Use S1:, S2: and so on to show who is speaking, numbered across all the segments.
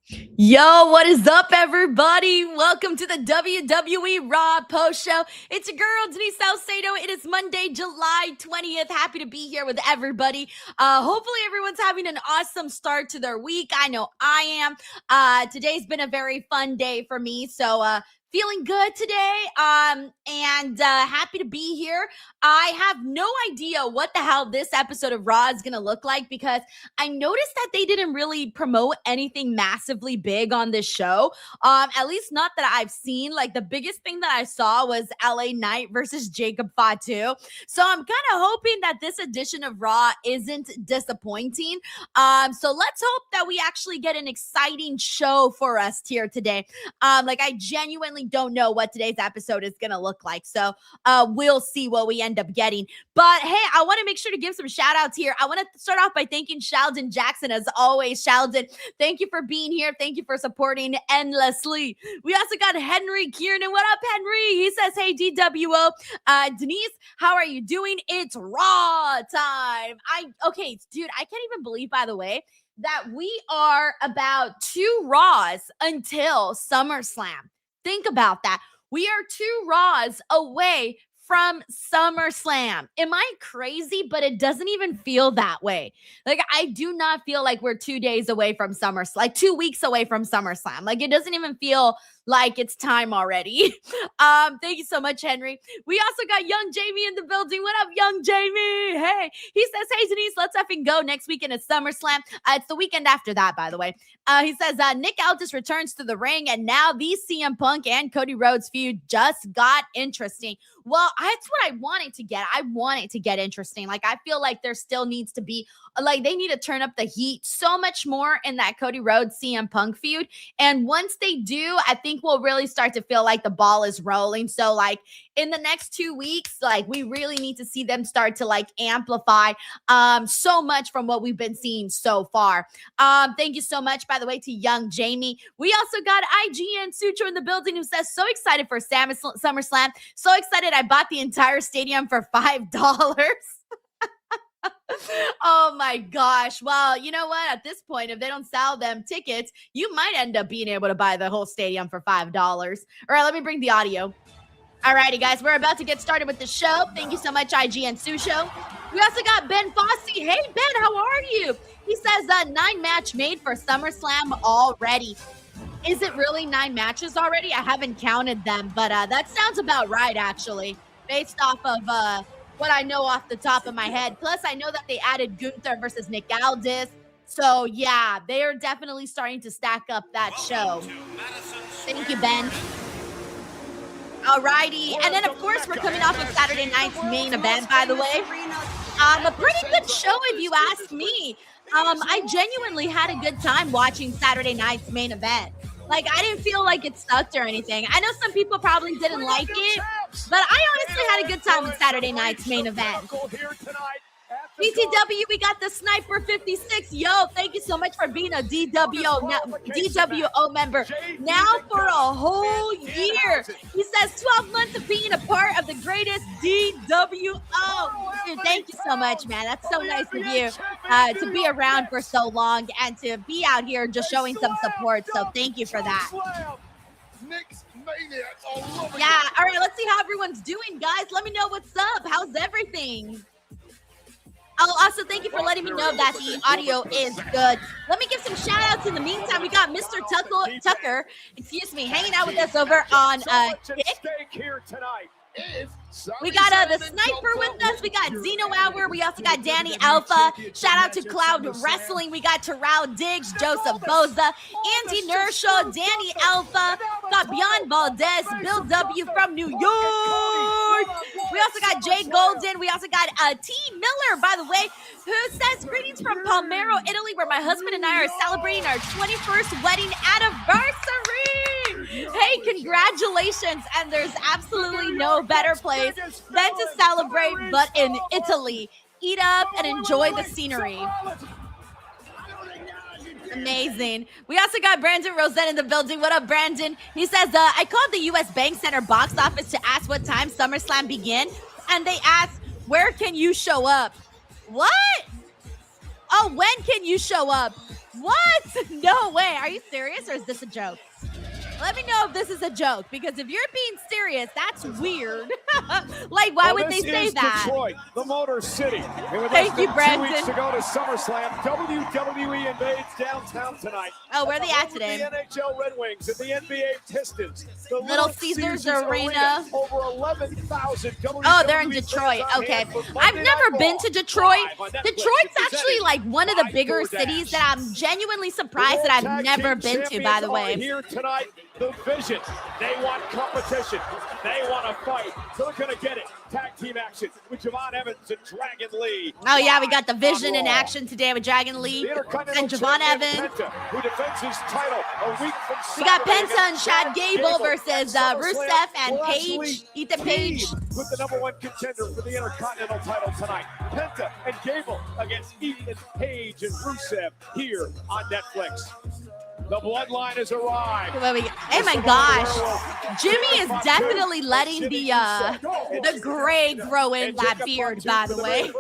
S1: Yo, what is up, everybody? Welcome to the WWE RAW post show. It's your girl, Denise Salcedo. It is Monday, July 20th. Happy to be here with everybody. Hopefully, everyone's having an awesome start to their week. I know I am. Today's been a very fun day for me, so feeling good today, and happy to be here. I have no idea what the hell this episode of Raw is going to look like because I noticed that they didn't really promote anything massively big on this show. At least not that I've seen. Like the biggest thing that I saw was LA Knight versus Jacob Fatu. So I'm kind of hoping that this edition of Raw isn't disappointing. So let's hope that we actually get an exciting show for us here today. I genuinely don't know what today's episode is going to look like. So we'll see what we end up getting. But hey, I want to make sure to give some shout outs here. I want to start off by thanking Sheldon Jackson. As always, Sheldon, thank you for being here. Thank you for supporting endlessly. We also got Henry Kiernan. What up, Henry? He says, hey, DWO. Denise, how are you doing? It's Raw time. Okay, dude, I can't even believe, by the way, that we are about 2 Raws until SummerSlam. Think about that. We are 2 Raws away from SummerSlam. Am I crazy? But it doesn't even feel that way. Like, I do not feel like we're 2 days away from SummerSlam, like 2 weeks away from SummerSlam. Like, it doesn't even feel like it's time already. Thank you so much, Henry. We also got Young Jamie in the building. What up, Young Jamie? Hey, he says, hey, Denise, let's effing go next weekend at SummerSlam. It's the weekend after that, by the way. He says, Nick Aldis returns to the ring, and now the CM Punk and Cody Rhodes feud just got interesting. Well, that's what I want it to get. I want it to get interesting. Like, I feel like there still needs to be, like, they need to turn up the heat so much more in that Cody Rhodes CM Punk feud. And once they do, I think we'll really start to feel like the ball is rolling. So, like, in the next 2 weeks, like, we really need to see them start to, like, amplify so much from what we've been seeing so far. Thank you so much, by the way, to Young Jamie. We also got IGN Sucho in the building who says, so excited for SummerSlam. So excited I bought the entire stadium for $5. Oh my gosh. Well, you know what? At this point, if they don't sell them tickets, you might end up being able to buy the whole stadium for $5. All right, let me bring the audio. All righty, guys, we're about to get started with the show. Thank you so much, IGN Sucho. We also got Ben Fosse. Hey, Ben, how are you? He says 9 match made for SummerSlam already. Is it really 9 matches already? I haven't counted them, but that sounds about right, actually, based off of what I know off the top of my head. Plus, I know that they added Gunther versus Nick Aldis. So, yeah, they are definitely starting to stack up that show. Thank you, Ben. Alrighty. And then, of course, we're coming off of Saturday night's main event, by the way. A pretty good show, if you ask me. I genuinely had a good time watching Saturday night's main event. Like, I didn't feel like it sucked or anything. I know some people probably didn't like it, but I honestly had a good time with Saturday night's main event. BTW, we got the Sniper 56. Yo, thank you so much for being a DWO member now for a whole year. He says 12 months of being a part of the greatest DWO. Dude, thank you so much, man. That's so nice of you to be around for so long and to be out here just showing some support. So thank you for that. Yeah, all right, let's see how everyone's doing, guys. Let me know what's up. How's everything? Oh, also, thank you for letting me know that the audio is good. Let me give some shout outs in the meantime. We got Mr. Tucker, hanging out with us over on Kick. We got the Sniper with us. We got Zeno Hour. We also got Danny Alpha. Shout out to Cloud Wrestling. We got Terrell Diggs, Joseph Boza, Andy Nershaw, Danny Alpha. Got Beyond Valdez, Bill W. from New York. We also got Jay Golden. We also got T. Miller, by the way, who says, greetings from Palmero, Italy, where my husband and I are celebrating our 21st wedding anniversary. Hey, congratulations. And there's absolutely no better place than to celebrate but in Italy. Eat up and enjoy the scenery. Amazing. We also got Brandon Rosette in the building. What up, Brandon? He says, I called the U.S. Bank Center box office to ask what time SummerSlam begin, and they asked, where can you show up? What? Oh, when can you show up? What? No way. Are you serious or is this a joke? Let me know if this is a joke, because if you're being serious, that's weird. Like, why would they say that?
S2: Detroit, the Motor City. And with
S1: Thank you, Brandon.
S2: 2 weeks to go to SummerSlam, WWE invades downtown tonight.
S1: Oh, where are they at today?
S2: The NHL Red Wings and the NBA Pistons. The
S1: Little Caesars Arena.
S2: Over 11,000 WWE.
S1: Oh, they're in Detroit. Okay. I've never been to Detroit. Detroit's actually like one of the bigger cities that I'm genuinely surprised that I've never been to, by the way.
S2: Here tonight, the Vision. They want competition. They want to fight. So they're going to get it. Tag team action with Javon Evans and Dragon Lee.
S1: Oh, yeah, we got the Vision in action today with Dragon Lee and Javon Evans.
S2: Penta, who defends his title a week from
S1: we got Penta and Chad Gable versus Rusev and Page, Ethan Page.
S2: With the #1 contender for the Intercontinental title tonight. Penta and Gable against Ethan Page and Rusev here on Netflix. The bloodline has arrived.
S1: Oh my gosh. Jimmy is definitely letting the gray grow in that beard, by the way.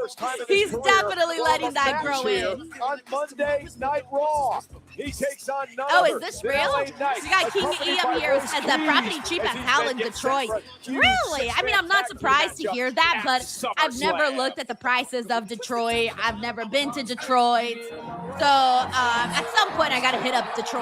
S1: He's definitely letting that grow in.
S2: On Monday Night Raw, he takes on
S1: Oh, is this real? We got King Ian here who says that property cheap as hell in Detroit. Really? I mean, I'm not surprised to hear that, but I've never looked at the prices of Detroit. I've never been to Detroit. So at some point, I got to hit up Detroit.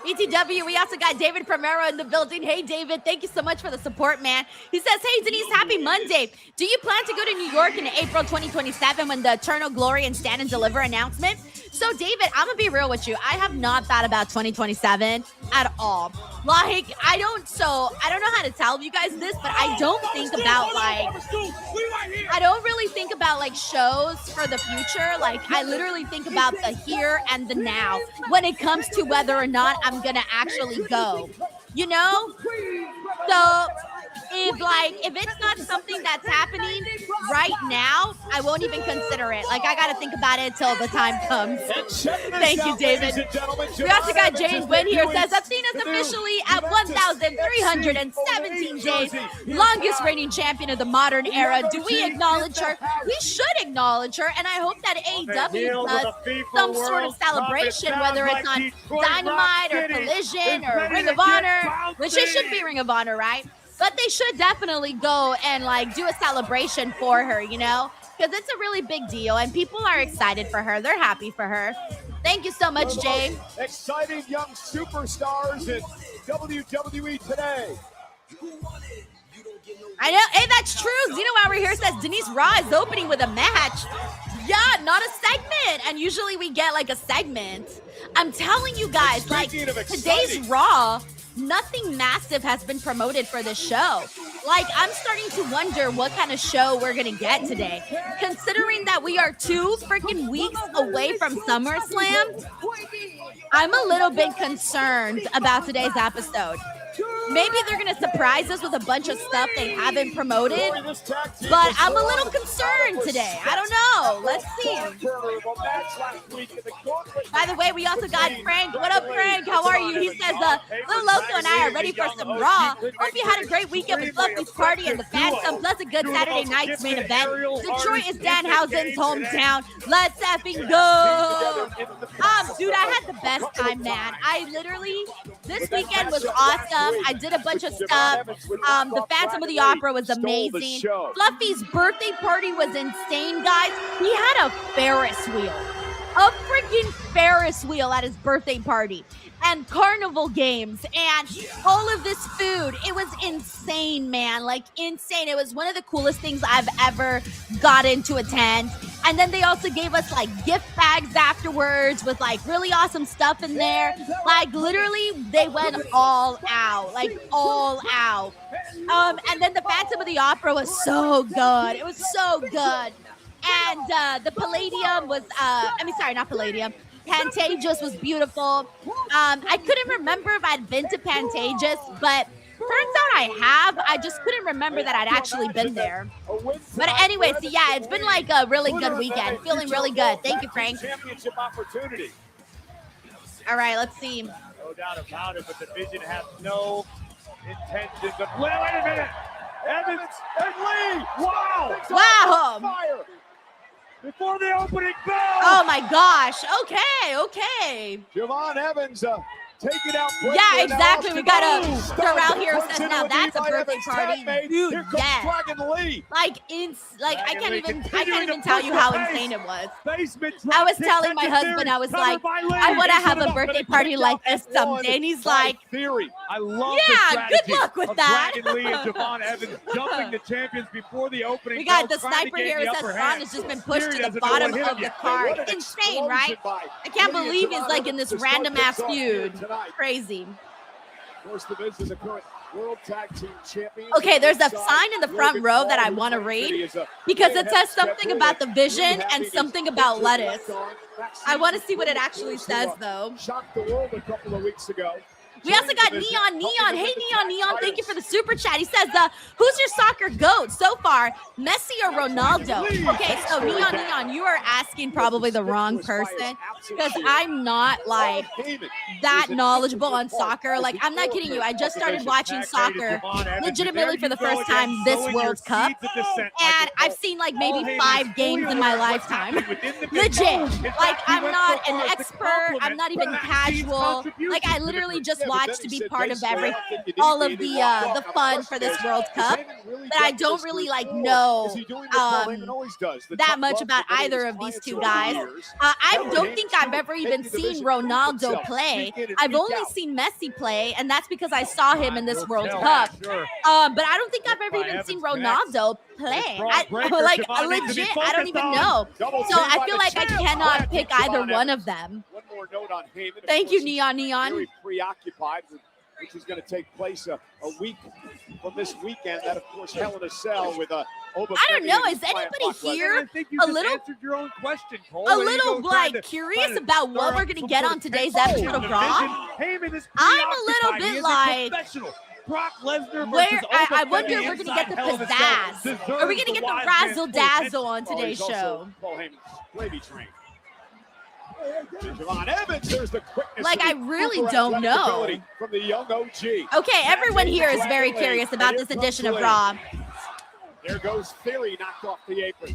S1: ETW, we also got David Primero in the building. Hey, David, thank you so much for the support, man. He says, hey, Denise, happy Monday. Do you plan to go to New York in April 2027 when the Eternal Glory and Stand and Deliver announcement? So, David, I'm going to be real with you. I have not thought about 2027 at all. Like, I don't know how to tell you guys this, but I don't think about, I don't really think about, shows for the future. Like, I literally think about the here and the now when it comes to whether or not I'm going to actually go, you know? So if it's not something that's happening right now, I won't even consider it. Like, I got to think about it until the time comes. Thank you, David. We also got Jane Wynn here. Says, Athena's officially at 1,317 days. Longest reigning champion of the modern era. Do we acknowledge her? We should acknowledge her. And I hope that AEW does some sort of celebration, whether it's on Dynamite or Collision or Ring of Honor, which it should be Ring of Honor, right? But they should definitely go and do a celebration for her, you know, because it's a really big deal and people are excited for her. They're happy for her. Thank you so much, Jay.
S2: Exciting young superstars in WWE today.
S1: I know. Hey, that's true. Zeno over here says Denise Raw is opening with a match. Yeah, not a segment. And usually we get a segment. I'm telling you guys, today's Raw, nothing massive has been promoted for this show. I'm starting to wonder what kind of show we're going to get today. Considering that we are 2 freaking weeks away from SummerSlam, I'm a little bit concerned about today's episode. Maybe they're going to surprise us with a bunch of stuff they haven't promoted, but I'm a little concerned today. I don't know. Let's see. By the way, we also got Frank. What up, Frank? How are you? He says, Lil Loco and I are ready for some Raw. Hope you had a great weekend with Fluffy's party and the fans. Some pleasant good Saturday night's main event. Detroit is Danhausen's hometown. Let's effing go. Dude, I had the best time, man. This weekend was awesome. I did a bunch of stuff. The Phantom of the Opera was amazing. Fluffy's birthday party was insane, guys. He had a Ferris wheel. A freaking Ferris wheel at his birthday party. And carnival games and all of this food. It was insane, man. Insane. It was one of the coolest things I've ever gotten to attend. And then they also gave us gift bags afterwards with really awesome stuff in there. Literally, they went all out. All out. And then the Phantom of the Opera was so good. It was so good. And the Palladium was, not Palladium. Pantages was beautiful. I couldn't remember if I'd been to Pantages, but turns out I have. I just couldn't remember that I'd actually been there. But anyway, so yeah, it's been a really good weekend. Feeling really good. Thank you, Frank. All right, let's see.
S2: No doubt about it, but the Vision has no intention. Wait a minute. Evans and Lee. Wow.
S1: Wow.
S2: before the opening bell.
S1: Oh my gosh. Okay.
S2: Javon Evans taking out.
S1: Yeah, exactly. We got a stir out here who says now that's a birthday party. Dude, yes.
S2: Dragon Lee.
S1: I can't even tell you how insane it was. I was telling my husband, I was like, I want to have a birthday party like this someday. And he's like,
S2: I love
S1: yeah, good luck with that.
S2: Dragon Lee and Javon Evans jumping the champions before the opening.
S1: We got the sniper here who says Braun has just been pushed to the bottom of the card. Insane, right? I can't believe he's like in this random ass feud. Crazy.
S2: Of course, the Miz is the current World Tag Team Champions.
S1: Okay, there's a sign in the front row that I want to read because it says something about the vision and something about lettuce. I want to see what it actually says, though.
S2: Shocked the world a couple of weeks ago.
S1: We also got Neon. Hey, Neon. Thank you for the super chat. He says, who's your soccer GOAT so far, Messi or Ronaldo? Okay, so Neon, you are asking probably the wrong person because I'm not like that knowledgeable on soccer. Like, I'm not kidding you. I just started watching soccer legitimately for the first time this World Cup. And I've seen like maybe 5 games in my lifetime. Legit. Like, I'm not an expert. I'm not even casual. Like, I literally just watch to be part of all of the fun for this World Cup, but I don't really like know that much about either of these two guys. I don't think I've ever even seen Ronaldo play. I've only seen Messi play, and that's because I saw him in this World Cup. But I don't think I've ever even seen Ronaldo play. Like legit, I don't even know. So I feel like I cannot pick either one of them.
S2: One more note on Heyman.
S1: Thank you, Neon.
S2: Very preoccupied with which is going to take place a week from this weekend. That, of course, Hell in a Cell with
S1: I don't know. Is anybody here a little
S2: your own question, Cole.
S1: A little like curious about what we're going to get on today's episode of Raw? I'm a little bit like
S2: Brock Lesnar
S1: where I wonder if we're going to get the pizzazz. Are we going to get the razzle dazzle on today's show? Like, I really don't know.
S2: From the young OG.
S1: Okay, everyone here is very curious about this edition of Raw.
S2: There goes Theory, knocked off the apron.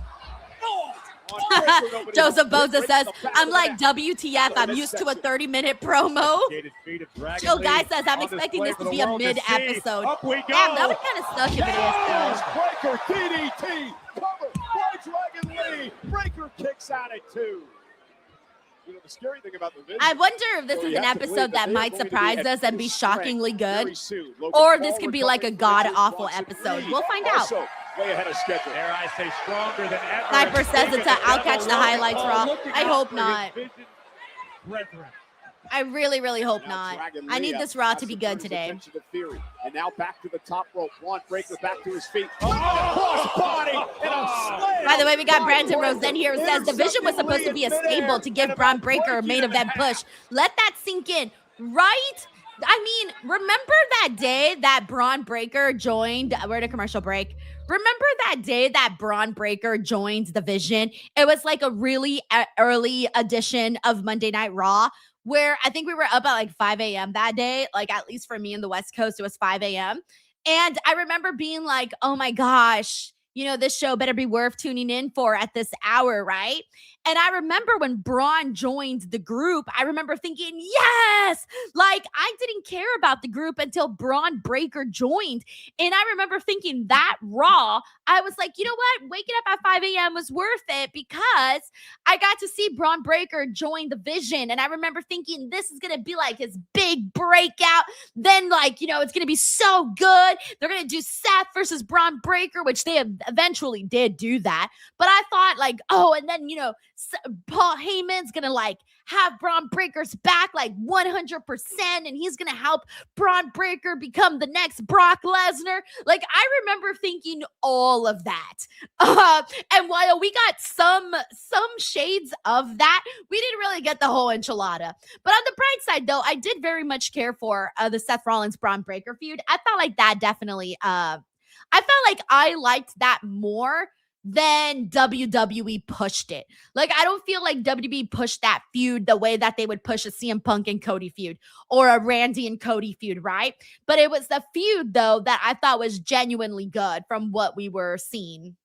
S1: Joseph Boza says, I'm like, WTF, I'm used to a 30-minute promo. Joe Guy says, I'm expecting this to be a mid-episode. Damn, that would kind of suck if it is, though.
S2: Breaker, DDT, cover by Dragon Lee. Breaker kicks out at 2. You know, the scary thing about the video,
S1: I wonder if this is an episode that might surprise us and be shockingly good, or this could be like a god-awful episode. We'll find out.
S2: Way ahead of schedule. Dare I say stronger than ever.
S1: Sniper says I'll catch the highlights, Raw. I hope not. I really, really hope not. I need this Raw to be good today.
S2: And now back to the top rope. Braun Breaker back to his feet. Crossbody and a slam.
S1: By the way, we got Brandon Rosen here who says the Vision was supposed to be a stable to give Braun Breaker a main event push. Let that sink in, right? I mean, remember that day that Braun Breaker joined? We're at a commercial break. Remember that day that Braun Breaker joined the Vision? It was like a really early edition of Monday Night Raw, where I think we were up at like 5 a.m. that day. Like, at least for me in the West Coast, it was 5 a.m. And I remember being like, oh my gosh, you know, this show better be worth tuning in for at this hour, right? And I remember when Braun joined the group, I remember thinking, yes! Like, I didn't care about the group until Braun Breaker joined. And I remember thinking that Raw, I was like, you know what? Waking up at 5 a.m. was worth it because I got to see Braun Breaker join the Vision. And I remember thinking this is going to be like his big breakout. Then, like, you know, it's going to be so good. They're going to do Seth versus Braun Breaker, which they eventually did do that. But I thought, like, oh, and then, you know, Paul Heyman's gonna like have Braun Breaker's back like 100%, and he's gonna help Braun Breaker become the next Brock Lesnar. Like, I remember thinking all of that. And while we got some shades of that, we didn't really get the whole enchilada. But on the bright side, though, I did very much care for the Seth Rollins Braun Breaker feud. I felt like that definitely. I felt like I liked that more than WWE pushed it. Like, I don't feel like WWE pushed that feud the way that they would push a CM Punk and Cody feud or a Randy and Cody feud, right? But it was the feud, though, that I thought was genuinely good from what we were seeing.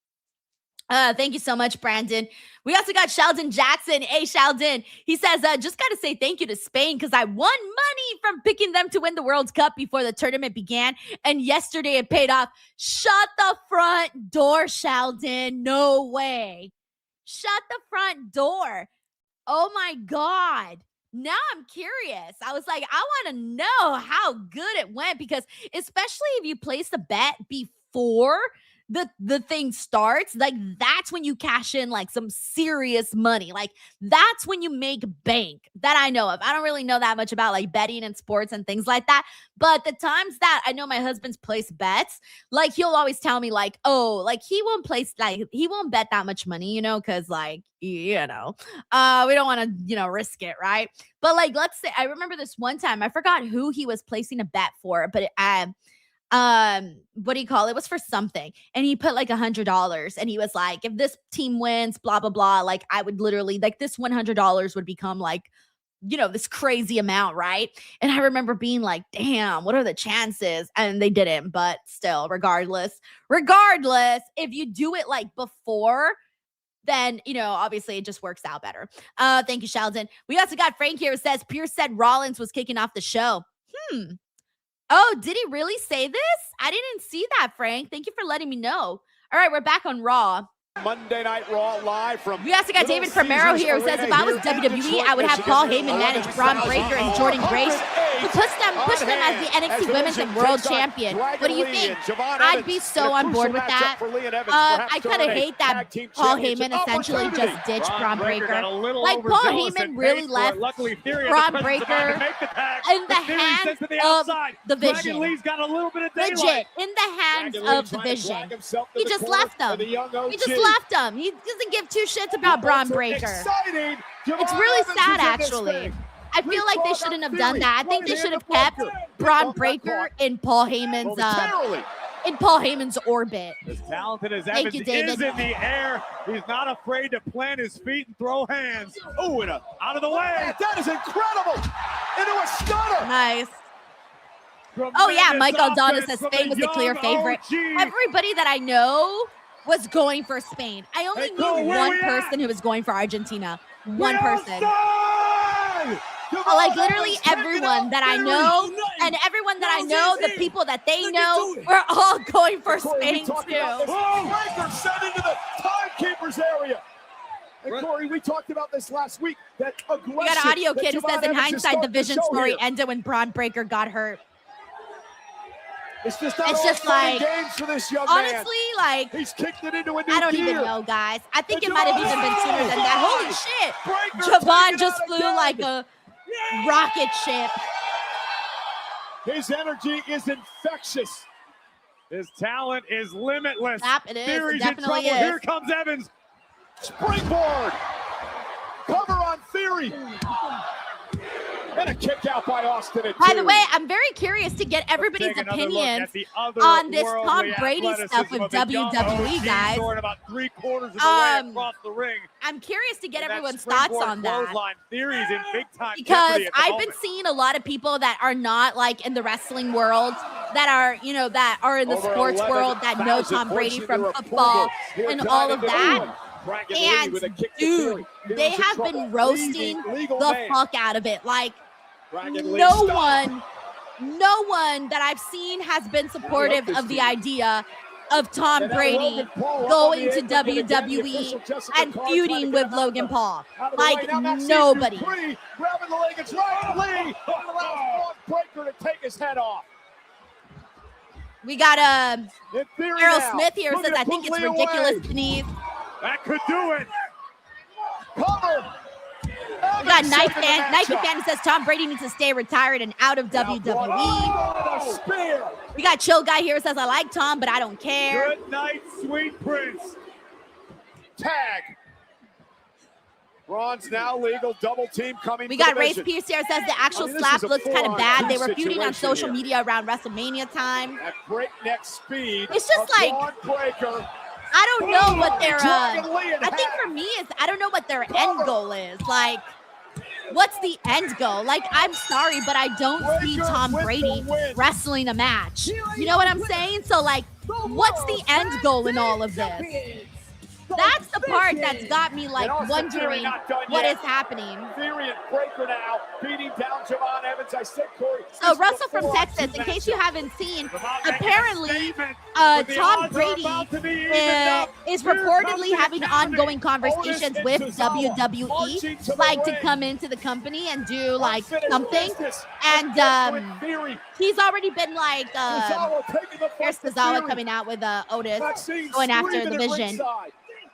S1: Thank you so much, Brandon. We also got Sheldon Jackson. Hey, Sheldon. He says, just got to say thank you to Spain because I won money from picking them to win the World Cup before the tournament began. And yesterday it paid off. Shut the front door, Sheldon. No way. Shut the front door. Oh my God. Now I'm curious. I was like, I want to know how good it went because especially if you place the bet before the thing starts, like that's when you cash in like some serious money. Like that's when you make bank that I know of. I don't really know that much about like betting and sports and things like that. But the times that I know my husband's placed bets, like he'll always tell me like, oh, like he won't bet that much money, you know, because like, we don't want to, risk it, right? But like, let's say I remember this one time, I forgot who he was placing a bet for, but what do you call it? It was for something. And he put like $100 and he was like, if this team wins, blah, blah, blah, like I would literally like this $100 would become like, this crazy amount. Right. And I remember being like, damn, what are the chances? And they didn't, but still, regardless, if you do it like before, then, obviously it just works out better. Thank you, Sheldon. We also got Frank here who says Pierce said Rollins was kicking off the show. Oh, did he really say this? I didn't see that, Frank. Thank you for letting me know. All right, we're back on Raw.
S2: Monday Night Raw live from.
S1: We also got David Primero here who says, if I was WWE, I would have Paul Heyman manage Braun Breaker and Jordan Grace to push them as the NXT Women's and World Champion. What do you think? I'd be so on board with that. I kind of hate that Paul Heyman essentially just ditched Braun Breaker. Like Paul Heyman really left Braun Breaker in the hands of the Vision. Legit, in the hands of the Vision. He just left them. Left him. He doesn't give two shits about Braun Breaker. It's really sad, actually. I feel like they shouldn't have done that. I think they should have kept Braun Breaker in Paul Heyman's orbit.
S2: As talented as Evans is in the air, he's not afraid to plant his feet and throw hands. Oh, and out of the way. That is incredible. Into a stunner.
S1: Nice. Oh yeah, Mike Aldana says Spain was the clear favorite. Everybody that I know was going for Spain. I only knew one person who was going for Argentina. One person. Like literally everyone that I know and everyone that I know, the people that they know, were all going for Spain too.
S2: Breaker sent into the timekeeper's area. And Corey, we talked about this last week. That aggression.
S1: We got an audio kid who says in hindsight the Vision story ended when Braun Breaker got hurt.
S2: It's just like games for this young
S1: honestly,
S2: man.
S1: Like
S2: he's kicked it into a new
S1: I don't even know, guys. I think it might have even been sooner than that. Holy shit! Javon just flew like a rocket ship.
S2: His energy is infectious. His talent is limitless.
S1: Yep, it is.
S2: Theory's
S1: It definitely
S2: in trouble.
S1: is.
S2: Here comes Evans. Springboard. Cover on Theory. And a kick out by Austin.
S1: By the way, I'm very curious to get everybody's opinions on this Tom Brady stuff with WWE, guys.
S2: About 3/4 of the way across the ring.
S1: I'm curious to get everyone's thoughts on that.
S2: Theories in big time
S1: because I've been seeing a lot of people that are not like in the wrestling world, that are, that are in the sports world, that know Tom Brady from football and all of that. And dude, they have been roasting the fuck out of it. Like no one that I've seen has been supportive of the idea of Tom Brady going to WWE and feuding with Logan Paul. Like nobody.
S2: Grabbing the leg, it's right. Lee allows Breaker to take his head off.
S1: We got Errol Smith here says, I think it's ridiculous, Denise.
S2: That could do it. Cover.
S1: We got Nike fan says Tom Brady needs to stay retired and out of WWE. We got Chill Guy here says, I like Tom, but I don't care.
S2: Good night, sweet prince. Tag. Braun's now legal. Double team coming.
S1: We got Race Pierce here says the actual slap looks kind of bad. They were feuding on social media around WrestleMania time.
S2: At breakneck speed.
S1: It's just like
S2: Breaker.
S1: I don't know what their I think for me is I don't know what their end goal is. Like, what's the end goal? Like, I'm sorry, but I don't see Tom Brady wrestling a match. You know what I'm saying? So like, what's the end goal in all of this? That's the part that's got me like wondering what is happening.
S2: Theory and Breaker now beating down Javon Evans. I said, Corey.
S1: So Russell from Texas, in case you haven't seen, apparently Tom Brady is reportedly having ongoing conversations with WWE, like to come into the company and do like something. And he's already been like, here's Tozawa coming out with Otis going after the Vision.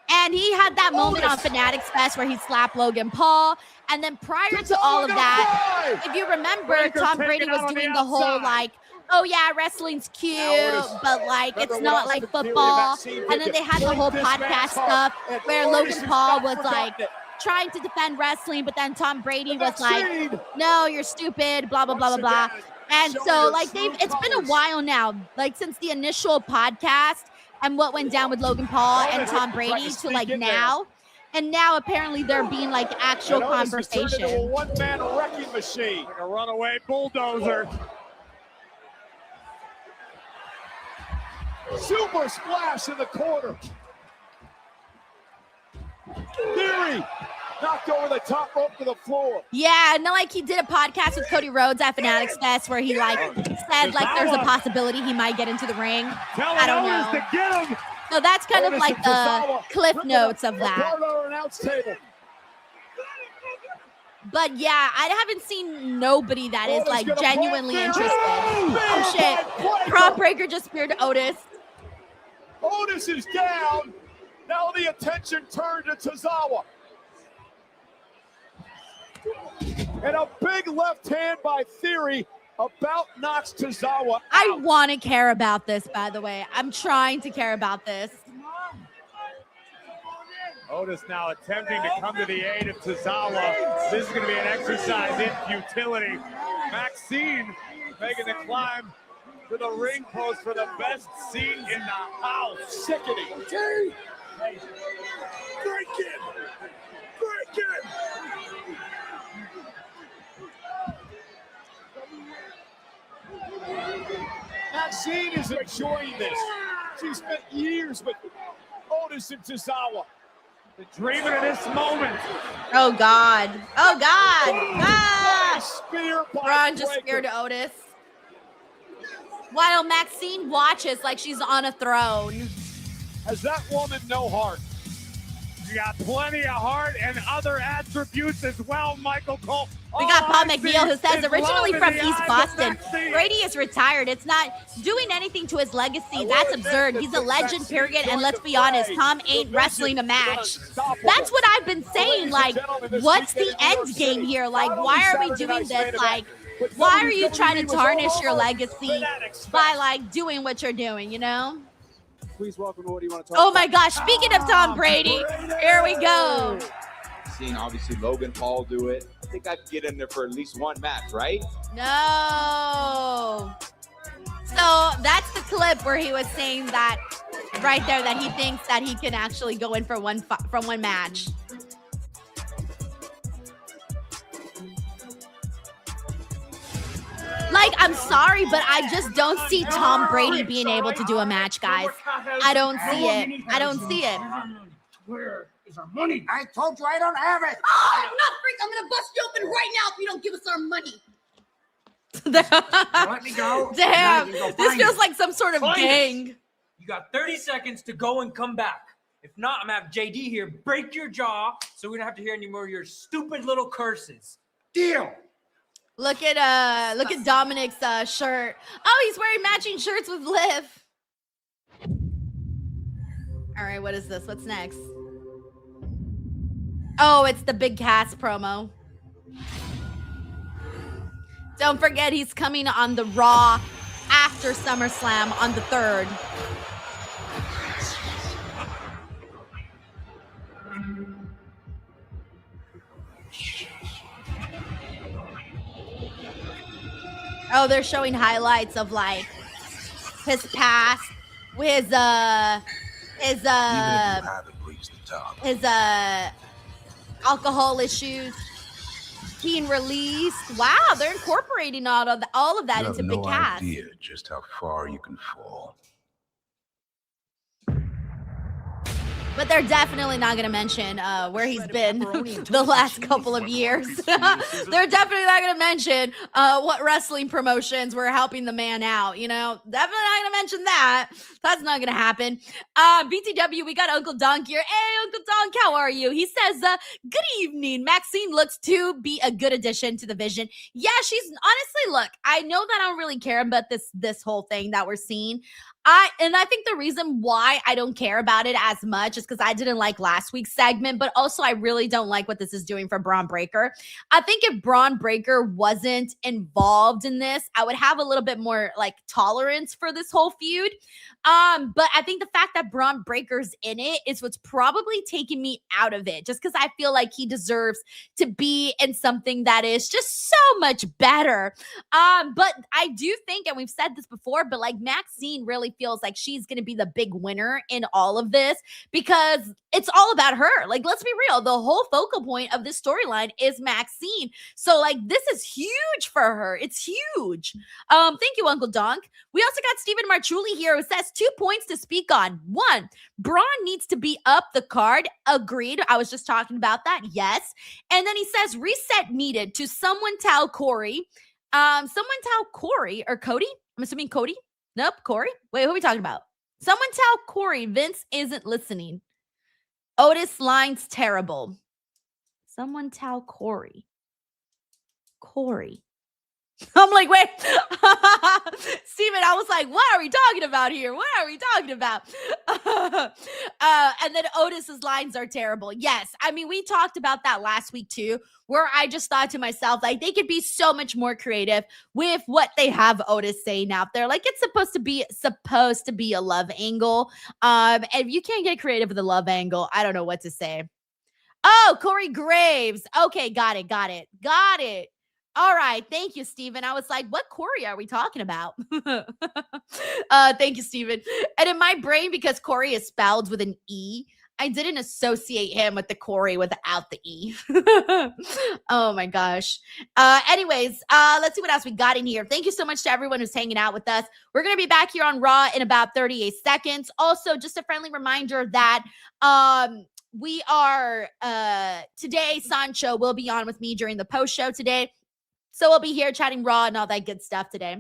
S1: And he had that moment on Fanatics Fest where he slapped Logan Paul. And then prior to all of that, if you remember, Tom Brady was doing the whole like, oh yeah, wrestling's cute, but like it's not like football. And then they had the whole podcast stuff where Logan Paul was like trying to defend wrestling, but then Tom Brady was like, no, you're stupid, blah, blah, blah, blah, blah. And so like it's been a while now, like since the initial podcast and what went down with Logan Paul and Tom Brady to like now. And now apparently they're being like actual conversation.
S2: A one-man wrecking machine. Like a runaway bulldozer. Super splash in the corner. Theory knocked over the top rope to the floor.
S1: Yeah, and like he did a podcast with Cody Rhodes at Fanatics Fest where he like said like there's a possibility he might get into the ring. I don't know.
S2: To get him.
S1: So that's kind of like the cliff notes of that. But yeah, I haven't seen nobody that is like genuinely interested. Oh shit. Prop Breaker just speared Otis.
S2: Otis is down. Now the attention turned to Tozawa. And a big left hand by Theory about knocks Tozawa out.
S1: I want to care about this, by the way. I'm trying to care about this.
S2: Otis now attempting to come to the aid of Tozawa. This is going to be an exercise in futility. Maxine making the climb to the ring post for the best seat in the house. Sickening. Break it! Break it! Maxine is enjoying this. She spent years with Otis and Tozawa. Been dreaming of this moment.
S1: Oh God! Oh God! Ah!
S2: Spear by
S1: Braun just speared Otis. While Maxine watches like she's on a throne.
S2: Has that woman no heart? You got plenty of heart and other attributes as well, Michael Cole.
S1: We got Paul McNeil who says originally from East Boston, Brady is retired. It's not doing anything to his legacy. That's absurd. He's a legend, period. And let's be honest, Tom ain't wrestling a match. That's what I've been saying. Like, what's the end game here? Like, why are we doing this? Like, why are you trying to tarnish your legacy by like doing what you're doing, you know?
S2: Please welcome to What Do You Want to Talk
S1: Oh my gosh, speaking of Tom Brady, here we go.
S3: Seen obviously Logan Paul do it. I think I can get in there for at least one match, right?
S1: No. So that's the clip where he was saying that right there that he thinks that he can actually go in for one match. Like, I'm sorry, but I just don't see Tom Brady being able to do a match, guys. I don't see it. I don't see it.
S4: Where is our money? I told you I don't have it.
S5: Oh, I'm not freak. I'm gonna bust you open right now if you don't give us our money.
S4: Let me go.
S1: Damn, this feels like some sort of gang.
S6: You got 30 seconds to go and come back. If not, I'm gonna have JD here break your jaw so we don't have to hear any more of your stupid little curses.
S4: Deal.
S1: Look at Dominic's shirt. Oh, he's wearing matching shirts with Liv. All right, what is this? What's next? Oh, it's the Big Cass promo. Don't forget, he's coming on the Raw after SummerSlam on the 3rd. Oh, they're showing highlights of like his past, his alcohol issues, being released. Wow, they're incorporating all of that into Big Cass.
S7: You have no idea just how far you can fall.
S1: But they're definitely not going to mention where he's been the last couple of years. They're definitely not going to mention what wrestling promotions were helping the man out. You know, definitely not going to mention that. That's not going to happen. BTW, we got Uncle Donk here. Hey, Uncle Donk, how are you? He says, good evening. Maxine looks to be a good addition to the Vision. Yeah, she's honestly, look, I know that I don't really care about this whole thing that we're seeing. I think the reason why I don't care about it as much is because I didn't like last week's segment, but also I really don't like what this is doing for Braun Breaker. I think if Braun Breaker wasn't involved in this, I would have a little bit more like tolerance for this whole feud. But I think the fact that Braun Breaker's in it is what's probably taking me out of it, just because I feel like he deserves to be in something that is just so much better. But I do think, and we've said this before, but like Maxine really feels like she's going to be the big winner in all of this because it's all about her. Like, let's be real. The whole focal point of this storyline is Maxine. So like, this is huge for her. It's huge. Thank you, Uncle Donk. We also got Stephen Marchuli here who says 2 points to speak on. 1, Braun needs to be up the card. Agreed. I was just talking about that. Yes. And then he says reset needed to someone tell Corey. Someone tell Corey or Cody. I'm assuming Cody. Nope, Corey. Wait, who are we talking about? Someone tell Corey Vince isn't listening. Otis line's terrible. Someone tell Corey. Corey. I'm like, wait. Steven, I was like, what are we talking about here? What are we talking about? And then Otis's lines are terrible. Yes. I mean, we talked about that last week too, where I just thought to myself, like, they could be so much more creative with what they have Otis saying out there. Like, it's supposed to be a love angle. And if you can't get creative with a love angle, I don't know what to say. Oh, Corey Graves. Okay, got it. All right. Thank you, Steven. I was like, what Corey are we talking about? Thank you, Steven. And in my brain, because Corey is spelled with an E, I didn't associate him with the Corey without the E. Oh my gosh. Anyways, let's see what else we got in here. Thank you so much to everyone who's hanging out with us. We're going to be back here on Raw in about 38 seconds. Also, just a friendly reminder that we are today, Sancho will be on with me during the post show today. So we'll be here chatting Raw and all that good stuff today.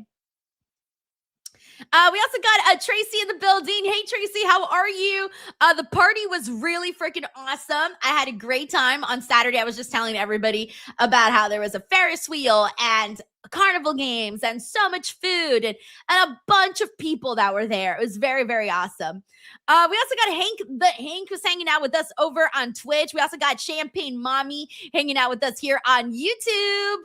S1: We also got Tracy in the building. Hey, Tracy, how are you? The party was really freaking awesome. I had a great time on Saturday. I was just telling everybody about how there was a Ferris wheel and carnival games and so much food and a bunch of people that were there. It was very, very awesome. We also got Hank who's hanging out with us over on Twitch. We also got Champagne Mommy hanging out with us here on YouTube.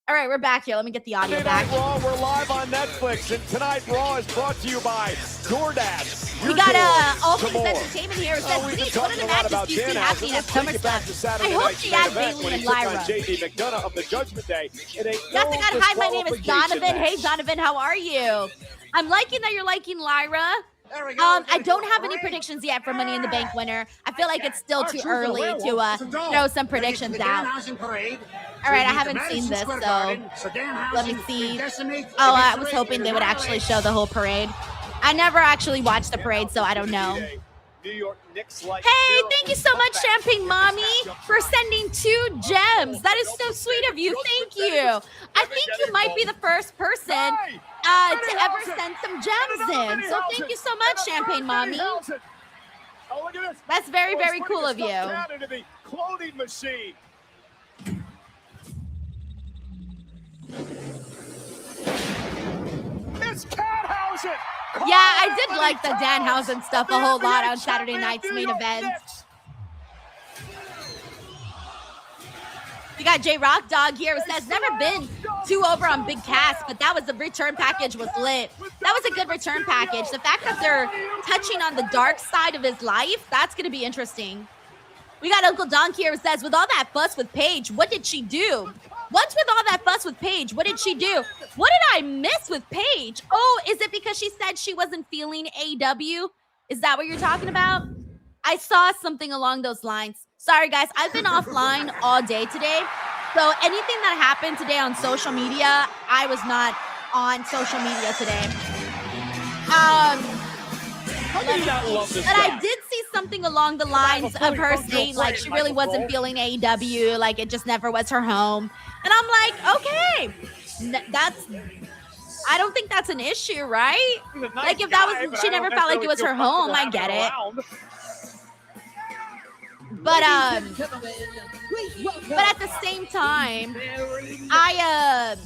S1: All right, we're back here. Let me get the audio back.
S2: Raw, we're live on Netflix, and tonight Raw is brought to you by DoorDash.
S1: We got Ultimate Entertainment here. It says, Denise, what are the matches you see happening at SummerSlam? I hope she has Bayley and Lyra.
S2: JD McDonough of the Judgment Day.
S1: Hi, my name is Donovan. Hey, Donovan, how are you? I'm liking that you're liking Lyra. I don't have any predictions yet for Money in the Bank winner. I feel like it's still too early to throw some predictions out. All right, I haven't seen this, so let me see. Oh, I was hoping they would actually show the whole parade. I never actually watched the parade, so I don't know. Hey, thank you so much, Champagne Mommy, for sending 2 gems. That is so sweet of you. Thank you. I think you might be the first person to ever send some gems in. So thank you so much, Champagne Mommy. That's very, very cool of you.
S2: Clothing machine. It's Danhausen.
S1: Yeah, I did like the Danhausen stuff a whole lot on Saturday night's main event. We got J Rock Dog here who says, never been too over on Big Cass, but that was the return package was lit. That was a good return package. The fact that they're touching on the dark side of his life, that's going to be interesting. We got Uncle Donk here who says, with all that fuss with Paige, what did she do? What's with all that fuss with Paige? What did she do? What did I miss with Paige? Oh, is it because she said she wasn't feeling AEW? Is that what you're talking about? I saw something along those lines. Sorry, guys. I've been offline all day today. So anything that happened today on social media, I was not on social media today. But I did see something along the lines of her saying like she really wasn't feeling AEW, like it just never was her home. And I'm like, okay, that's. I don't think that's an issue, right? Like if that was, she never felt like it was her home. I get it. But at the same time, I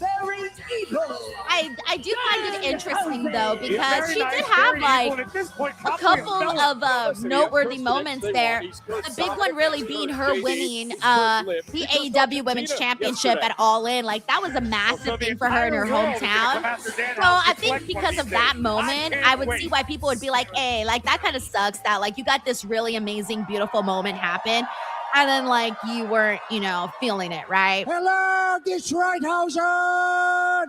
S1: do find it interesting though, because she did have like a couple of noteworthy moments there. The big one really being her winning the AEW Women's Championship at All In. Like that was a massive thing for her in her hometown. So I think because of that moment, I would see why people would be like, hey, like that kind of sucks that like you got this really amazing, beautiful moment happen, and then like you weren't, you know, feeling it, right?
S4: Hello, Detroithausen!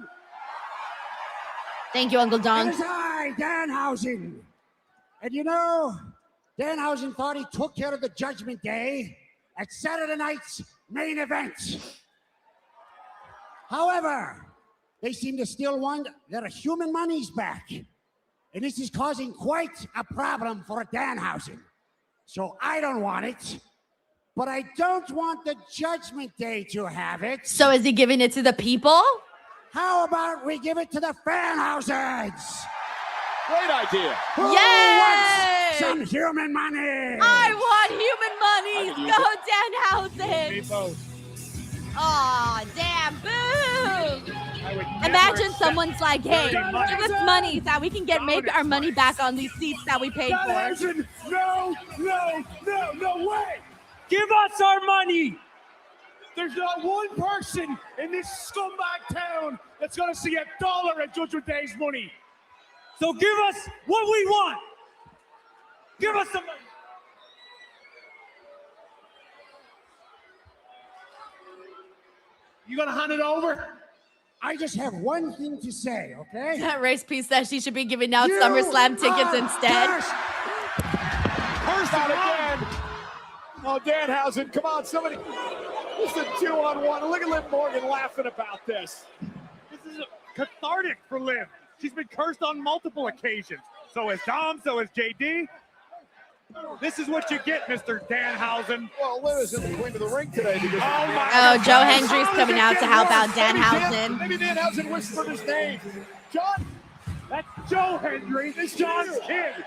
S1: Thank you, Uncle Don.
S4: It is I, Danhausen. And you know, Danhausen thought he took care of the Judgment Day at Saturday night's main event. However, they seem to still want their human monies back. And this is causing quite a problem for Danhausen. So I don't want it, but I don't want the Judgment Day to have it.
S1: So is he giving it to the people?
S4: How about we give it to the Fanhausens?
S3: Great idea.
S4: Who
S1: Yay!
S4: wants some human money?
S1: I want human money. Go Danhausen. Oh, damn, boo. Imagine someone's like, hey, give us money so we can get maybe our money back on these seats that we paid for.
S2: No way.
S6: Give us our money.
S2: There's not one person in this scumbag town that's going to see $1 at Judgment Day's money.
S6: So give us what we want. Give us some money.
S2: You going to hand it over?
S4: I just have one thing to say, okay?
S1: That race piece says she should be giving out SummerSlam tickets instead.
S3: First out again. Oh, Danhausen, come on, somebody. This is a 2-on-1. Look at Liv Morgan laughing about this.
S2: This is cathartic for Liv. She's been cursed on multiple occasions. So is Dom, so is JD. This is what you get, Mr. Danhausen.
S3: Well, Liv isn't going to the ring today because
S1: Joe Hendry's coming out to help out Danhausen.
S3: Maybe Danhausen whispered his name. John,
S2: that's Joe Hendry. This John's kid.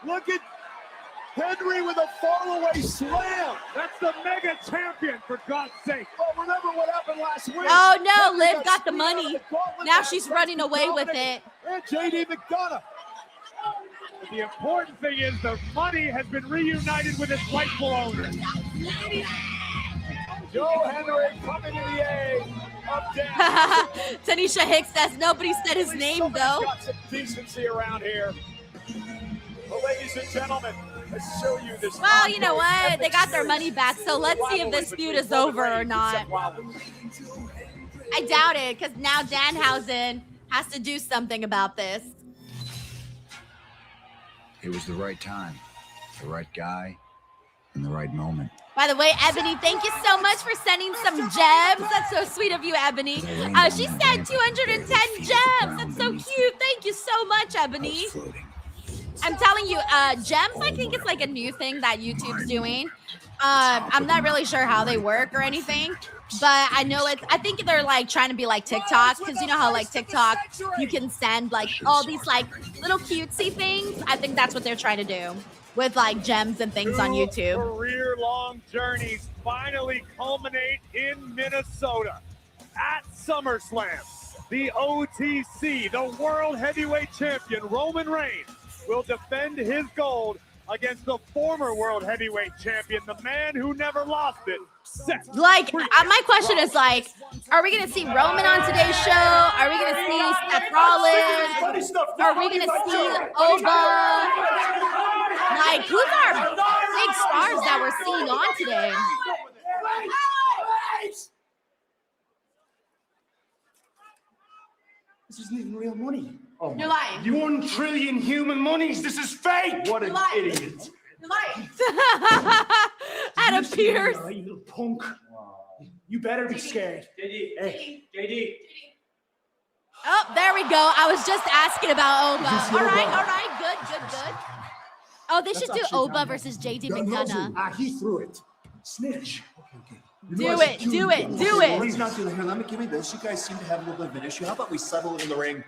S3: Look at Henry with a fall-away slam.
S2: That's the mega champion, for God's sake.
S3: Oh, remember what happened last week?
S1: Oh, no,
S3: Henry
S1: Liv got the money. Now she's running away with it.
S3: And JD McDonough.
S2: The important thing is the money has been reunited with its rightful owner.
S3: Joe Henry coming to the aid of Dan.
S1: Tanisha Hicks says nobody said his name, though.
S3: Got some decency around here. Well, ladies and gentlemen, let's show you this.
S1: Well, you know what? They got their money back, so let's see if this feud is over or not. I doubt it, because now Danhausen has to do something about this.
S7: It was the right time, the right guy, and the right moment.
S1: By the way, Ebony, thank you so much for sending some gems. That's so sweet of you, Ebony. She sent 210 gems. That's so cute. Thank you so much, Ebony. I'm telling you, gems, I think it's like a new thing that YouTube's doing. I'm not really sure how they work or anything, but I know I think they're like trying to be like TikTok, because you know how like TikTok, you can send like all these like little cutesy things. I think that's what they're trying to do with like gems and things on YouTube.
S2: Career-long journeys finally culminate in Minnesota at SummerSlam. The OTC, the World Heavyweight Champion, Roman Reigns, will defend his gold against the former World Heavyweight Champion, the man who never lost it, Seth.
S1: Like, my question is like, are we gonna see Roman on today's show? Are we gonna see Seth Rollins? Are we gonna see Oba? Like, who's our big stars that we're seeing on today?
S8: This isn't even real money. Oh,
S1: You're lying.
S8: 1 trillion human monies. This is fake. What an idiot.
S1: You're lying. Adam Pierce.
S8: You little punk. You better be scared.
S6: JD.
S1: Oh, there we go. I was just asking about Oba. All right. Good. Oh, they should do Oba versus JD McDonough.
S3: He threw it. Snitch. Okay.
S1: Do it.
S3: Let's not do that. Here, give me this. You guys seem to have a little bit of an issue. How about we settle it in the ring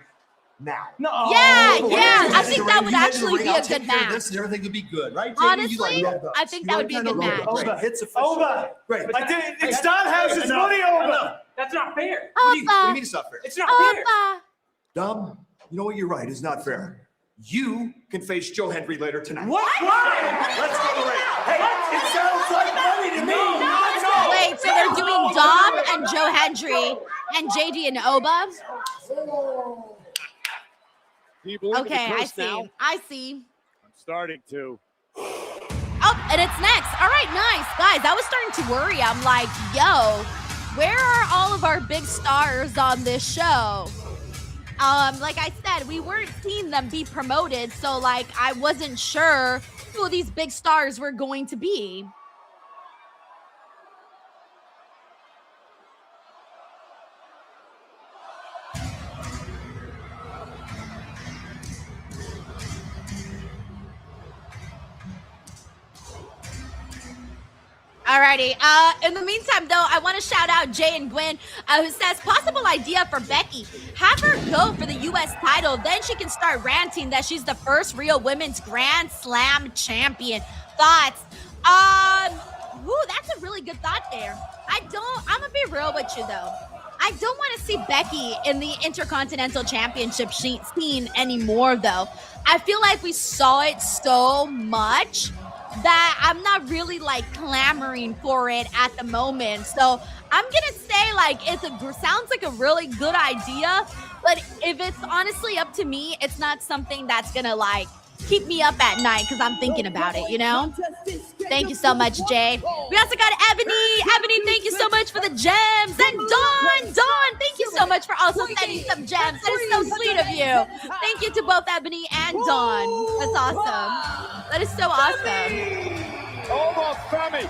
S3: now?
S1: Yeah. I think that would actually be a good match.
S3: This and everything would be good, right?
S1: Honestly, I think that would be a good match.
S3: Hits official. Great.
S8: It's Donhouse's money over.
S6: That's not fair.
S3: What do you mean it's not fair?
S6: It's not fair.
S3: Dumb. You know what? You're right. It's not fair. You can face Joe Hendry later tonight.
S8: What?
S3: Let's go to the ring.
S8: Hey, it sounds like money to me. No.
S1: Wait, so they're doing Dom and Joe Hendry and JD and Oba?
S2: Do you believe in the
S1: Okay,
S2: curse now?
S1: I see.
S2: I'm starting to.
S1: Oh, and it's next. All right, nice. Guys, I was starting to worry. I'm like, yo, where are all of our big stars on this show? Like I said, we weren't seeing them be promoted, so like I wasn't sure who these big stars were going to be. Alrighty. In the meantime, though, I want to shout out Jay and Gwen, who says, possible idea for Becky. Have her go for the U.S. title. Then she can start ranting that she's the first real women's Grand Slam champion. Thoughts? That's a really good thought there. I'm going to be real with you, though. I don't want to see Becky in the Intercontinental Championship scene anymore, though. I feel like we saw it so much that I'm not really like clamoring for it at the moment. So I'm gonna say like sounds like a really good idea, but if it's honestly up to me, it's not something that's gonna like keep me up at night because I'm thinking about it, you know? Thank you so much, Jay. We also got Ebony. Ebony, thank you so much for the gems. And Dawn, thank you so much for also sending some gems. That is so sweet of you. Thank you to both Ebony and Dawn. That's awesome. That is so awesome.
S3: Over Femi.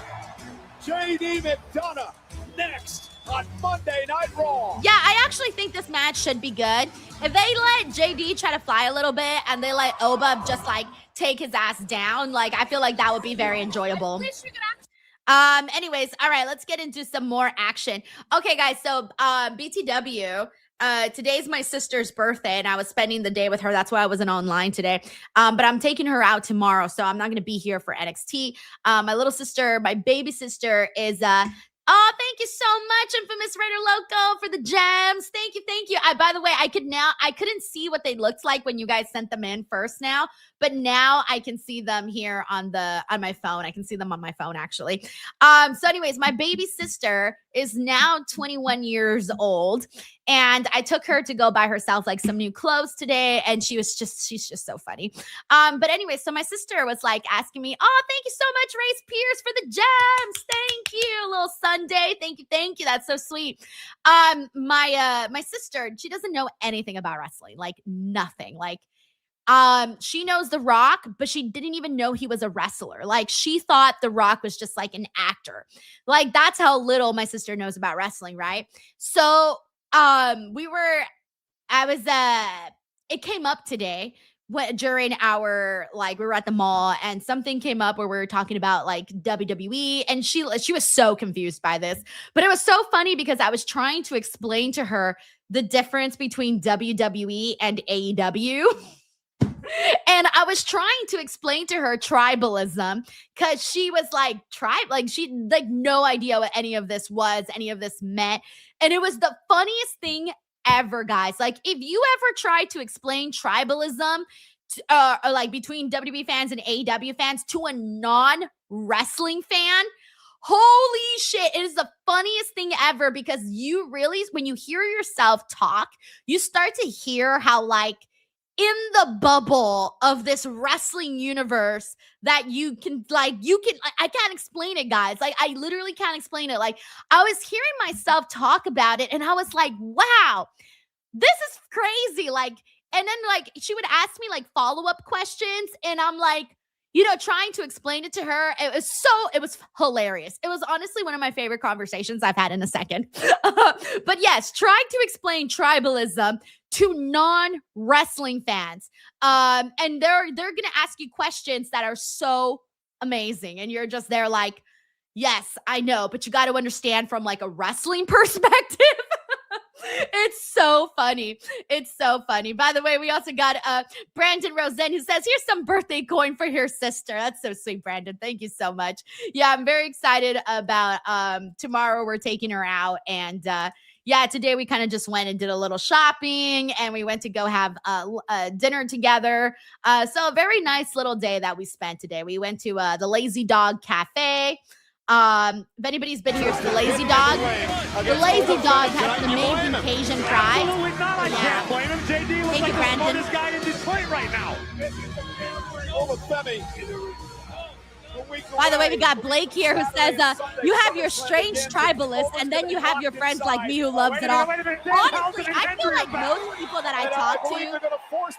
S3: JD McDonough next on Monday Night Raw.
S1: Yeah, I actually think this match should be good. If they let JD try to fly a little bit and they let Oba just like take his ass down, like I feel like that would be very enjoyable. Anyways, all right, let's get into some more action. Okay, guys, so BTW, today's my sister's birthday and I was spending the day with her. That's why I wasn't online today. But I'm taking her out tomorrow, so I'm not going to be here for NXT. My little sister, my baby sister is oh, thank you so much, Infamous Raider Loco, for the gems. Thank you. By the way, I couldn't see what they looked like when you guys sent them in first now, but now I can see them here on my phone. I can see them on my phone, actually. So anyways, my baby sister is now 21 years old, and I took her to go buy herself like some new clothes today, and she's just so funny. But anyway, so my sister was like asking me, oh, thank you so much, Race Pierce, for the gems. Thank you, little Sunday. Thank you. That's so sweet. My sister, she doesn't know anything about wrestling, like nothing. Like, she knows The Rock, but she didn't even know he was a wrestler. Like, she thought The Rock was just like an actor. Like, that's how little my sister knows about wrestling, right? So, it came up today during our, like, we were at the mall and something came up where we were talking about like WWE, and she was so confused by this, but it was so funny because I was trying to explain to her the difference between WWE and AEW. And I was trying to explain to her tribalism because she was like, she like no idea what any of this was, any of this meant. And it was the funniest thing ever, guys. Like, if you ever try to explain tribalism like between WWE fans and AEW fans to a non-wrestling fan, holy shit, it is the funniest thing ever, because you really, when you hear yourself talk, you start to hear how like in the bubble of this wrestling universe that I can't explain it, guys. Like, I literally can't explain it. Like, I was hearing myself talk about it and I was like, wow, this is crazy. Like, and then like she would ask me like follow-up questions and I'm like, you know, trying to explain it to her. It was hilarious. It was honestly one of my favorite conversations I've had in a second. But yes, trying to explain tribalism to non-wrestling fans. And they're gonna ask you questions that are so amazing. And you're just there like, yes, I know, but you got to understand from like a wrestling perspective. It's so funny. It's so funny. By the way, we also got Brandon Rosen, who says, here's some birthday coin for your sister. That's so sweet, Brandon. Thank you so much. Yeah, I'm very excited about tomorrow. We're taking her out. And yeah, today we kind of just went and did a little shopping, and we went to go have dinner together. So a very nice little day that we spent today. We went to the Lazy Dog Cafe. If anybody's been here to the Lazy Dog has an amazing Cajun fries.
S2: Absolutely not. I can't blame him. JD was
S1: Thank
S2: like
S1: you,
S2: the
S1: Brandon.
S2: smartest guy in Detroit right now.
S1: By the way, we got Blake here who says, you have your strange tribalist, and then you have your friends like me who loves it all. Honestly, I feel like most people that I talk to,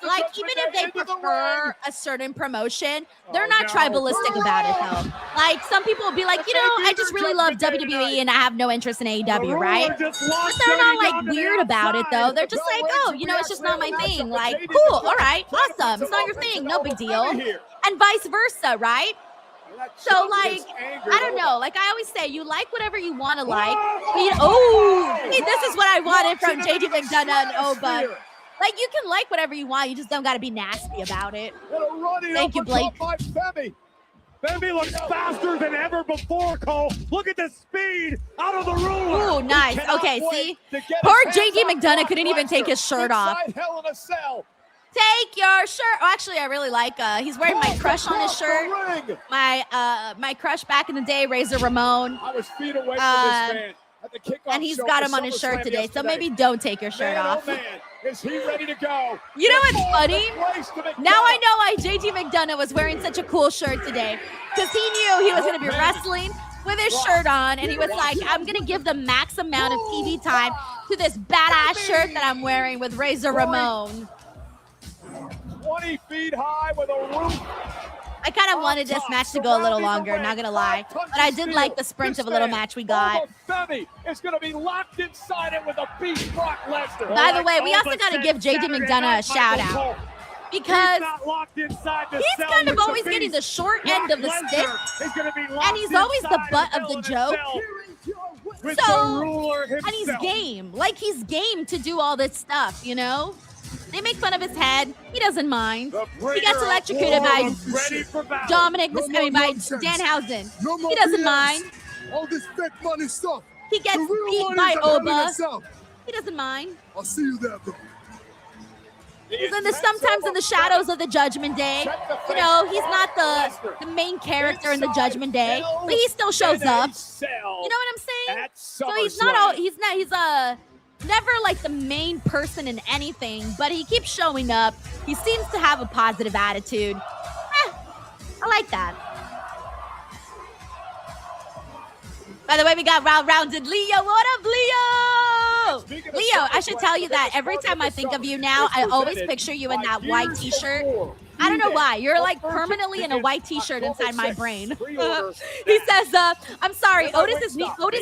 S1: like even if they prefer a certain promotion, they're not tribalistic about it though. Like some people will be like, you know, I just really love WWE and I have no interest in AEW, right? But they're not like weird about it though. They're just like, oh, you know, it's just not my thing. Like, cool, all right, awesome. It's not your thing, no big deal. And vice versa, right? So, like, I don't know. Like I always say, you like whatever you want to like. See, this is what I wanted from JD McDonough and Oba. Like, you can like whatever you want. You just don't got to be nasty about it. Thank you, Blake.
S2: Femi looks faster than ever before, Cole. Look at the speed out of the ruler.
S1: Ooh, nice. Okay, see? Poor JD McDonough couldn't even take his shirt off. Take your shirt. Oh, actually, I really like. He's wearing my crush on his shirt. My crush back in the day, Razor Ramon.
S3: I was feet away from this man at the kickoff
S1: and he's
S3: show
S1: got
S3: for
S1: him on his shirt
S3: SummerSlam
S1: today. So
S3: yesterday.
S1: maybe don't take your shirt off.
S3: Oh man, is he ready to go?
S1: You know what's funny? Now I know why JD McDonough was wearing such a cool shirt today, because he knew he was going to be wrestling with his shirt on, and he was like, I'm going to give the max amount of TV time to this badass shirt that I'm wearing with Razor Ramon.
S3: 20 feet high with a roof.
S1: I kind of wanted this match to go a little longer, not going to lie. But I did like the sprint of a little match we got.
S3: It's going to be locked inside it with a beast Brock Lesnar.
S1: By the way, we also got to give JD McDonough a shout out, because he's kind of always getting the short end of the stick, and he's always the butt of the joke. So, and he's game. Like, he's game to do all this stuff, you know? They make fun of his head. He doesn't mind. He gets electrocuted by Dominic, by Danhausen. He doesn't mind.
S9: All this fake money stuff.
S1: He gets beat by Oba. He doesn't mind.
S9: I'll see you there, bro.
S1: He's sometimes in the shadows of the Judgment Day. You know, he's not the main character in the Judgment Day, but he still shows up. You know what I'm saying? So he's never like the main person in anything, but he keeps showing up. He seems to have a positive attitude. I like that. By the way, we got rounded Leo. What up, Leo? Leo, I should tell you that every time I think of you now, I always picture you in that white t-shirt. I don't know why. You're like permanently in a white t-shirt inside my brain. He says, I'm sorry, Otis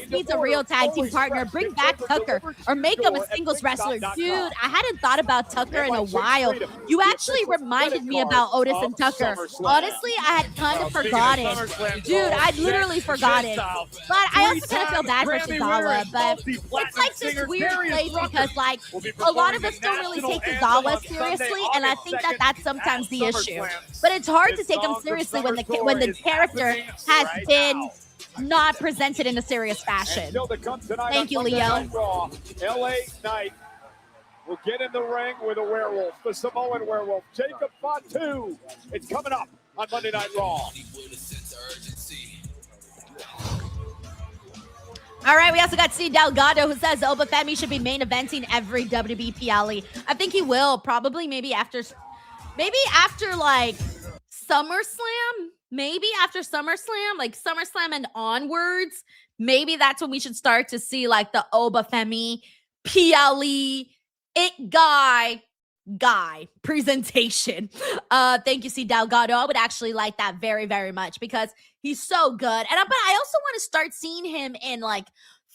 S1: needs a real tag team partner. Bring back Tucker or make him a singles wrestler. Dude, I hadn't thought about Tucker in a while. You actually reminded me about Otis and Tucker. Honestly, I had kind of forgotten. Dude, I'd literally forgotten. But I also kind of feel bad for Tozawa. But it's like this weird place because like a lot of us don't really take Tozawa seriously. And I think that that's sometimes the issue. But it's hard to take him seriously when the character has been not presented in a serious fashion. Thank you, Leo.
S3: LA Knight will get in the ring with a werewolf, the Samoan werewolf, Jacob Fatu. It's coming up on Monday Night Raw.
S1: All right, we also got C. Delgado who says Oba Femi should be main eventing every WWE PLE. I think he will, probably maybe after like SummerSlam. Maybe after SummerSlam, like SummerSlam and onwards, maybe that's when we should start to see like the Oba Femi PLE it guy presentation. Thank you, C. Delgado. I would actually like that very, very much because he's so good. But I also want to start seeing him in like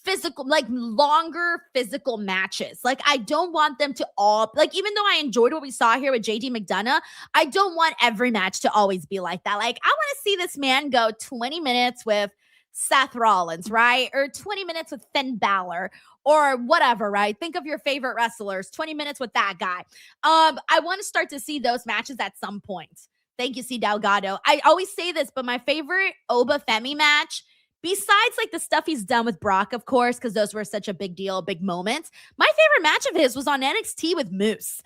S1: physical, like longer physical matches. Like, I don't want them to all, like, even though I enjoyed what we saw here with JD McDonough, I don't want every match to always be like that. Like, I want to see this man go 20 minutes with Seth Rollins, right? Or 20 minutes with Finn Balor or whatever, right? Think of your favorite wrestlers, 20 minutes with that guy. I want to start to see those matches at some point. Thank you, C. Delgado. I always say this, but my favorite Oba Femi match, besides like the stuff he's done with Brock, of course, because those were such a big deal, big moments. My favorite match of his was on NXT with Moose.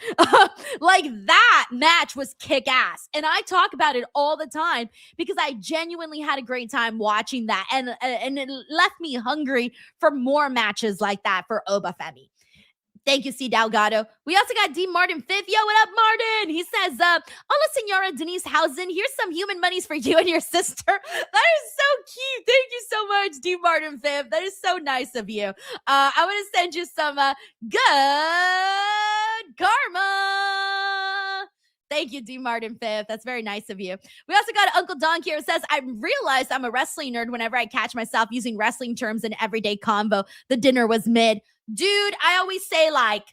S1: Like, that match was kick ass. And I talk about it all the time because I genuinely had a great time watching that. And it left me hungry for more matches like that for Oba Femi. Thank you, C. Delgado. We also got D. Martin Fifth. Yo, what up, Martin? He says, hola, Senora Denise Housen. Here's some human monies for you and your sister. That is so cute. Thank you so much, D. Martin Fifth. That is so nice of you. I want to send you some good karma. Thank you, D. Martin Fifth. That's very nice of you. We also got Uncle Don here who says, I realized I'm a wrestling nerd whenever I catch myself using wrestling terms in everyday convo. The dinner was mid. Dude, I always say, like,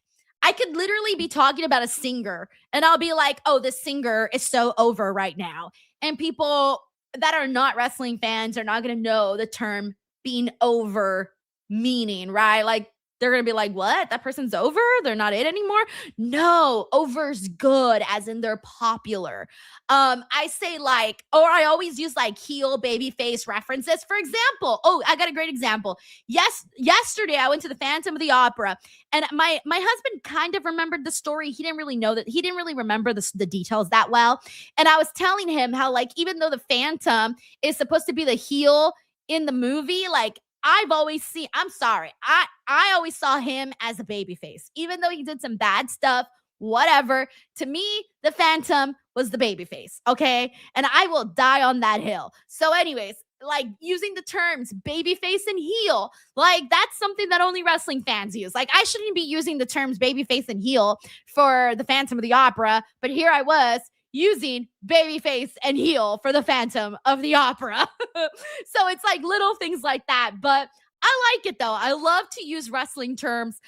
S1: I could literally be talking about a singer and I'll be like, oh, this singer is so over right now. And people that are not wrestling fans are not going to know the term being over meaning, right? Like, they're going to be like, what? That person's over? They're not it anymore? No, over's good, as in they're popular. I say like, or I always use like heel baby face references. For example, I got a great example. Yesterday I went to the Phantom of the Opera and my husband kind of remembered the story. He didn't really know that. He didn't really remember the details that well. And I was telling him how, like, even though the Phantom is supposed to be the heel in the movie, like, I've always seen, I'm sorry, I always saw him as a babyface, even though he did some bad stuff, whatever. To me, the Phantom was the babyface, okay? And I will die on that hill. So anyways, like, using the terms babyface and heel, like, that's something that only wrestling fans use. Like, I shouldn't be using the terms babyface and heel for the Phantom of the Opera, but here I was using babyface and heel for the Phantom of the Opera. So it's like little things like that. But I like it, though. I love to use wrestling terms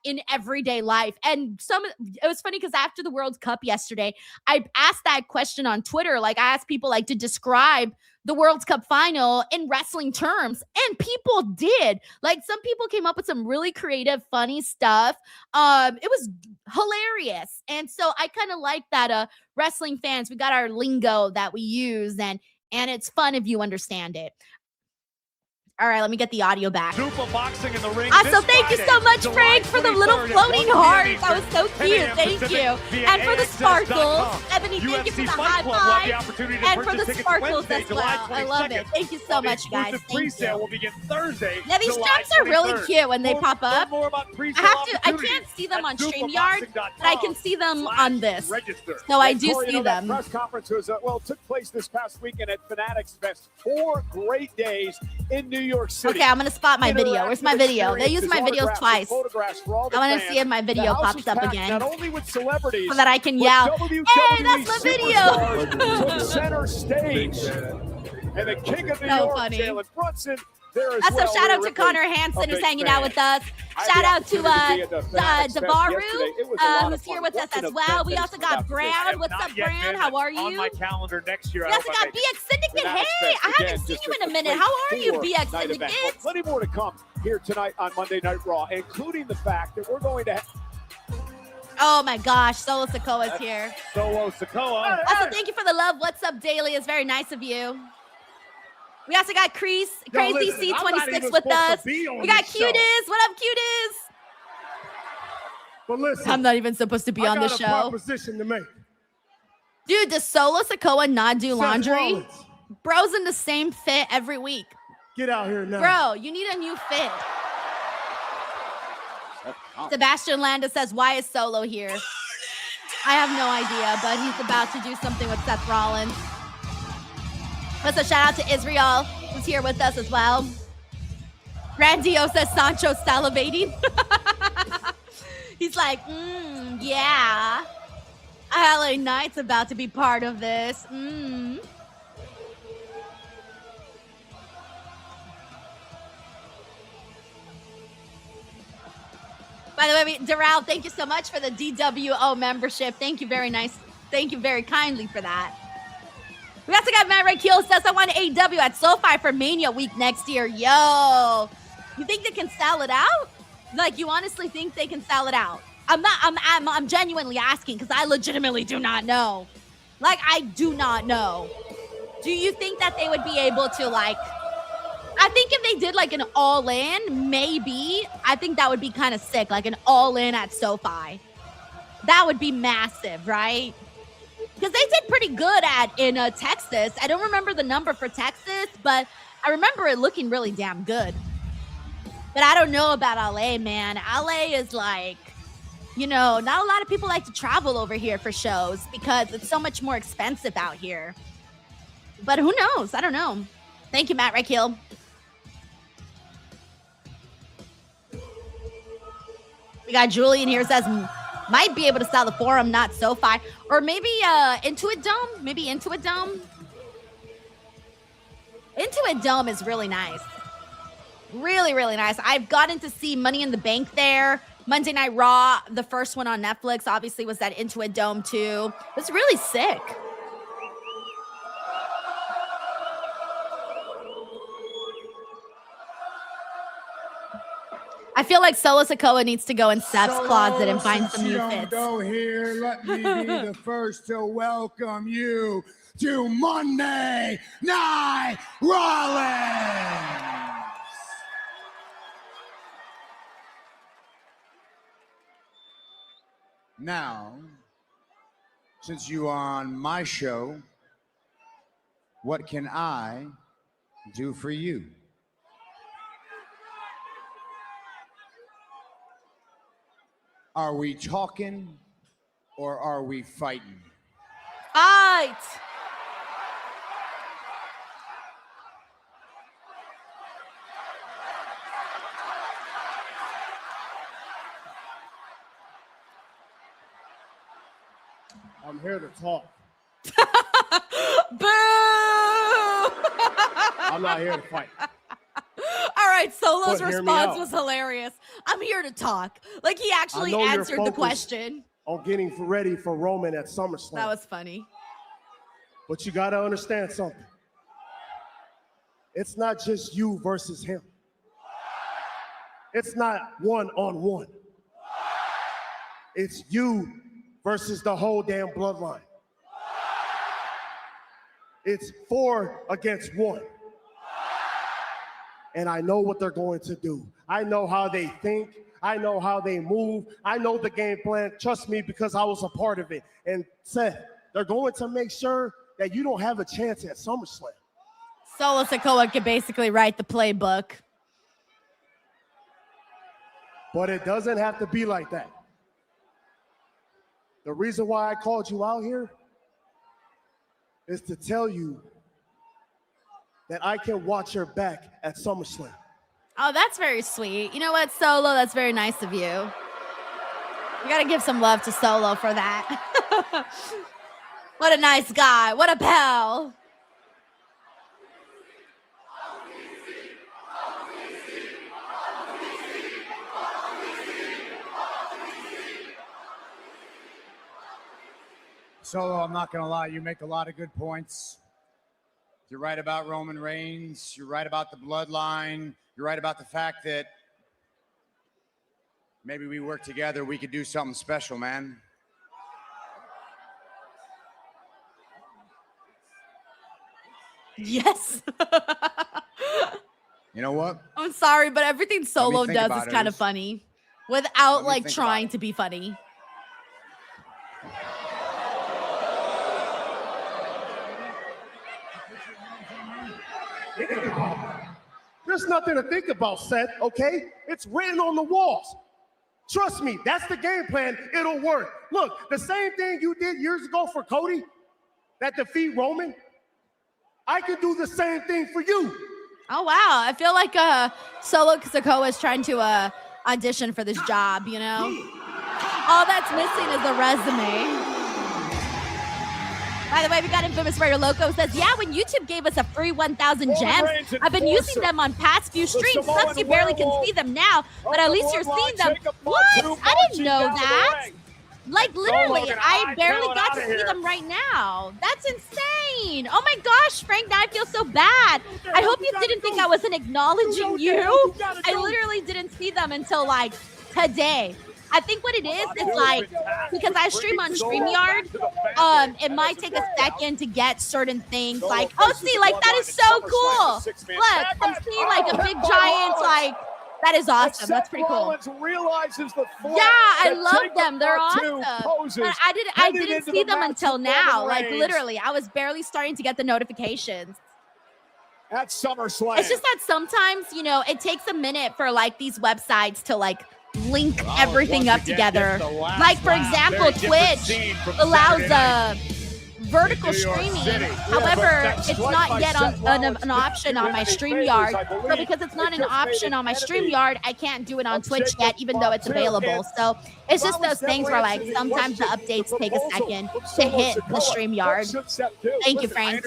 S1: in everyday life. And it was funny because after the World Cup yesterday, I asked that question on Twitter. Like, I asked people, like, to describe the World Cup final in wrestling terms, and people did. Like, some people came up with some really creative, funny stuff. It was hilarious. And so I kind of like that wrestling fans, we got our lingo that we use, and it's fun if you understand it. All right, let me get the audio back.
S2: Super boxing in the ring.
S1: So thank you so much, Frank, for the little floating hearts. That was so cute. Thank you. And for the sparkles. Ebony, thank you for the high five. And for the sparkles as well. I love it. Thank you so much, guys. Thank you.
S2: Will begin Thursday.
S1: Yeah, these straps are really cute when they pop up. I can't see them on StreamYard, but I can see them on this. So I do see them.
S3: That press conference was, took place this past weekend at Fanatics Fest. 4 great days in New York City.
S1: Okay, I'm gonna spot my video. Where's my video? They use my videos twice. I want to see if my video pops up again,
S3: not only with celebrities,
S1: so that I can yell, "Hey, that's my video!"
S3: Took center stage, and the king of New York, Jalen Brunson.
S1: Also, shout out to Connor Hansen, who's hanging out with us. Shout out to Davaru, who's here with us as well. We also got Brown. What's up, Brown? How are you?
S2: On my calendar next year.
S1: We also got BX Syndicate. Hey, I haven't seen you in a minute. How are you, BX Syndicate?
S3: Plenty more to come here tonight on Monday Night Raw, including the fact that we're going to
S1: Oh my gosh, Solo Sikoa is here.
S2: Solo Sikoa.
S1: Also, thank you for the love. What's up, Daily? It's very nice of you. We also got Crazy C26 with us. We got Cutis. What up, Cutis?
S9: But listen,
S1: I'm not even supposed to be on the show.
S9: I got a proposition to make.
S1: Dude, does Solo Sikoa not do laundry? Bro's in the same fit every week.
S9: Get out here now.
S1: Bro, you need a new fit. Sebastian Landa says, why is Solo here? I have no idea, but he's about to do something with Seth Rollins. Also, shout out to Israel, who's here with us as well. Randio says Sancho salivating. He's like, yeah. LA Knight's about to be part of this. By the way, Darrell, thank you so much for the DWO membership. Thank you very nice. Thank you very kindly for that. We also got Matt Rakeel says, I want AEW at SoFi for Mania week next year. Yo, you think they can sell it out? Like, you honestly think they can sell it out? I'm genuinely asking because I legitimately do not know. Like, I do not know. Do you think that they would be able to, like, I think if they did like an all-in, maybe, I think that would be kind of sick, like an all-in at SoFi. That would be massive, right? Because they did pretty good in Texas. I don't remember the number for Texas, but I remember it looking really damn good. But I don't know about LA, man. LA is like, you know, not a lot of people like to travel over here for shows because it's so much more expensive out here. But who knows? I don't know. Thank you, Matt Rakeel. We got Julian here says might be able to sell the Forum, not SoFi, or maybe Intuit Dome. Maybe Intuit Dome. Intuit Dome is really nice, really, really nice. I've gotten to see Money in the Bank there. Monday Night Raw, the first one on Netflix, obviously was that Intuit Dome too. It's really sick. I feel like Solo Sikoa needs to go in Seth's closet and find some new fits.
S8: Go here. Let me be the first to welcome you to Monday Night Raw. Now, since you are on my show, what can I do for you? Are we talking or are we fighting?
S1: Fight!
S9: I'm here to talk.
S1: Boo!
S9: I'm not here to fight.
S1: All right, Solo's
S9: But hear me
S1: response
S9: out.
S1: was hilarious. I'm here to talk. Like, he actually
S9: I know you're
S1: answered the
S9: focused
S1: question.
S9: on getting ready for Roman at SummerSlam.
S1: That was funny.
S9: But you got to understand something. It's not just you versus him. It's not one-on-one. It's you versus the whole damn bloodline. It's 4 against 1. And I know what they're going to do. I know how they think. I know how they move. I know the game plan. Trust me, because I was a part of it. And Seth, they're going to make sure that you don't have a chance at SummerSlam.
S1: Solo Sikoa could basically write the playbook.
S9: But it doesn't have to be like that. The reason why I called you out here is to tell you that I can watch your back at SummerSlam.
S1: Oh, that's very sweet. You know what, Solo? That's very nice of you. You got to give some love to Solo for that. What a nice guy. What a pal.
S8: Solo, I'm not going to lie, you make a lot of good points. You're right about Roman Reigns. You're right about the bloodline. You're right about the fact that maybe we work together, we could do something special, man.
S1: Yes.
S8: You know what?
S1: I'm sorry, but everything Solo
S8: think
S1: does
S8: about
S1: is
S8: it.
S1: kind of funny without
S8: me
S1: like
S8: think
S1: trying
S8: about it.
S1: to be funny.
S9: There's nothing to think about, Seth, okay? It's written on the walls. Trust me, that's the game plan. It'll work. Look, the same thing you did years ago for Cody, that defeat Roman, I can do the same thing for you.
S1: Oh, wow. I feel like Solo Sikoa is trying to audition for this job, you know? All that's missing is a resume. By the way, we got Infamous Raider Loco says, yeah, when YouTube gave us a free 1,000 gems, I've been using them on past few streams. Sucks you barely can see them now, but at least you're seeing them. What? I didn't know that. Like, literally, I barely got to see them right now. That's insane. Oh my gosh, Frank, now I feel so bad. I hope you didn't think I wasn't acknowledging you. I literally didn't see them until, like, today. I think what it is like, because I stream on StreamYard, it might take a second to get certain things. Like, oh, see, like, that is so cool. Look, I'm seeing, like, a big giant, like, that is awesome. That's pretty cool. Yeah, I love them. They're awesome. But I didn't see them until now. Like, literally, I was barely starting to get the notifications.
S3: At SummerSlam.
S1: It's just that sometimes, you know, it takes a minute for, like, these websites to, like, link everything up together. Like, for example, Twitch allows vertical streaming. However, it's not yet on an option on my StreamYard. So because it's not an option on my StreamYard, I can't do it on Twitch yet, even though it's available. So it's just those things where, like, sometimes the updates take a second to hit the StreamYard. Thank you, Frank.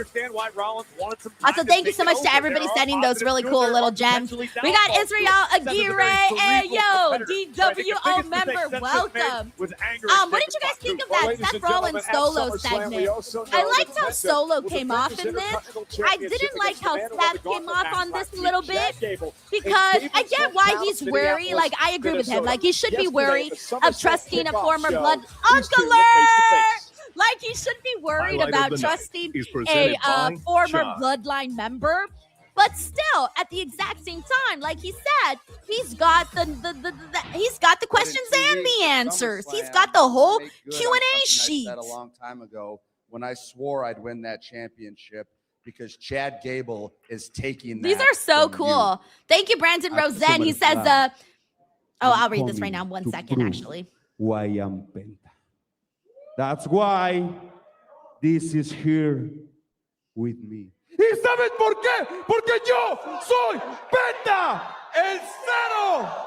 S1: Also, thank you so much to everybody sending those really cool little gems. We got Israel Aguirre. Hey, yo, DWO member, welcome. What did you guys think of that Seth Rollins solo segment? I liked how Solo came off in this. I didn't like how Seth came off on this a little bit because I get why he's wary. Like, I agree with him. Like, he should be wary of trusting a former blood uncle. Like, he should be worried about trusting a former bloodline member. But still, at the exact same time, like he said, he's got he's got the questions and the answers. He's got the whole Q&A sheet.
S10: I said a long time ago when I swore I'd win that championship because Chad Gable is taking that.
S1: These are so cool. Thank you, Brandon Rosen. He says, I'll read this right now. 1 second, actually.
S11: Why I'm Penta. That's why this is here with me. ¿Y sabes por qué? Porque yo soy Penta, el cero.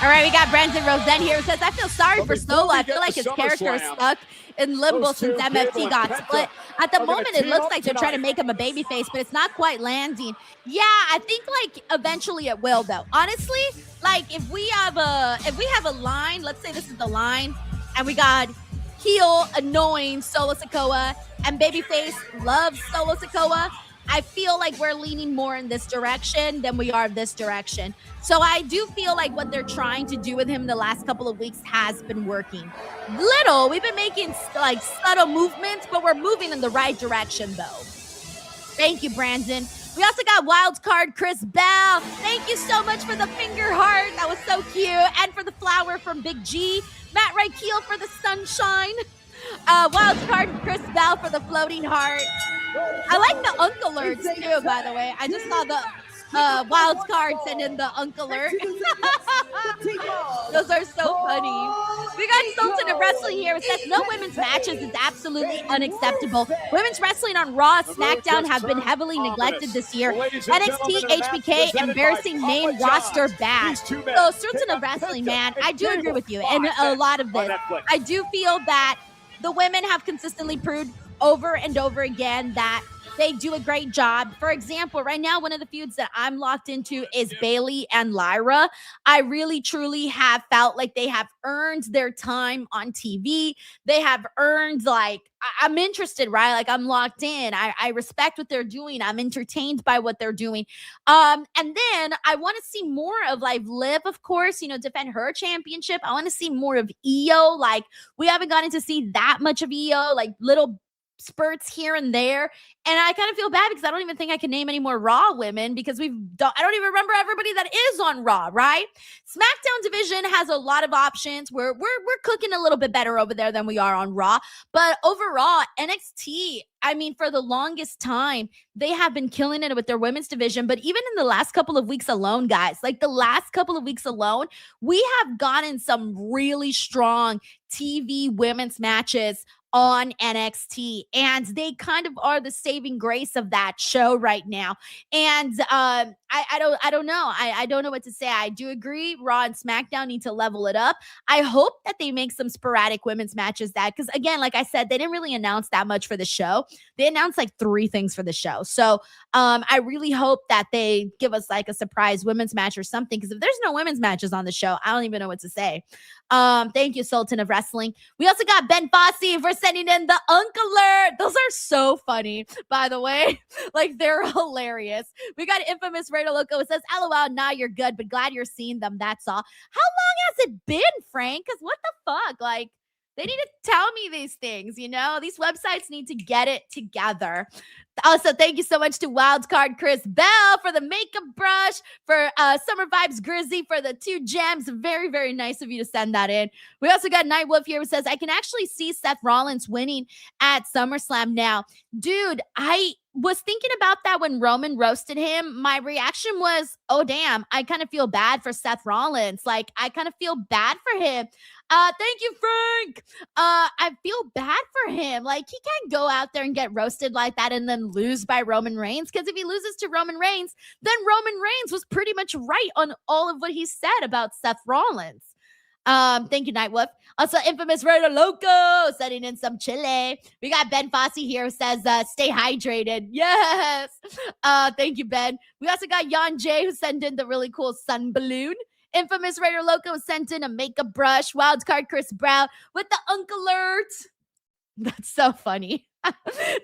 S1: All right, we got Brandon Rosen here who says, I feel sorry for Solo. I feel like his character is stuck in limbo since MFT got split. At the moment, it looks like they're trying to make him a babyface, but it's not quite landing. Yeah, I think, like, eventually it will, though. Honestly, like, if we have a line, let's say this is the line, and we got heel annoying Solo Sikoa and babyface loves Solo Sikoa, I feel like we're leaning more in this direction than we are this direction. So I do feel like what they're trying to do with him the last couple of weeks has been working. We've been making, like, subtle movements, but we're moving in the right direction, though. Thank you, Brandon. We also got wild card Chris Bell. Thank you so much for the finger heart. That was so cute. And for the flower from Big G. Matt Raikeel for the sunshine. Wild card Chris Bell for the floating heart. I like the Uncle alerts too, by the way. I just saw the wild card send in the Uncle alert. Those are so funny. We got Sultan of Wrestling here. It says no women's matches is absolutely unacceptable. Women's wrestling on Raw, SmackDown have been heavily neglected this year. NXT, HBK, embarrassing main roster bash. So Sultan of Wrestling, man, I do agree with you in a lot of this. I do feel that the women have consistently proved over and over again that they do a great job. For example, right now, one of the feuds that I'm locked into is Bayley and Lyra. I really, truly have felt like they have earned their time on TV. They have earned, like, I'm interested, right? Like, I'm locked in. I respect what they're doing. I'm entertained by what they're doing. And then I want to see more of, like, Liv, of course, you know, defend her championship. I want to see more of Io. Like, we haven't gotten to see that much of Io, like little spurts here and there. And I kind of feel bad because I don't even think I can name any more Raw women because I don't even remember everybody that is on Raw, right? SmackDown division has a lot of options. We're cooking a little bit better over there than we are on Raw. But overall, NXT, I mean, for the longest time, they have been killing it with their women's division. But even in the last couple of weeks alone, guys, like the last couple of weeks alone, we have gotten some really strong TV women's matches on NXT, and they kind of are the saving grace of that show right now. And I don't know. I don't know what to say. I do agree. Raw and SmackDown need to level it up. I hope that they make some sporadic women's matches because again, like I said, they didn't really announce that much for the show. They announced like 3 things for the show. So I really hope that they give us like a surprise women's match or something, because if there's no women's matches on the show, I don't even know what to say. Thank you, Sultan of Wrestling. We also got Ben Fossey for sending in the Uncle Alert. Those are so funny, by the way. Like, they're hilarious. We got Infamous Raider Loco. It says, LOL, nah, you're good, but glad you're seeing them. That's all. How long has it been, Frank? Because what the fuck? Like, they need to tell me these things, you know? These websites need to get it together. Also, thank you so much to Wildcard Chris Bell for the makeup brush, for Summer Vibes Grizzy for the 2 gems. Very, very nice of you to send that in. We also got Nightwolf here who says, I can actually see Seth Rollins winning at SummerSlam now. Dude, I was thinking about that when Roman roasted him. My reaction was, oh, damn, I kind of feel bad for Seth Rollins. Like, I kind of feel bad for him. Thank you, Frank. I feel bad for him. Like, he can't go out there and get roasted like that and then lose by Roman Reigns. Because if he loses to Roman Reigns, then Roman Reigns was pretty much right on all of what he said about Seth Rollins. Thank you, Nightwolf. Also, Infamous Raider Loco sending in some chile. We got Ben Fossey here who says, stay hydrated. Yes. Thank you, Ben. We also got Jan J who sent in the really cool sun balloon. Infamous Raider Loco sent in a makeup brush. Wildcard Chris Brown with the Uncle Alert. That's so funny.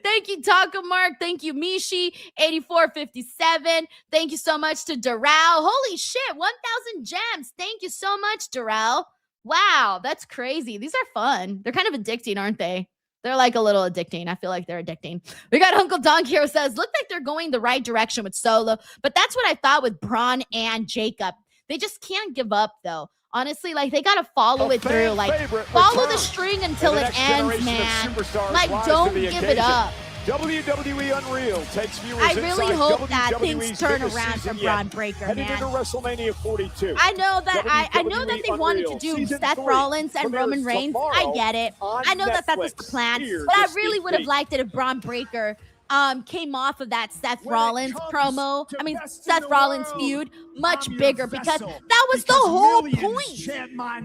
S1: Thank you, Taco Mark. Thank you, Mishi8457. Thank you so much to Darrell. Holy shit, 1,000 gems. Thank you so much, Darrell. Wow, that's crazy. These are fun. They're kind of addicting, aren't they? They're like a little addicting. I feel like they're addicting. We got Uncle Donk here who says, look like they're going the right direction with Solo, but that's what I thought with Braun and Jacob. They just can't give up, though. Honestly, like, they got to follow it through. Like, follow the string until it ends, man. Like, don't give it up.
S3: WWE Unreal takes viewers
S1: I really hope that things turn around for Braun Breaker, man.
S3: Into WrestleMania 42.
S1: I know that I know that they wanted to do Seth Rollins and Roman Reigns. I get it. I know that that's the plan, but I really would have liked it if Braun Breaker came off of that Seth Rollins promo. I mean, Seth Rollins feud much bigger, because that was the whole point.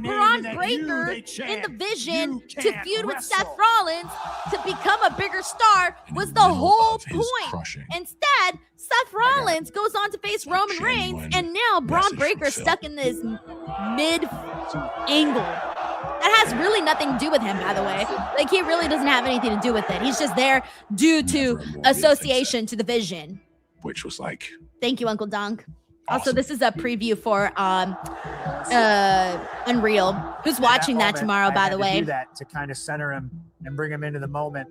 S1: Braun Breaker in the Vision to feud with Seth Rollins to become a bigger star was the whole point. Instead, Seth Rollins goes on to face Roman Reigns, and now Braun Breaker is stuck in this mid angle. That has really nothing to do with him, by the way. Like, he really doesn't have anything to do with it. He's just there due to association to the Vision.
S12: Which was like...
S1: Thank you, Uncle Donk. Awesome. Also, this is a preview for Unreal. Who's watching that tomorrow, by the way?
S13: Do that to kind of center him and bring him into the moment.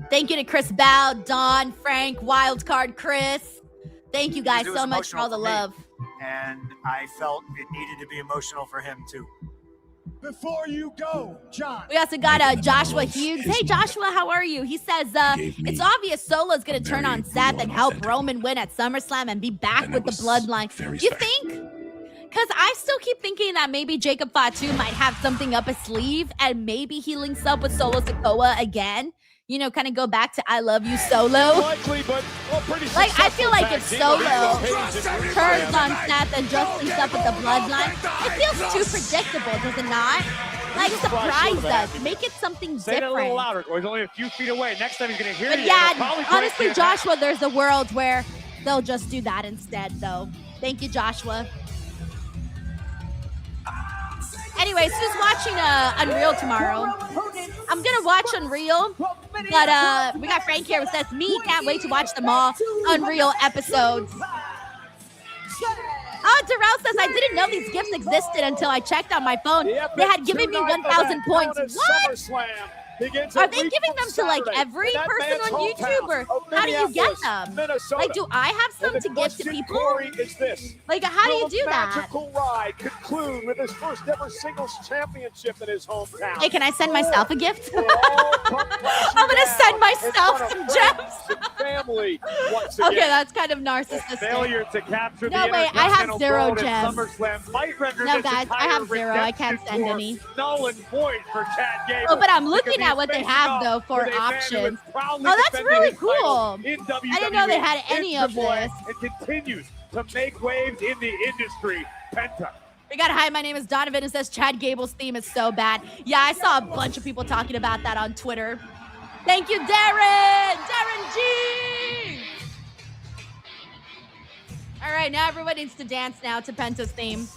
S1: Thank you to Chris Bow, Don, Frank, Wildcard Chris. Thank you guys so much for all the love.
S13: And I felt it needed to be emotional for him, too.
S4: Before you go, John.
S1: We also got Joshua Hughes. Hey, Joshua, how are you? He says, it's obvious Solo's going to turn on Seth and help Roman win at SummerSlam and be back with the bloodline. You think? Because I still keep thinking that maybe Jacob Fatu might have something up his sleeve, and maybe he links up with Solo Sikoa again. You know, kind of go back to I Love You Solo.
S3: Likely, but pretty
S1: like, I feel like if Solo turns on Seth and just links up with the bloodline, it feels too predictable, does it not? Like, surprise us. Make it something different.
S2: Say it a little louder, or he's only a few feet away. Next time he's going to hear you.
S1: But yeah, honestly, Joshua, there's a world where they'll just do that instead, though. Thank you, Joshua. Anyways, who's watching Unreal tomorrow? I'm going to watch Unreal, but we got Frank here who says, me, can't wait to watch them all Unreal episodes. Oh, Darrell says, I didn't know these gifts existed until I checked on my phone. They had given me 1,000 points. What?
S3: begins
S1: Are
S3: a
S1: they
S3: week
S1: giving
S3: from
S1: them to like
S3: Saturday
S1: every
S3: in that
S1: person
S3: man's
S1: on
S3: hometown
S1: YouTube, or
S3: of
S1: how do you get
S3: Minneapolis,
S1: them?
S3: Minnesota.
S1: Like, do I have some
S3: And
S1: to
S3: the
S1: give to
S3: question,
S1: people?
S3: Corey, is this.
S1: Like, how do you
S3: Will
S1: do
S3: the
S1: that?
S3: magical ride conclude with his first ever singles championship in his hometown?
S1: Hey, can I send myself a gift?
S3: We'll all come crashing
S1: I'm gonna send
S3: down
S1: myself
S3: in front
S1: some
S3: of
S1: gems.
S3: friends and family once again.
S1: Okay, that's kind of narcissistic.
S2: Failure to capture
S1: No,
S2: the
S1: wait, I have
S2: Intercontinental
S1: 0
S2: gold at
S1: gems.
S2: SummerSlam might render
S1: No,
S2: this
S1: guys, I have
S2: entire
S1: 0. I can't
S2: redemption
S1: send
S2: tour
S1: any.
S2: null and void for Chad Gable.
S1: Oh, but I'm
S2: because
S1: looking
S2: he
S1: at
S2: is
S1: what they
S2: facing
S1: have,
S2: off
S1: though, for
S2: with a man who is
S1: options.
S2: proudly
S1: Oh, that's
S2: defending
S1: really
S2: his title
S1: cool.
S2: in WWE.
S1: I didn't know they had any
S2: It's
S1: of
S2: the boy
S1: this.
S2: and continues to make waves in the industry. Penta.
S1: We got hi, my name is Donovan. It says Chad Gable's theme is so bad. Yeah, I saw a bunch of people talking about that on Twitter. Thank you, Darren! Darren G! All right, now everyone needs to dance now to Penta's theme.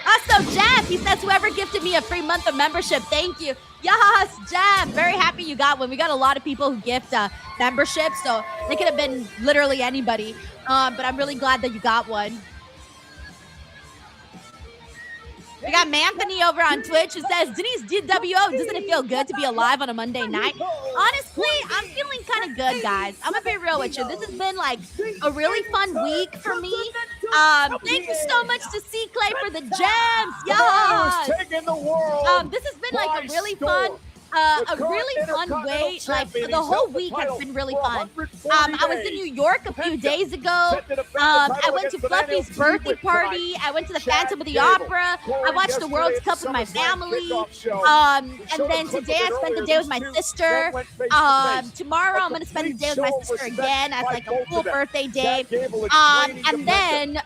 S1: Also, Jab, he says, whoever gifted me a free month of membership, thank you. Yes, Jab, very happy you got one. We got a lot of people who gift memberships, so they could have been literally anybody. But I'm really glad that you got one. We got Manthony over on Twitch who says, Denise DWO, doesn't it feel good to be alive on a Monday night? Honestly, I'm feeling kind of good, guys. I'm gonna be real with you. This has been like a really fun week for me. Thank you so much to C Clay for the gems. Yes. This has been like a really fun way, like the whole week has been really fun. I was in New York a few days ago. I went to Fluffy's birthday party. I went to the Phantom of the Opera. I watched the World Cup with my family. And then today I spent the day with my sister. Tomorrow I'm gonna spend the day with my sister again as like a full birthday day. And then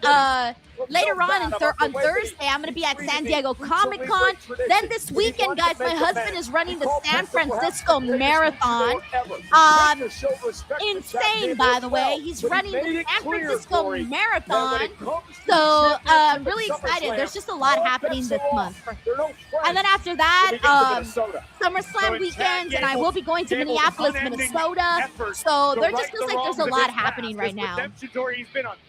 S1: later on Thursday, I'm going to be at San Diego Comic-Con. Then this weekend, guys, my husband is running the San Francisco Marathon. Insane, by the way. He's running the San Francisco Marathon. So I'm really excited. There's just a lot happening this month. And then after that, SummerSlam weekend, and I will be going to Minneapolis, Minnesota. So there just feels like there's a lot happening right now.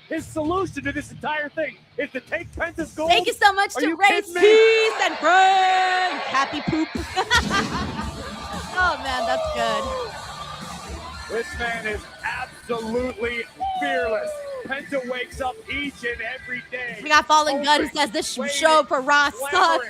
S2: His solution to this entire thing is to take Penta's gold.
S1: Thank you so much to Race Peace and Frank. Happy poop. Oh, man, that's good.
S2: This man is absolutely fearless. Penta wakes up each and every day.
S1: We got Fallen Gun who says this show for Raw sucks.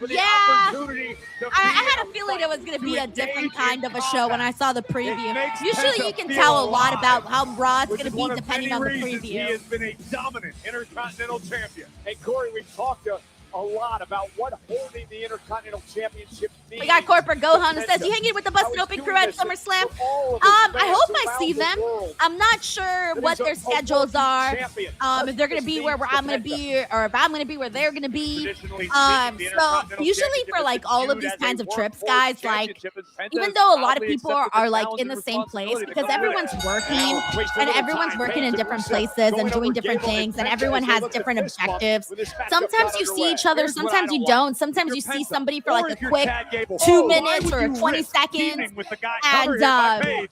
S1: Yeah, I had a feeling it was going to be a different kind of a show when I saw the preview. Usually you can tell a lot about how Raw is going to be depending on the preview.
S2: He has been a dominant Intercontinental Champion.
S3: And Corey, we've talked a lot about what holding the Intercontinental Championship means.
S1: We got Corporate Gohan who says, you hanging with the Busted Open crew at SummerSlam? I hope I see them. I'm not sure what their schedules are. If they're going to be where I'm going to be, or if I'm going to be where they're going to be. So usually for like all of these kinds of trips, guys, like even though a lot of people are like in the same place, because everyone's working and everyone's working in different places and doing different things, and everyone has different objectives. Sometimes you see each other, sometimes you don't. Sometimes you see somebody for like a quick 2 minutes or 20 seconds. And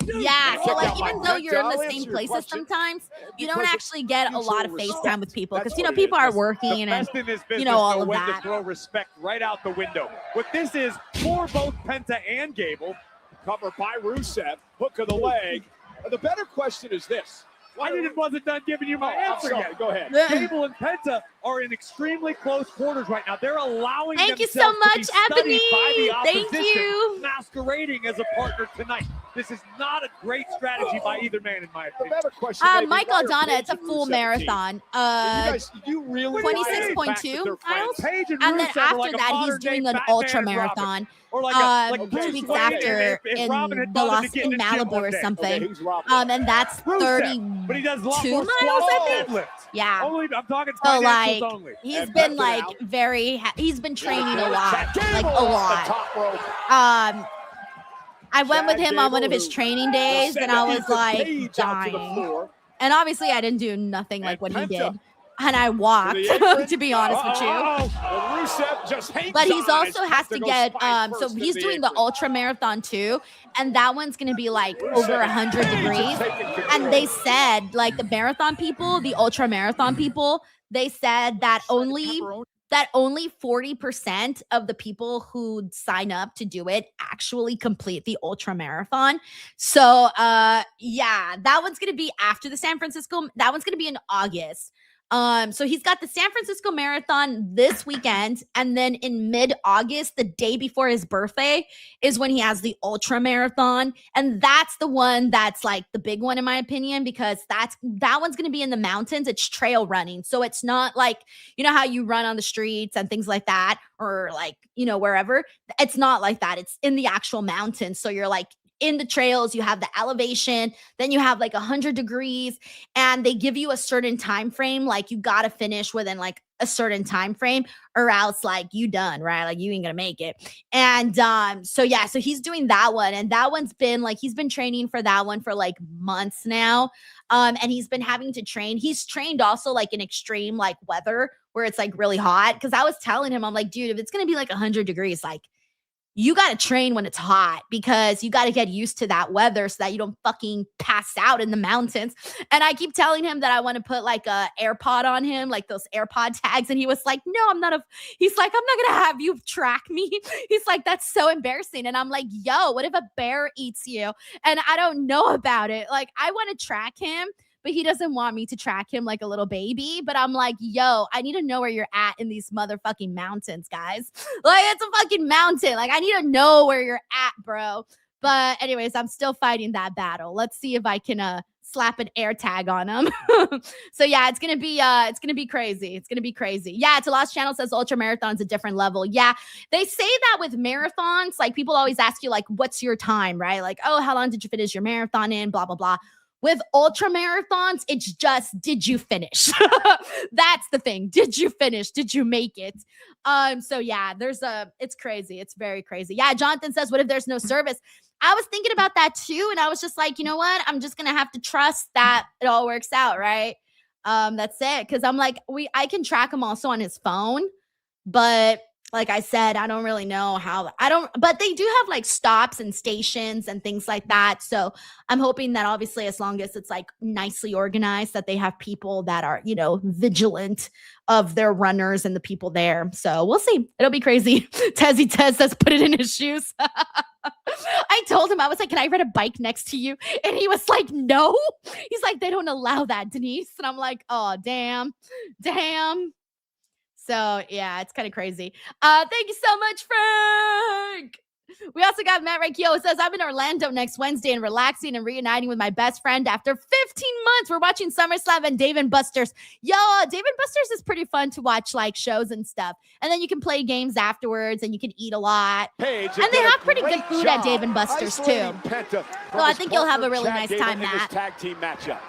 S1: yeah, so like even though you're in the same places sometimes, you don't actually get a lot of FaceTime with people because, you know, people are working and, you know, all of that.
S2: Throw respect right out the window. What this is for both Penta and Gable.
S3: Covered by Rusev, hook of the leg. The better question is this.
S2: I wasn't done giving you my answer yet.
S3: Go ahead.
S2: Gable and Penta are in extremely close quarters right now. They're allowing
S1: Thank you so
S2: themselves
S1: much,
S2: to be studied
S1: Ebony.
S2: by the
S1: Thank
S2: opposition,
S1: you.
S2: masquerading as a partner tonight. This is not a great strategy by either man, in my opinion.
S3: The better question
S1: Mike Aldana, it's a full marathon.
S3: You really
S1: 26.2 miles. And then after that, he's doing an ultra marathon. 2 weeks after in Malibu or something. And that's 32 miles, I think. Yeah.
S2: I'm talking
S1: so like
S2: only.
S1: he's been like he's been training a lot, like a lot. I went with him on one of his training days and I was like dying. And obviously I didn't do nothing like what he did. And I walked, to be honest with you. But he's also has to get, so he's doing the ultra marathon too. And that one's going to be like over 100 degrees. And they said, like the marathon people, the ultra marathon people, they said that only that only 40% of the people who sign up to do it actually complete the ultra marathon. So yeah, that one's gonna be after the San Francisco. That one's gonna be in August. So he's got the San Francisco Marathon this weekend, and then in mid-August, the day before his birthday, is when he has the ultra marathon. And that's the one that's like the big one in my opinion, because that one's gonna be in the mountains. It's trail running. So it's not like, you know how you run on the streets and things like that, or like, you know, wherever. It's not like that. It's in the actual mountains. So you're like in the trails, you have the elevation, then you have like 100 degrees, and they give you a certain time frame. Like you got to finish within like a certain time frame, or else like you done, right? Like you ain't gonna make it. And so yeah, so he's doing that one, and that one's been like, he's been training for that one for like months now. And he's been having to train. He's trained also like in extreme like weather where it's like really hot. Because I was telling him, I'm like, dude, if it's gonna be like 100 degrees, like you got to train when it's hot, because you got to get used to that weather so that you don't fucking pass out in the mountains. And I keep telling him that I want to put like a AirPod on him, like those AirPod tags. And he was like, no, he's like, I'm not going to have you track me. He's like, that's so embarrassing. And I'm like, yo, what if a bear eats you and I don't know about it? Like, I want to track him, but he doesn't want me to track him like a little baby. But I'm like, yo, I need to know where you're at in these motherfucking mountains, guys. Like, it's a fucking mountain. Like, I need to know where you're at, bro. But anyways, I'm still fighting that battle. Let's see if I can slap an air tag on him. So yeah, it's gonna be crazy. It's gonna be crazy. Yeah, to Lost Channel says ultra marathon's a different level. Yeah, they say that with marathons. Like people always ask you, like, what's your time, right? Like, oh, how long did you finish your marathon in? Blah blah blah. With ultra marathons, it's just, did you finish? That's the thing. Did you finish? Did you make it? So yeah, it's crazy. It's very crazy. Yeah, Jonathan says, what if there's no service? I was thinking about that too. And I was just like, you know what? I'm just going to have to trust that it all works out, right? That's it. Cause I'm like, I can track him also on his phone, but like I said, I don't really know but they do have like stops and stations and things like that. So I'm hoping that obviously, as long as it's like nicely organized, that they have people that are, you know, vigilant of their runners and the people there. So we'll see. It'll be crazy. Tezzy Tez says, put it in his shoes. I told him, I was like, can I ride a bike next to you? And he was like, no. He's like, they don't allow that, Denise. And I'm like, oh, damn. So yeah, it's kind of crazy. Thank you so much, Frank. We also got Matt Rakio, who says, I'm in Orlando next Wednesday and relaxing and reuniting with my best friend after 15 months. We're watching SummerSlam and Dave & Buster's. Yo, Dave & Buster's is pretty fun to watch, like shows and stuff. And then you can play games afterwards and you can eat a lot. And they have pretty good food at Dave & Buster's too. So I think you'll have a really nice time, Matt.
S3: Tag team matchup.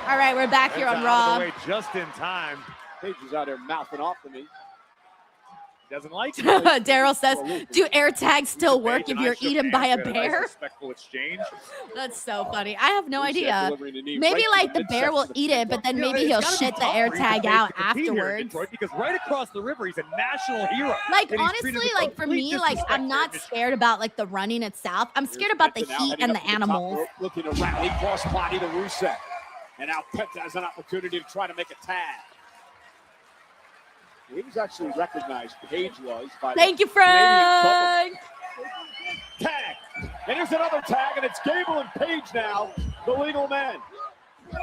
S1: All right, we're back here on Raw.
S2: Just in time.
S3: Paige is out there mouthing off to me.
S2: Doesn't like it.
S1: Daryl says, do air tags still work if you're eaten by a bear?
S2: Respectful exchange.
S1: That's so funny. I have no idea. Maybe like the bear will eat it, but then maybe he'll shit the air tag out afterwards.
S2: Because right across the river, he's a national hero.
S1: Like honestly, like for me, like I'm not scared about like the running itself. I'm scared about the heat and the animals.
S3: Looking to rally cross body to Rusev. And now Penta has an opportunity to try to make a tag. He was actually recognized, Paige was. By
S1: Thank you, Frank.
S3: Tag. And here's another tag, and it's Gable and Paige now, the legal men.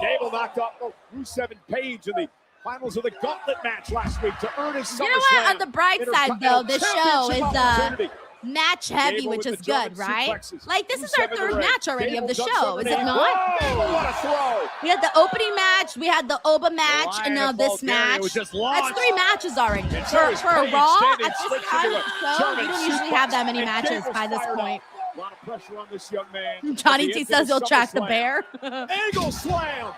S3: Gable knocked off Rusev and Paige in the finals of the gauntlet match last week to earn his SummerSlam.
S1: You know what? On the bright side, though, this show is match heavy, which is good, right? Like, this is our third match already of the show, is it not?
S3: Whoa, what a throw!
S1: We had the opening match, we had the Oba match, and now this match. That's 3 matches already. For a Raw, at this time of the show, we don't usually have that many matches by this point.
S3: A lot of pressure on this young man.
S1: Johnny T says he'll track the bear.
S3: Angle slam!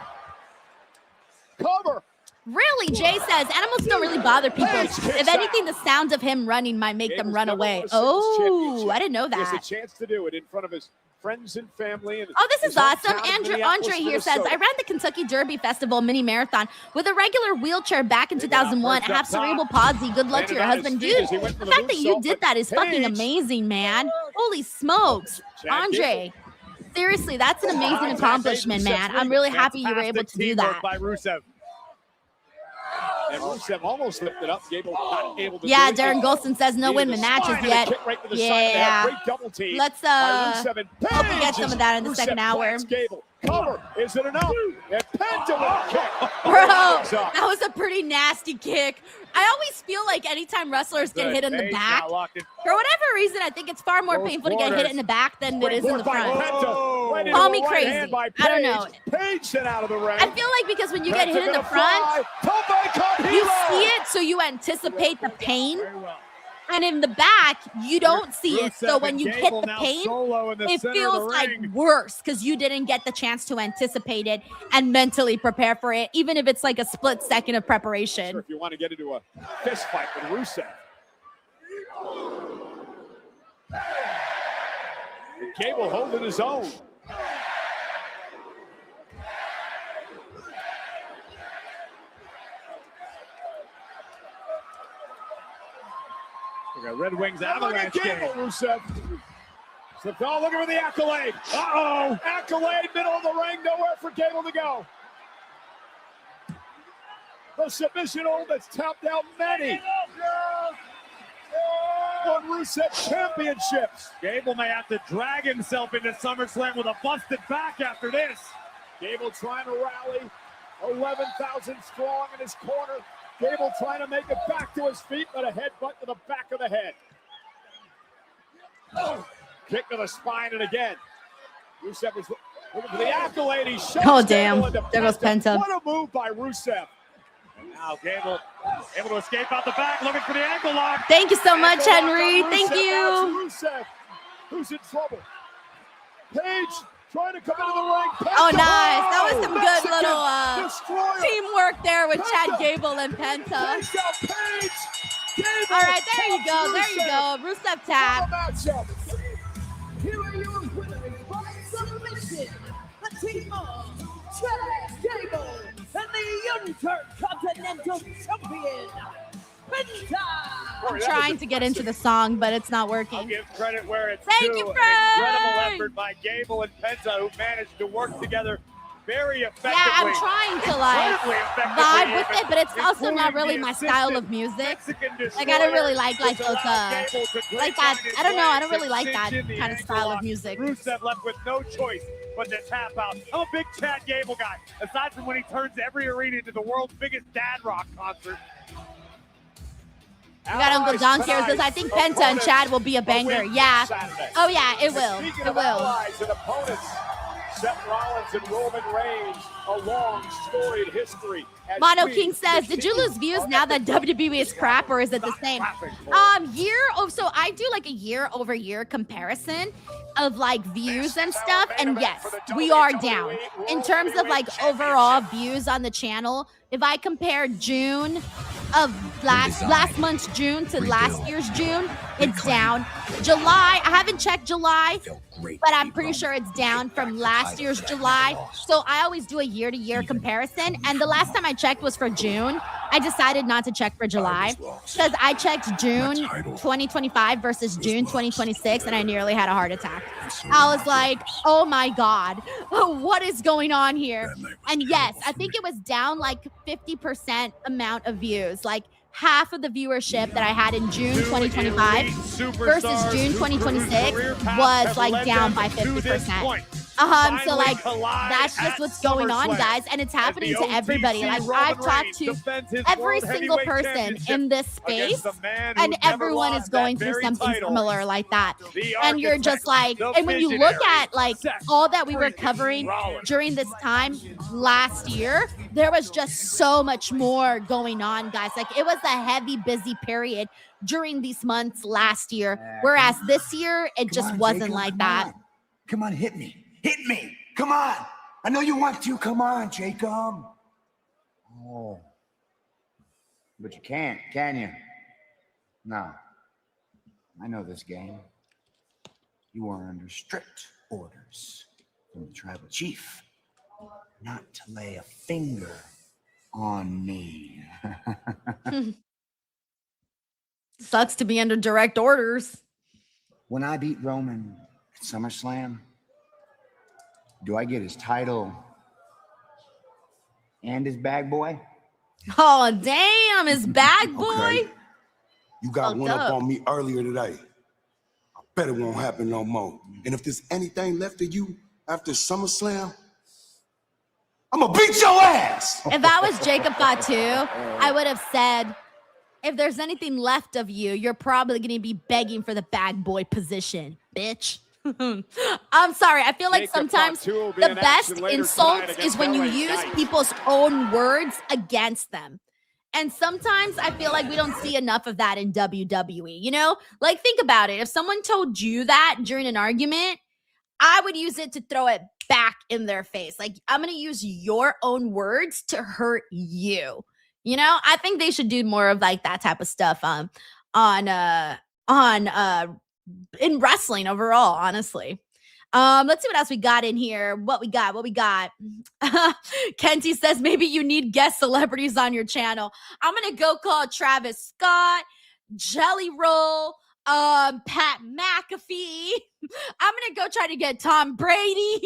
S3: Cover!
S1: Really, Jay says animals don't really bother people. If anything, the sound of him running might make them run away. Oh, I didn't know that.
S3: He has a chance to do it in front of his friends and family. And
S1: this is awesome. Andre here says, I ran the Kentucky Derby Festival mini marathon with a regular wheelchair back in 2001. I have cerebral palsy. Good luck to your husband. Dude, the fact that you did that is fucking amazing, man. Holy smokes. Andre. Seriously, that's an amazing accomplishment, man. I'm really happy you were able to do that.
S2: By Rusev.
S3: And Rusev almost lifted up. Gable not able to
S1: Yeah,
S3: do it.
S1: Darren Golson says no
S3: Needed
S1: win
S3: the
S1: matches
S3: spine and a
S1: yet.
S3: kick right to the side of the head.
S1: Yeah.
S3: Great double team
S1: Let's
S3: by Rusev and
S1: hope we get
S3: Page.
S1: some of that in the
S3: Rusev
S1: second hour.
S3: plants Gable. Cover. Is it enough? And Penta with a kick.
S1: Bro, that was a pretty nasty kick. I always feel like anytime wrestlers get hit in the back, for whatever reason, I think it's far more painful to get hit in the back than it is in the front. Call me crazy. I don't know.
S3: Page sent out of the ring.
S1: I feel like because when you get hit in the front, you see it, so you anticipate the pain. And in the back, you don't see it. So when you hit the pain, it feels like worse because you didn't get the chance to anticipate it and mentally prepare for it, even if it's like a split second of preparation.
S3: If you want to get into a fist fight with Rusev. Gable holding his own. We got Red Wings avalanche game. Rusev. Savell looking for the accolade. Uh-oh. Accolade, middle of the ring. Nowhere for Gable to go. The submission hold that's tapped out many. Won Rusev championships.
S2: Gable may have to drag himself into SummerSlam with a busted back after this.
S3: Gable trying to rally. 11,000 strong in his corner. Gable trying to make it back to his feet, but a headbutt to the back of the head. Kick to the spine, and again. Rusev is looking for the accolade. He shows
S1: Oh, damn.
S3: Gable
S1: There goes Penta.
S3: What a move by Rusev.
S2: And now Gable able to escape out the back, looking for the ankle lock.
S1: Thank you so much,
S3: Ankle lock
S1: Henry.
S3: on
S1: Thank
S3: Rusev.
S1: you.
S3: That's Rusev, who's in trouble. Page trying to come into the ring.
S1: Oh,
S3: Penta.
S1: nice. That was some good
S3: Mexican
S1: little
S3: destroyer.
S1: teamwork there with Chad
S3: Penta.
S1: Gable and Penta.
S3: Takes out Page. Gable
S1: All right, there you go. There you
S3: Rusev.
S1: go. Rusev tap.
S3: Matchup.
S5: Here are your winners by submission. The team of Chad Gable and the Intercontinental Champion, Penta.
S1: I'm trying to get into the song, but it's not
S2: I'll
S1: working.
S2: give credit where it's
S1: Thank
S2: due.
S1: you,
S2: An
S1: Frank.
S2: incredible effort by Gable and Penta, who managed to work together very effectively.
S1: Yeah, I'm trying to like
S2: Incredibly effectively
S1: vibe with
S2: even,
S1: it, but it's also not
S2: including
S1: really
S2: the
S1: my style of
S2: assistant
S1: music.
S2: Mexican
S1: Like I don't really like
S2: destroyer,
S1: those
S2: which allowed Gable to
S1: like that.
S2: grapevine his
S1: I don't know. I don't
S2: way
S1: really like that
S2: cinch in the
S1: kind of
S2: ankle
S1: style of
S2: lock.
S1: music.
S2: Rusev left with no choice but to tap out. I'm a big Chad Gable guy. Aside from when he turns every arena into the world's biggest dad rock concert.
S1: We got Uncle John here says, I think Penta and Chad will be a banger. Yeah. Oh yeah, it will.
S3: Speaking
S1: It
S3: of
S1: will.
S3: allies and opponents, Seth Rollins and Roman Reigns, a long storied history. As
S1: Mono
S3: we
S1: King says, did you lose views now that WWE is crap, or is it the same? So I do like a year-over-year comparison of like views and stuff, and yes, we are down in terms of like overall views on the channel. If I compare June of last month's June to last year's June, it's down. July, I haven't checked July, but I'm pretty sure it's down from last year's July. So I always do a year-to-year comparison, and the last time I checked was for June. I decided not to check for July because I checked June 2025 versus June 2026, and I nearly had a heart attack. I was like, oh my God, what is going on here? And yes, I think it was down like 50% amount of views, like half of the viewership that I had in June 2025 versus June 2026 was like down by 50%. So like that's just what's going on, guys, and it's happening to everybody. Like I've talked to every single person in this space, and everyone is going through something similar like that. And you're just like, and when you look at like all that we were covering during this time last year, there was just so much more going on, guys. Like it was a heavy, busy period during these months last year, whereas this year it just wasn't like that.
S7: Come on, hit me. Hit me. Come on. I know you want to. Come on, Jacob. Oh. But you can't, can you? No. I know this game. You are under strict orders from the tribal chief not to lay a finger on me.
S1: Sucks to be under direct orders.
S7: When I beat Roman at SummerSlam, do I get his title and his bag boy?
S1: Oh, damn, his bag boy.
S12: Okay. You got
S1: Fucked
S12: one up
S1: up.
S12: on me earlier today. I bet it won't happen no more. And if there's anything left of you after SummerSlam, I'm gonna beat your ass.
S1: If I was Jacob Fatu, I would have said, if there's anything left of you, you're probably going to be begging for the bag boy position, bitch. I'm sorry. I feel like
S3: Jacob
S1: sometimes
S3: Fatu will be
S1: the
S3: in
S1: best
S3: action later
S1: insult
S3: tonight
S1: is
S3: against
S1: when you
S3: LA
S1: use
S3: Knight.
S1: people's own words against them. And sometimes I feel like we don't see enough of that in WWE, you know? Like, think about it. If someone told you that during an argument, I would use it to throw it back in their face. Like, I'm going to use your own words to hurt you. You know, I think they should do more of like that type of stuff in wrestling overall, honestly. Let's see what else we got in here. What we got. Kenty says maybe you need guest celebrities on your channel. I'm gonna go call Travis Scott, Jelly Roll, Pat McAfee. I'm gonna go try to get Tom Brady.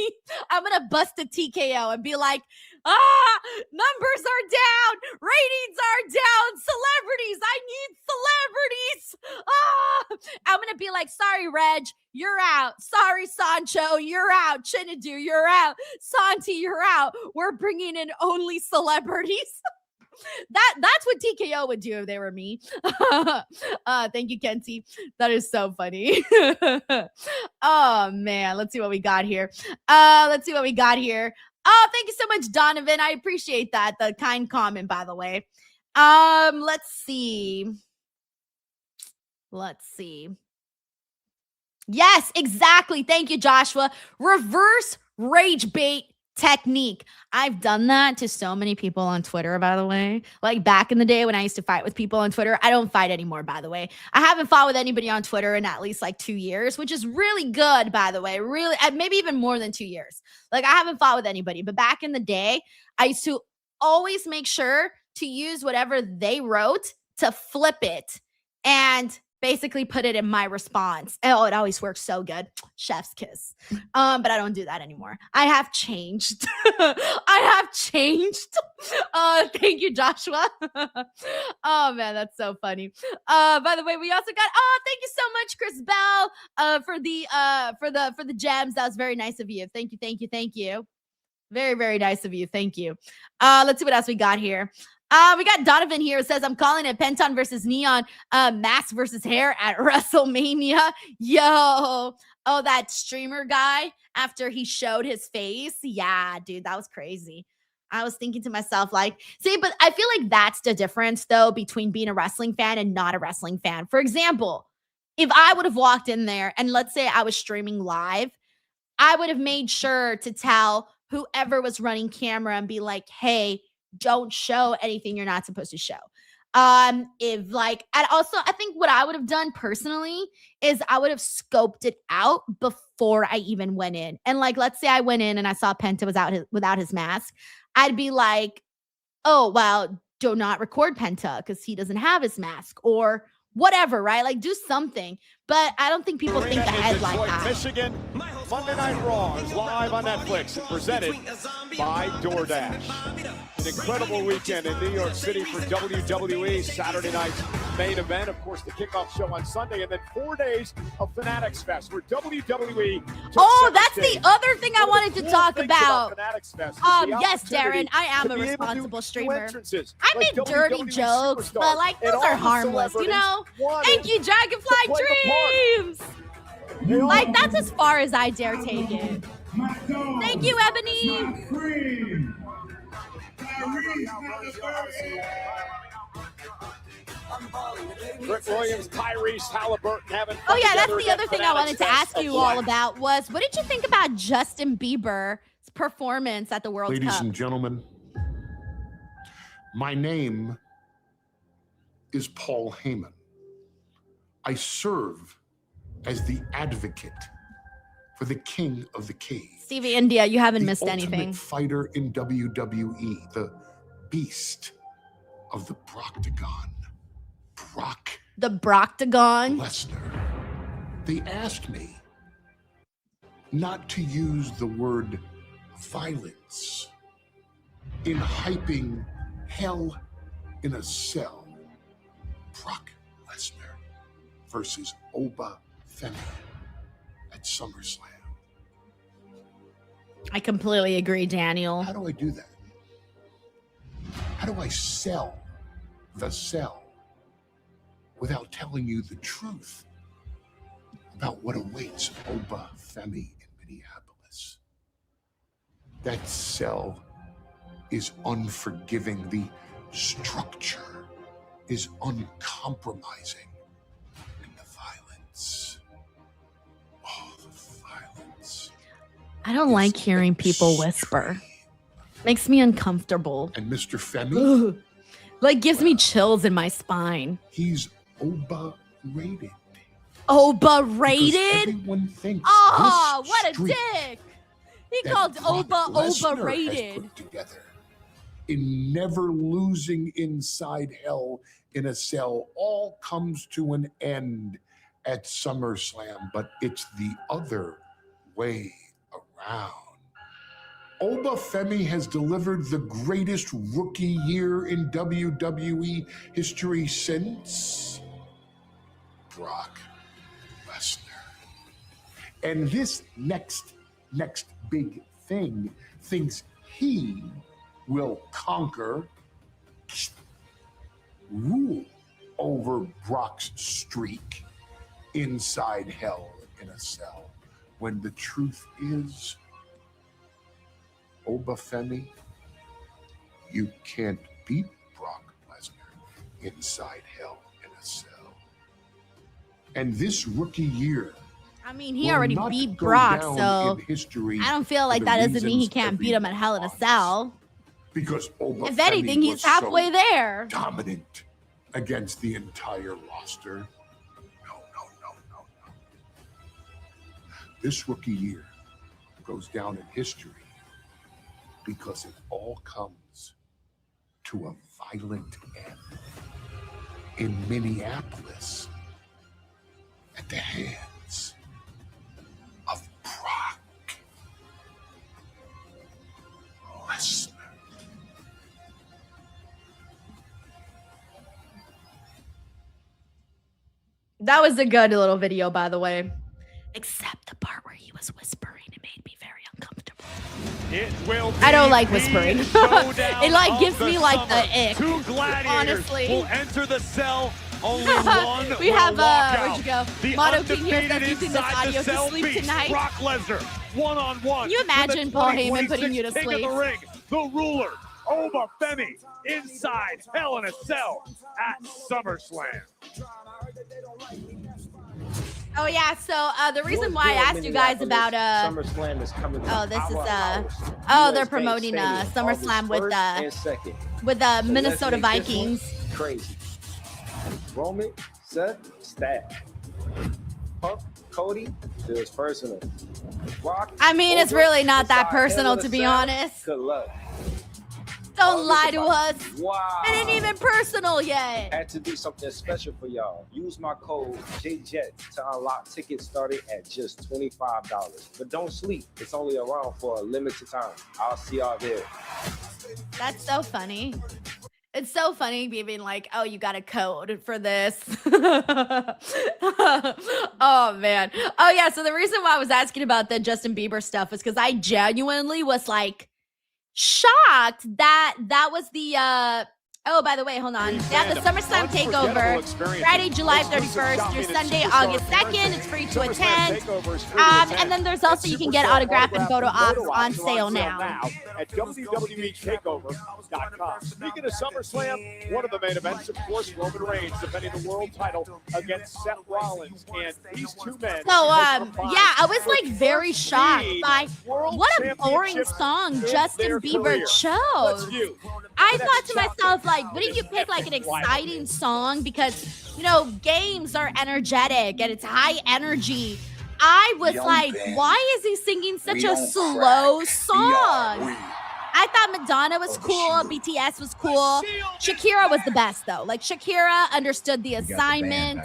S1: I'm gonna bust a TKO and be like, numbers are down, ratings are down, celebrities, I need celebrities. I'm gonna be like, sorry, Reg, you're out. Sorry, Sancho, you're out. Chinadu, you're out. Santi, you're out. We're bringing in only celebrities. That's what TKO would do if they were me. Thank you, Kenty. That is so funny. Oh man, let's see what we got here. Oh, thank you so much, Donovan. I appreciate that. The kind comment, by the way. Let's see. Yes, exactly. Thank you, Joshua. Reverse rage bait technique. I've done that to so many people on Twitter, by the way. Like back in the day when I used to fight with people on Twitter. I don't fight anymore, by the way. I haven't fought with anybody on Twitter in at least like 2 years, which is really good, by the way. Really, maybe even more than 2 years. Like I haven't fought with anybody, but back in the day, I used to always make sure to use whatever they wrote to flip it and basically put it in my response. Oh, it always works so good. Chef's kiss. But I don't do that anymore. I have changed. Thank you, Joshua. Oh man, that's so funny. By the way, we also got, thank you so much, Chris Bell, for the gems. That was very nice of you. Thank you. Very, very nice of you. Thank you. Let's see what else we got here. We got Donovan here. It says, I'm calling it Penton versus Neon, Mask versus Hair at WrestleMania. Yo. Oh, that streamer guy after he showed his face. Yeah, dude, that was crazy. I was thinking to myself, like, see, but I feel like that's the difference, though, between being a wrestling fan and not a wrestling fan. For example, if I would have walked in there and let's say I was streaming live, I would have made sure to tell whoever was running camera and be like, hey, don't show anything you're not supposed to show. I think what I would have done personally is I would have scoped it out before I even went in. And like, let's say I went in and I saw Penta was without his mask. I'd be like, oh, well, do not record Penta because he doesn't have his mask or whatever, right? Like do something. But I don't think people think ahead like that.
S3: Michigan, Monday Night Raw is live on Netflix and presented by DoorDash. An incredible weekend in New York City for WWE. Saturday night's main event, of course, the kickoff show on Sunday, and then 4 days of Fanatics Fest, where WWE.
S1: That's the other thing I wanted to talk about. Yes, Darren, I am a responsible streamer. I make dirty jokes, but like those are harmless, you know. Thank you, Dragonfly Dreams. Like that's as far as I dare take it. Thank you, Ebony.
S3: Rick Williams, Tyrese Halliburton having fun.
S1: Oh yeah, that's the other thing I wanted to ask you all about was what did you think about Justin Bieber's performance at the World Cup?
S14: Ladies and gentlemen, my name is Paul Heyman. I serve as the advocate for the king of the cave.
S1: Stevie India, you haven't missed anything.
S14: The ultimate fighter in WWE, the beast of the Broctagon.
S1: The Broctagon?
S14: Lesnar. They asked me not to use the word violence in hyping Hell in a cell. Brock Lesnar versus Oba Femi at SummerSlam.
S1: I completely agree, Daniel.
S14: How do I do that? How do I sell the cell without telling you the truth about what awaits Oba Femi in Minneapolis? That cell is unforgiving. The structure is uncompromising. And the violence, the violence.
S1: I don't like hearing people whisper. Makes me uncomfortable.
S14: And Mr. Femi?
S1: Like, gives me chills in my spine.
S14: He's Oba-rated.
S1: Oba-rated?
S14: Everyone thinks
S1: oh,
S14: this
S1: what a
S14: streak
S1: dick! He
S14: that
S1: called
S14: Brock
S1: Oba
S14: Lesnar
S1: overrated.
S14: has put together in never losing inside hell in a cell all comes to an end at SummerSlam, but it's the other way around. Oba Femi has delivered the greatest rookie year in WWE history since Brock Lesnar. And this next big thing thinks he will conquer, rule over Brock's streak inside hell in a cell, when the truth is, Oba Femi, you can't beat Brock Lesnar inside hell in a cell. And this rookie year,
S1: I mean, he already beat Brock, so I don't feel like that doesn't mean he can't beat him at Hell in a Cell.
S14: Because Oba
S1: If anything,
S14: Femi
S1: he's
S14: was
S1: halfway
S14: so
S1: there.
S14: dominant against the entire roster. No. This rookie year goes down in history because it all comes to a violent end in Minneapolis at the hands of Brock Lesnar.
S1: That was a good little video, by the way. Except the part where he was whispering. It made me very uncomfortable.
S2: It will
S1: I don't like whispering.
S2: it
S1: It like gives me like the ick.
S2: Two gladiators
S1: honestly.
S2: will enter the cell. Only one
S1: we
S2: will
S1: have
S2: walk
S1: where'd
S2: out.
S1: you go?
S2: The
S1: Mono King here
S2: undefeated
S1: says using this
S2: inside
S1: audio
S2: the cell
S1: to sleep
S2: beast,
S1: tonight.
S2: Brock Lesnar, one-on-one.
S1: Can you imagine
S2: with the
S1: Paul Heyman putting you to
S2: 2026 King
S1: sleep?
S2: of the ring, the ruler, Oba Femi, inside Hell in a Cell at SummerSlam.
S1: Oh yeah, so the reason why I asked you guys about
S15: SummerSlam is coming.
S1: oh, this is they're promoting SummerSlam with the Minnesota Vikings.
S15: Crazy. Roman, Seth, Stack. Punk, Cody, it was personal. Rock,
S1: I mean, it's really not that
S15: inside Hell
S1: personal,
S15: in a
S1: to be
S15: Cell.
S1: honest.
S15: Good luck.
S1: Don't lie to us.
S15: Wow.
S1: It ain't even personal yet.
S15: Had to do something special for y'all. Use my code JJET to unlock tickets starting at just $25. But don't sleep. It's only around for a limited time. I'll see y'all there.
S1: That's so funny. It's so funny being like, oh, you got a code for this. Oh, man. Oh, yeah. So the reason why I was asking about the Justin Bieber stuff is because I genuinely was like shocked that that was the oh, by the way, hold on. They have the SummerSlam Takeover Friday, July 31st through Sunday, August 2nd. It's free to attend. And then there's also, you can get autograph and photo ops on sale now.
S3: At WWETakeover.com. Speaking of SummerSlam, one of the main events, of course, Roman Reigns defending the world title against Seth Rollins. And these two men.
S1: So, yeah, I was like very shocked by what a boring song Justin Bieber chose. I thought to myself, like, wouldn't you pick like an exciting song? Because, you know, games are energetic and it's high energy. I was like, why is he singing such a slow song? I thought Madonna was cool. BTS was cool. Shakira was the best, though. Like, Shakira understood the assignment.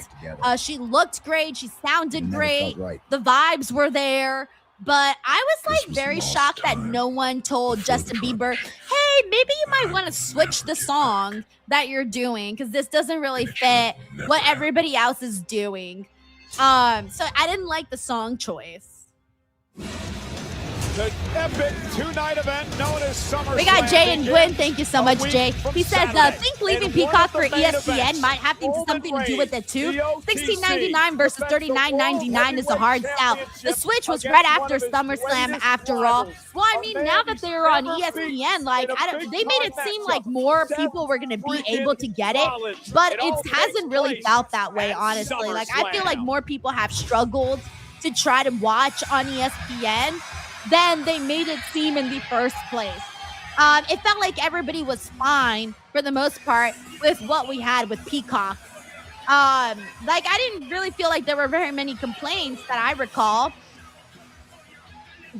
S1: She looked great. She sounded great. The vibes were there. But I was like very shocked that no one told Justin Bieber, hey, maybe you might want to switch the song that you're doing, because this doesn't really fit what everybody else is doing. So I didn't like the song choice.
S3: The epic two-night event known as SummerSlam.
S1: We got Jay and Gwen. Thank you so much, Jay. He says, think leaving Peacock for ESPN might have something to do with it too. $16.99 versus $39.99 is a hard sell. The switch was right after SummerSlam, after all. Well, I mean, now that they're on ESPN, like they made it seem like more people were going to be able to get it, but it hasn't really felt that way, honestly. Like I feel like more people have struggled to try to watch on ESPN than they made it seem in the first place. It felt like everybody was fine for the most part with what we had with Peacock. Like I didn't really feel like there were very many complaints that I recall.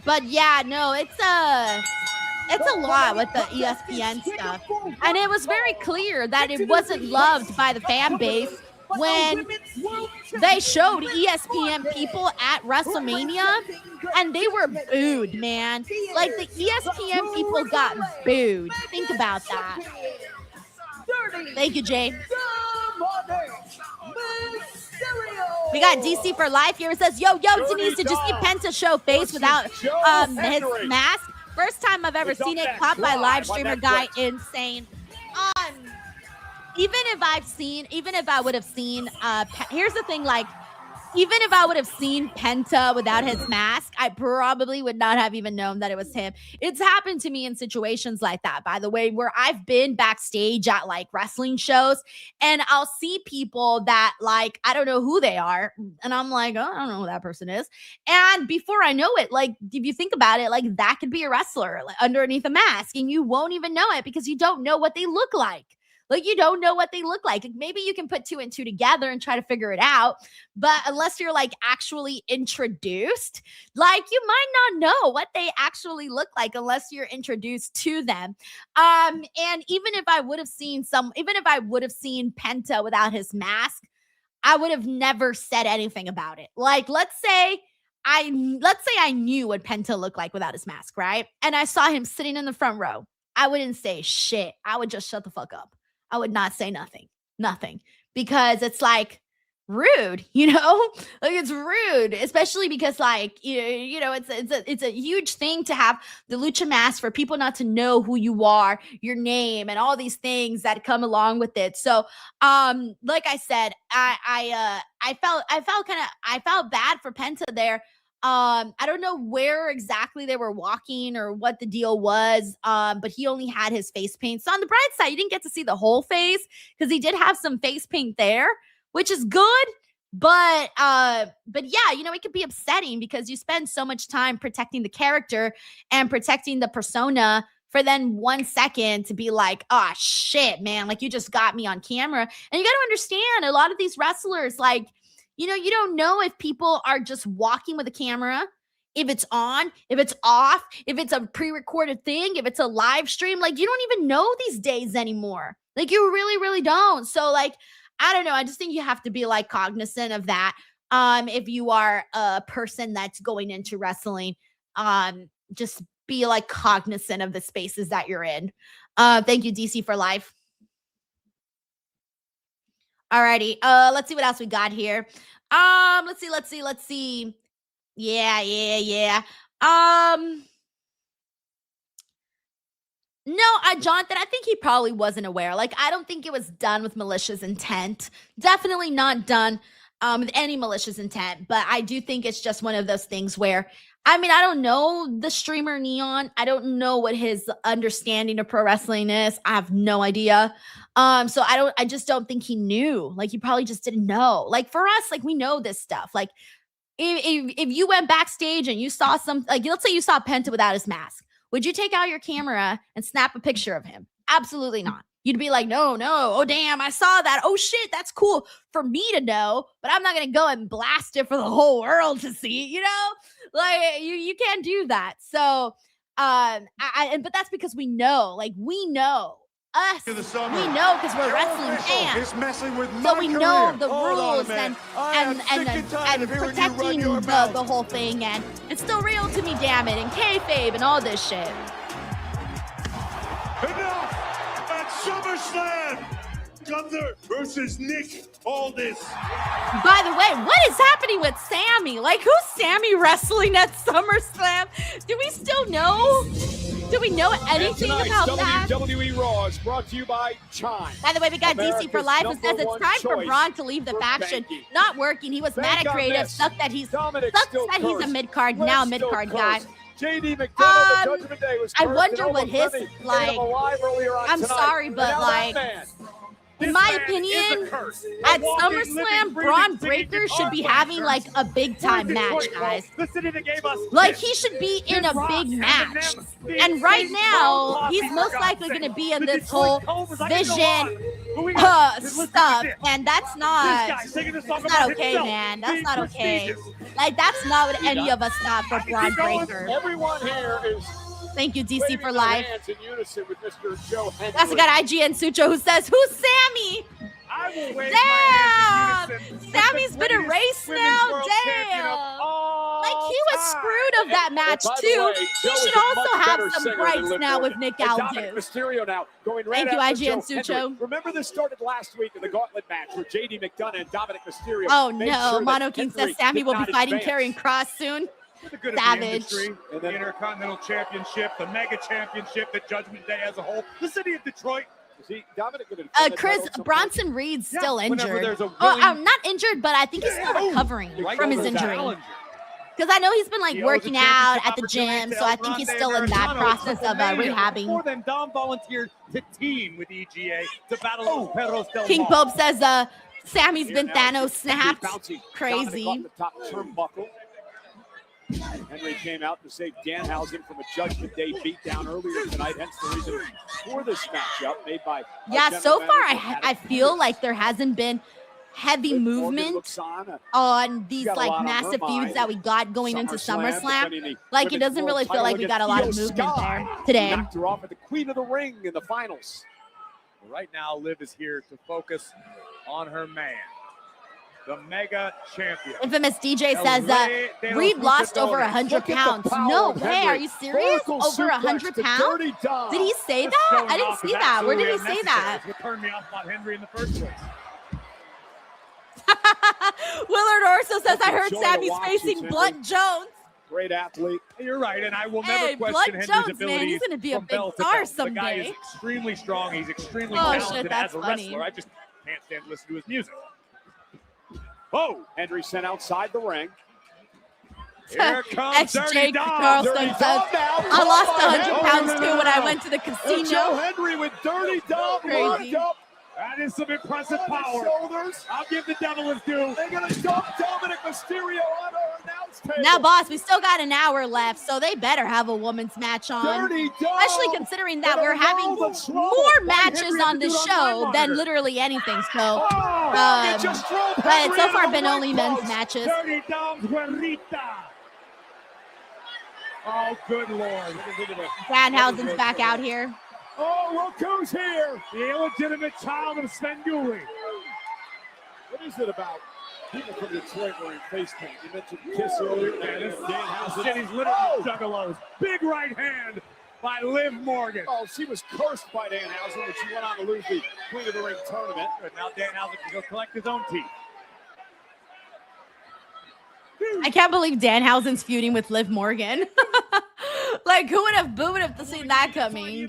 S1: But yeah, no, it's a lot with the ESPN stuff. And it was very clear that it wasn't loved by the fan base when they showed ESPN people at WrestleMania, and they were booed, man. Like the ESPN people got booed. Think about that. Thank you, Jay. We got DC for life here. It says, yo, Denise, did you see Penta show face without his mask? First time I've ever seen it. Caught by live streamer guy. Insane. Even if I would have seen, here's the thing, like, even if I would have seen Penta without his mask, I probably would not have even known that it was him. It's happened to me in situations like that, by the way, where I've been backstage at like wrestling shows and I'll see people that like, I don't know who they are. And I'm like, oh, I don't know who that person is. And before I know it, like, if you think about it, like that could be a wrestler like, underneath a mask, and you won't even know it because you don't know what they look like. Like, you don't know what they look like. Maybe you can put two and two together and try to figure it out. But unless you're like actually introduced, like you might not know what they actually look like unless you're introduced to them. And even if I would have seen Penta without his mask, I would have never said anything about it. Like, let's say I knew what Penta looked like without his mask, right? And I saw him sitting in the front row. I wouldn't say shit. I would just shut the fuck up. I would not say nothing, because it's like rude, you know, like it's rude, especially because like, you know, it's a huge thing to have the lucha mask for people not to know who you are, your name, and all these things that come along with it. So, like I said, I felt bad for Penta there. I don't know where exactly they were walking or what the deal was, but he only had his face paint. So on the bright side, you didn't get to see the whole face because he did have some face paint there, which is good. But yeah, you know, it could be upsetting because you spend so much time protecting the character and protecting the persona for then 1 second to be like, oh shit, man, like you just got me on camera. And you got to understand, a lot of these wrestlers, like, you know, you don't know if people are just walking with a camera, if it's on, if it's off, if it's a pre-recorded thing, if it's a live stream. Like, you don't even know these days anymore. Like, you really, really don't. So, like, I don't know. I just think you have to be, like, cognizant of that. If you are a person that's going into wrestling, just be, like, cognizant of the spaces that you're in. Thank you, DC, for life. Alrighty, let's see what else we got here. Let's see. Yeah. No, Jonathan, I think he probably wasn't aware. Like, I don't think it was done with malicious intent. Definitely not done with any malicious intent. But I do think it's just one of those things where, I mean, I don't know the streamer Neon. I don't know what his understanding of pro wrestling is. I have no idea. So I just don't think he knew. Like, he probably just didn't know. Like, for us, like, we know this stuff. Like, if you went backstage and you saw like, let's say you saw Penta without his mask, would you take out your camera and snap a picture of him? Absolutely not. You'd be like, no. Oh, damn, I saw that. Oh, shit, that's cool for me to know, but I'm not going to go and blast it for the whole world to see, you know? Like, you can't do that. So, but that's because we know. Like, we know. Us, we know because we're wrestling fans. So we know the rules and protecting the whole thing, and it's still real to me, damn it, and kayfabe and all this shit.
S3: Enough! At SummerSlam! Gunther versus Nick Aldis.
S1: By the way, what is happening with Sammy? Like, who's Sammy wrestling at SummerSlam? Do we still know? Do we know anything about that?
S3: WWE RAW is brought to you by Chime.
S1: By the way, we got DC for life. It says it's time for Braun to leave the faction. Not working. He was mad at creative. Sucks that he's a mid-card, now a mid-card guy.
S3: JD McDonough, the Judgment Day was
S1: I wonder what his, like, I'm sorry, but, like, in my opinion, at SummerSlam, Braun Breaker should be having, like, a big-time match, guys. Like, he should be in a big match. And right now, he's most likely going to be in this whole Vision stuff. And that's not okay, man. That's not okay. Like, that's not what any of us thought for Braun Breaker.
S3: Everyone here is...
S1: Thank you, DC for life.
S3: In unison with Mr. Joe Hendry.
S1: We also got IGN Sucho who says, "Who's Sammy?" Damn! Sammy's been erased now. Damn! Like, he was screwed of that match too. He should also have some rights now with Nick Aldis.
S3: Mysterio now going right
S1: Thank you,
S3: after
S1: IGN
S3: Joe
S1: Sucho.
S3: Hendry. Remember, this started last week in the Gauntlet match where JD McDonough and Dominic Mysterio.
S1: Oh
S3: made
S1: no!
S3: sure
S1: Mono
S3: that
S1: King
S3: Hendry
S1: says Sammy
S3: did
S1: will
S3: not
S1: be fighting
S3: advance.
S1: Karrion Kross soon.
S2: The good
S1: Savage.
S2: Of the industry, and the Intercontinental Championship, the Mega Championship, the Judgment Day as a whole, the city of Detroit.
S1: Chris Bronson Reed's still injured.
S2: there's a
S1: not injured, but I think he's still recovering from his injury. Because I know he's been like working out at the gym, so I think he's still in that process of rehabbing.
S2: Before then, Dom volunteered to team with EGA to battle Los Perros del
S1: King
S2: Mal.
S1: Pope says Sammy's been Thanos snapped. Crazy.
S3: Henry came out to save Danhausen from a Judgment Day beatdown earlier tonight, hence the reason for this matchup made by...
S1: Yeah, so far I feel like there hasn't been heavy movement on these like massive feuds that we got going into SummerSlam. Like, it doesn't really feel like we got a lot of movement there today.
S3: Knocked her off at the Queen of the Ring in the finals.
S2: Right now, Liv is here to focus on her man, the Mega Champion.
S1: Infamous DJ says Reed lost over 100 pounds. No way. Are you serious? Over 100 pounds? Did he say that? I didn't see that. Where did he say that?
S2: What turned me off about Henry in the first place.
S1: Willard Orso says, I heard Sammy's facing Blunt Jones.
S3: Great athlete.
S2: You're right, and I will never question
S1: Blunt
S2: Henry's
S1: Jones,
S2: ability.
S1: man, he's going to be a
S2: from
S1: big
S2: belt to
S1: star
S2: belt. The guy is
S1: someday.
S2: extremely strong. He's extremely
S1: Oh,
S2: talented
S1: shit, that's
S2: as a
S1: funny.
S2: wrestler. I just can't stand to listen to his music.
S3: Oh, Henry sent outside the ring.
S2: Here comes
S1: XJ
S2: Dirty Dom.
S1: Carlson
S2: Dirty
S1: says,
S2: Dom now.
S1: I lost 100
S2: Oh,
S1: pounds
S2: no,
S1: too
S2: no,
S1: when I
S2: no.
S1: went to the
S3: Joe
S1: casino.
S3: Henry with Dirty Dom
S1: Crazy.
S3: lined up.
S2: That is some impressive power.
S3: Shoulders.
S2: I'll give the devil his due.
S3: They're going to dump Dominic Mysterio on our announce table.
S1: Now, boss, we still got an hour left, so they better have a woman's match on.
S3: Dirty Dom.
S1: Especially considering that we're having more matches on the show than literally anything. So, but it's so far been only men's matches.
S2: Dirty Dom's Guerrita. Oh, good Lord.
S1: Danhausen's back out here.
S3: Oh, look who's here.
S2: The illegitimate child of Svengoolie.
S3: What is it about people from Detroit wearing face paint? You mentioned Kiss earlier.
S2: Man, this
S3: Danhausen.
S2: city's littered with juggalos. Big right hand by Liv Morgan.
S3: Oh, she was cursed by Danhausen when she went on to lose the Queen of the Ring tournament.
S2: But now Danhausen can go collect his own teeth.
S1: I can't believe Danhausen's feuding with Liv Morgan. Like, who would have seen that coming?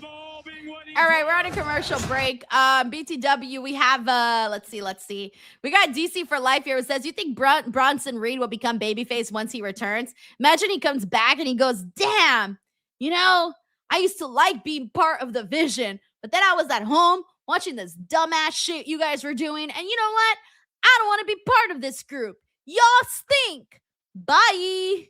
S1: All right, we're on a commercial break. BTW, we have, let's see. We got DC for life here. It says, you think Bronson Reed will become babyface once he returns? Imagine he comes back and he goes, damn, you know, I used to like being part of the Vision, but then I was at home watching this dumbass shit you guys were doing. And you know what? I don't want to be part of this group. Y'all stink. Bye.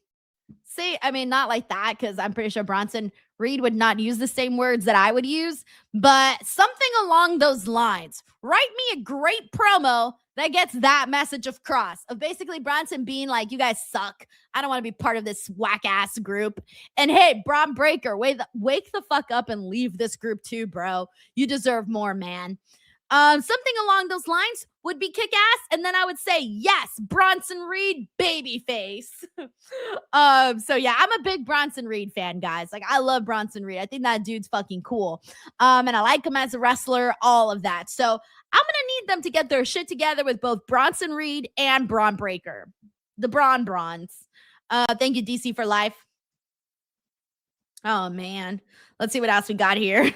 S1: See, I mean, not like that, because I'm pretty sure Bronson Reed would not use the same words that I would use, but something along those lines. Write me a great promo that gets that message across, of basically Bronson being like, you guys suck. I don't want to be part of this whack-ass group. And hey, Braun Breaker, wake the fuck up and leave this group too, bro. You deserve more, man. Something along those lines would be kick-ass? And then I would say, yes, Bronson Reed, babyface. So yeah, I'm a big Bronson Reed fan, guys. Like, I love Bronson Reed. I think that dude's fucking cool. And I like him as a wrestler, all of that. So I'm gonna need them to get their shit together with both Bronson Reed and Braun Breaker. The Bronze. Thank you, DC for life. Oh, man. Let's see what else we got here.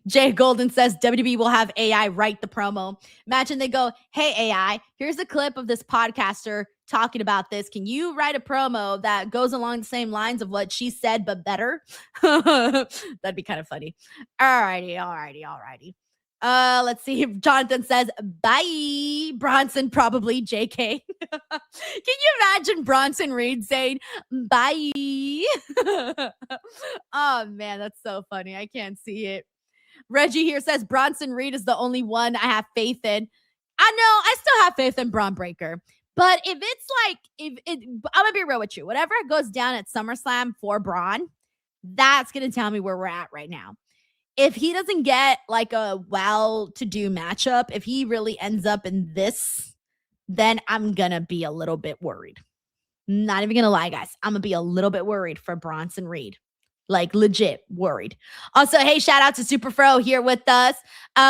S1: Jay Golden says WWE will have AI write the promo. Imagine they go, hey, AI, here's a clip of this podcaster talking about this. Can you write a promo that goes along the same lines of what she said, but better? That'd be kind of funny. Alrighty. Let's see. Jonathan says, bye. Bronson, probably JK. Can you imagine Bronson Reed saying, bye? Oh, man, that's so funny. I can't see it. Reggie here says, Bronson Reed is the only one I have faith in. I know, I still have faith in Braun Breaker. But if it's like, I'm going to be real with you. Whatever goes down at SummerSlam for Braun, that's going to tell me where we're at right now. If he doesn't get like a well-to-do matchup, if he really ends up in this, then I'm going to be a little bit worried. Not even going to lie, guys. I'm going to be a little bit worried for Bronson Reed. Like, legit worried. Also, hey, shout out to Superfro here with us.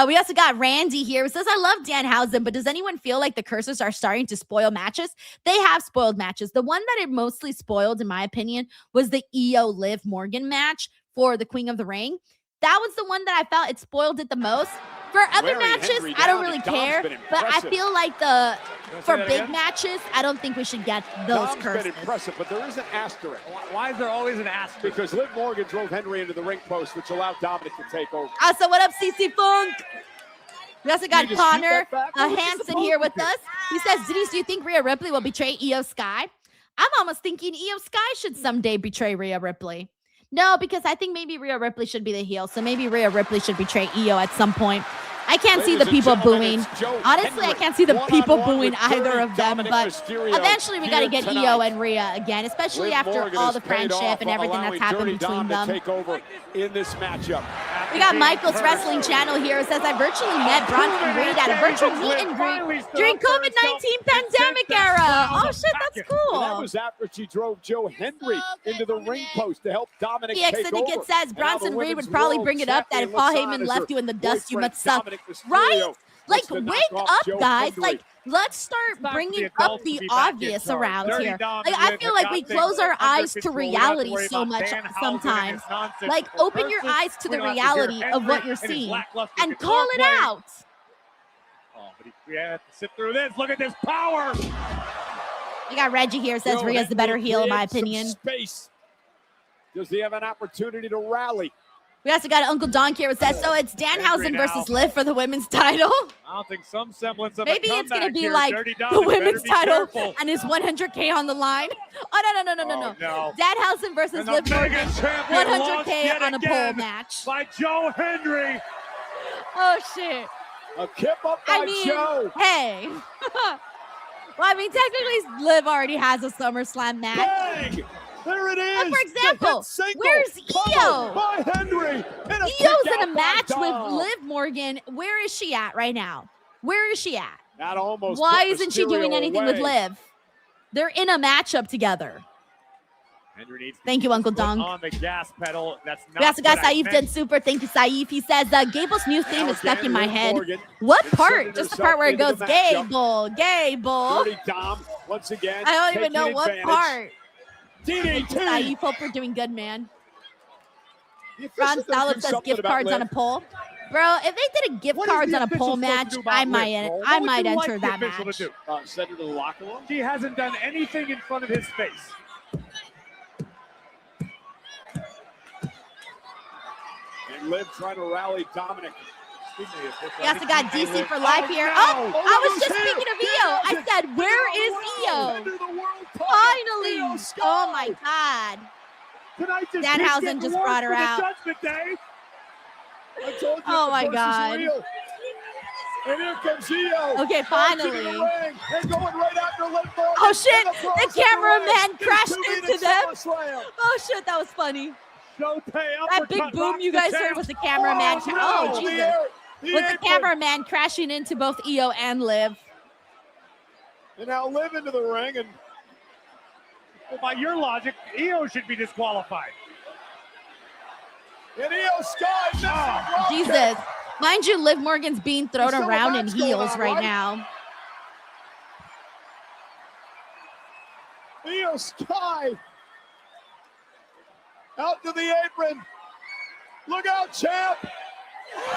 S1: We also got Randy here who says, I love Danhausen, but does anyone feel like the curses are starting to spoil matches? They have spoiled matches. The one that it mostly spoiled, in my opinion, was the EO Liv Morgan match for the Queen of the Ring. That was the one that I felt it spoiled it the most. For other matches, I don't really care. But I feel like for big matches, I don't think we should get those curses.
S3: Been impressive, but there is an asterisk.
S2: Why is there always an asterisk?
S3: Because Liv Morgan drove Henry into the ring post, which allowed Dominic to take over.
S1: Also, what up, CC Funk? We also got Connor Hansen here with us. He says, Denise, do you think Rhea Ripley will betray Io Sky? I'm almost thinking Io Sky should someday betray Rhea Ripley. No, because I think maybe Rhea Ripley should be the heel. So maybe Rhea Ripley should betray Io at some point. I can't see the people booing. Honestly, I can't see the people booing either of them. But eventually we got to get Io and Rhea again, especially after all the friendship and everything that's happened between them.
S3: Take over in this matchup.
S1: We got Michael's Wrestling Channel here. It says, I virtually met Bronson Reed at a virtual meet and greet during COVID-19 pandemic era. Oh, shit, that's cool.
S3: That was after she drove Joe Henry into the ring post to help Dominic take over.
S1: Syndicate says Bronson Reed would probably bring it up that if Paul Heyman left you in the dust, you must suck. Right? Like, wake up, guys. Like, let's start bringing up the obvious around here. Like, I feel like we close our eyes to reality so much sometimes. Like, open your eyes to the reality of what you're seeing and call it out.
S2: Oh, but we have to sit through this. Look at this power.
S1: We got Reggie here. Says Rhea's the better heel, in my opinion.
S3: Space. Does he have an opportunity to rally?
S1: We also got Uncle Don here who says, so it's Danhausen versus Liv for the women's title.
S2: I don't think some semblance of
S1: maybe it's going to be
S2: here.
S1: like the women's title and his 100K on the line. Oh, no. Danhausen versus Liv Morgan, 100K on a pole match.
S2: By Joe Henry.
S1: Oh, shit.
S3: A kip up by Joe.
S1: Hey. Well, I mean, technically, Liv already has a SummerSlam match.
S3: Bang! There it is.
S1: For example, where's Io?
S3: By Henry.
S1: Io's in a match with Liv Morgan. Where is she at right now? Where is she at?
S3: That almost
S1: Why isn't she doing anything with Liv? They're in a matchup together.
S2: Henry needs to
S1: Thank you, Uncle Dong.
S2: on the gas pedal. That's not
S1: we also got Saif did super. Thank you, Saif. He says, Gable's new theme is stuck in my head.
S3: Morgan
S1: what part? Just the part where it goes, Gable.
S3: Dirty Dom, once again.
S1: I don't even know what part.
S3: DDT.
S1: Saif, hope we're doing good, man. Ron Stalin says gift cards on a pole. Bro, if they did a gift cards on a pole match, I might enter that match.
S3: Send her to the locker room.
S2: He hasn't done anything in front of his face.
S3: And Liv trying to rally Dominic.
S1: We also got DC for life here. Oh, I was just speaking of Io. I said, where is Io? Finally. Oh, my God. Danhausen just brought her out. Oh, my God.
S3: And here comes Io.
S1: Okay, finally.
S3: And going right after Liv Morgan.
S1: Oh, shit. The cameraman crashed into them. Oh, shit. That was funny. That big boom you guys heard was the cameraman. Oh, Jesus. With the cameraman crashing into both Io and Liv.
S3: And now Liv into the ring, and
S2: Well, by your logic, Io should be disqualified.
S3: Io Sky.
S1: Jesus. Mind you, Liv Morgan's being thrown
S3: There's still a
S1: around in
S3: match going
S1: heels
S3: on,
S1: right
S3: right?
S1: now.
S3: Io Sky out to the apron. Look out, champ.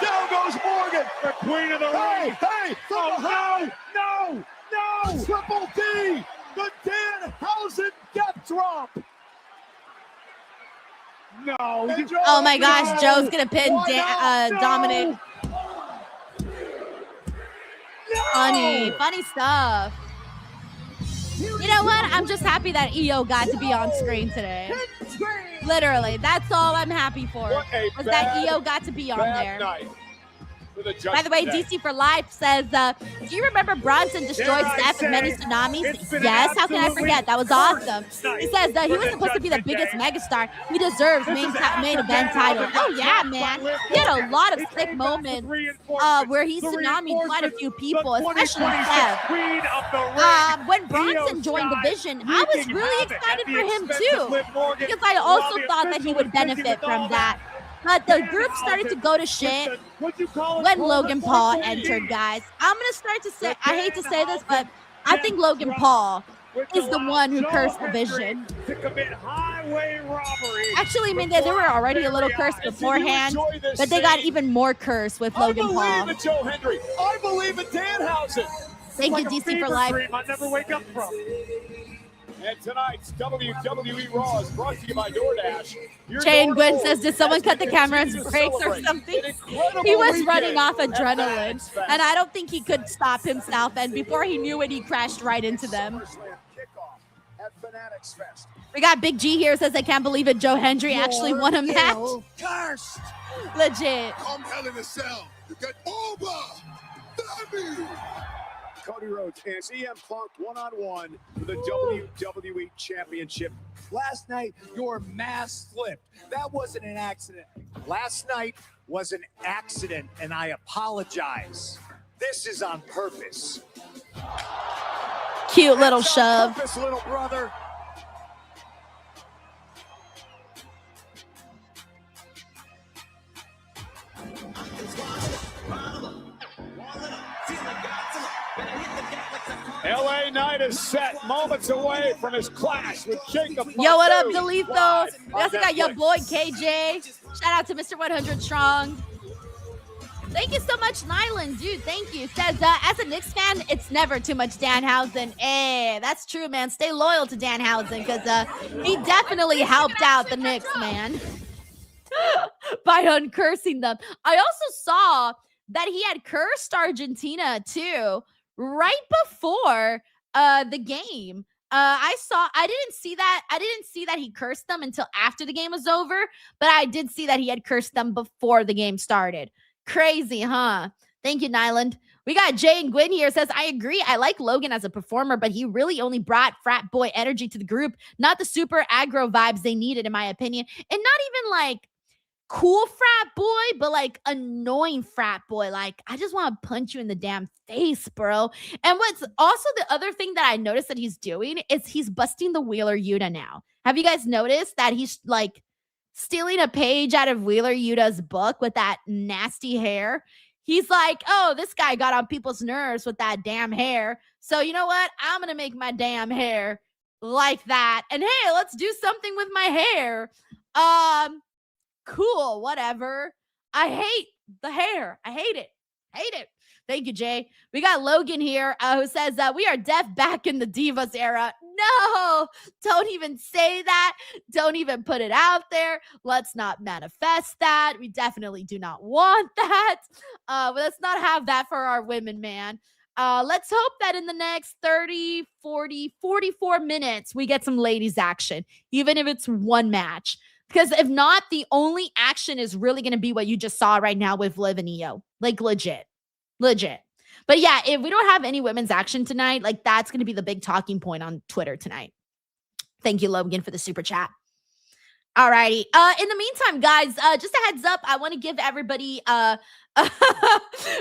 S3: Down goes Morgan.
S2: The queen of the ring.
S3: Hey,
S2: Oh, no, no, no.
S3: Triple D, the Danhausen death drop.
S2: No.
S1: Oh my gosh, Joe's gonna pin Dominic. Funny stuff. You know what? I'm just happy that EO got to be on screen today. Literally, that's all I'm happy for. Was that EO got to be on there.
S3: Night.
S1: By the way, DC for Life says, do you remember Bronson destroyed Steph with many tsunamis? Yes, how can I forget? That was awesome. He says he was supposed to be the biggest megastar. He deserves main event title. Oh, yeah, man. He had a lot of sick moments where he tsunamied quite a few people, especially Steph. When Bronson joined the Division, I was really excited for him, too, because I also thought that he would benefit from that. But the group started to go to shit when Logan Paul entered, guys. I'm going to start to say, I hate to say this, but I think Logan Paul is the one who cursed the Vision. Actually, I mean, they were already a little cursed beforehand, but they got even more cursed with Logan Paul.
S3: I believe in Joe Hendry. I believe in Danhausen.
S1: Thank you, DC for Life.
S2: I'll never wake up from.
S3: And tonight's WWE RAW is brought to you by DoorDash.
S1: Shane Gwynn says, did someone cut the camera's brakes or something? He was running off adrenaline, and I don't think he could stop himself. And before he knew it, he crashed right into them. We got Big G here, says, I can't believe it. Joe Hendry actually won a match.
S12: Cursed.
S1: Legit.
S12: Come hell in a cell. Get over.
S3: Cody Rhodes and CM Punk one-on-one for the WWE Championship.
S7: Last night, your mask slipped. That wasn't an accident. Last night was an accident, and I apologize. This is on purpose.
S1: Cute little shove.
S7: Purpose, little brother.
S3: LA Knight is set moments away from his clash with Jacob.
S1: Yo, what up, Delitos? We also got your boy KJ. Shout out to Mr. 100 Strong. Thank you so much, Nyland, dude. Thank you. Says, as a Knicks fan, it's never too much Danhausen. Hey, that's true, man. Stay loyal to Danhausen because he definitely helped out the Knicks, man, by uncursing them. I also saw that he had cursed Argentina too right before the game. I didn't see that he cursed them until after the game was over, but I did see that he had cursed them before the game started. Crazy, huh? Thank you, Nyland. We got Jay and Gwyn here. Says, I agree. I like Logan as a performer, but he really only brought frat boy energy to the group, not the super aggro vibes they needed, in my opinion. And not even like cool frat boy, but like annoying frat boy. Like, I just want to punch you in the damn face, bro. And what's also the other thing that I noticed that he's doing is he's busting the Wheeler Yuta now. Have you guys noticed that he's like stealing a page out of Wheeler Yuta's book with that nasty hair? He's like, oh, this guy got on people's nerves with that damn hair. So you know what? I'm going to make my damn hair like that. And hey, let's do something with my hair. Cool, whatever. I hate the hair. I hate it. Hate it. Thank you, Jay. We got Logan here who says that we are deaf back in the Divas era. No, don't even say that. Don't even put it out there. Let's not manifest that. We definitely do not want that. Let's not have that for our women, man. Let's hope that in the next 30, 40, 44 minutes, we get some ladies action, even if it's one match. Because if not, the only action is really going to be what you just saw right now with Liv and Io. Like, legit. But yeah, if we don't have any women's action tonight, like, that's going to be the big talking point on Twitter tonight. Thank you, Logan, for the super chat. All righty. In the meantime, guys, just a heads up, I want to give everybody,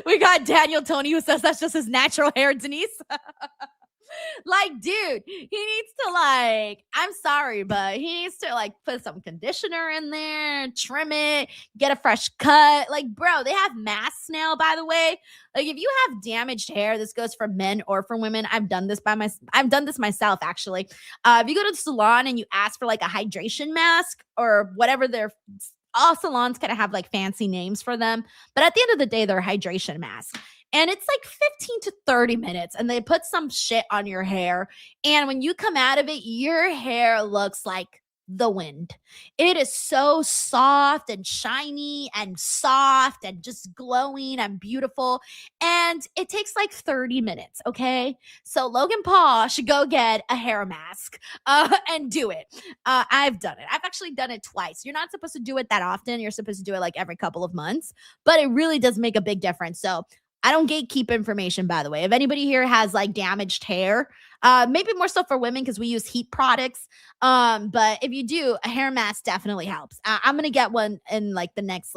S1: we got Daniel Tony who says that's just his natural hair, Denise. Like, dude, he needs to I'm sorry, but he needs to put some conditioner in there, trim it, get a fresh cut. Like, bro, they have masks now, by the way. Like, if you have damaged hair, this goes for men or for women. I've done this myself, actually. If you go to the salon and you ask for a hydration mask or whatever all salons kind of have fancy names for them, but at the end of the day, they're hydration masks. And it's 15 to 30 minutes, and they put some shit on your hair. And when you come out of it, your hair looks like the wind. It is so soft and shiny and soft and just glowing and beautiful. And it takes 30 minutes, okay? So Logan Paul should go get a hair mask and do it. I've done it. I've actually done it twice. You're not supposed to do it that often. You're supposed to do it every couple of months, but it really does make a big difference. So I don't gatekeep information, by the way. If anybody here has damaged hair, maybe more so for women because we use heat products. But if you do, a hair mask definitely helps. I'm gonna get one in the next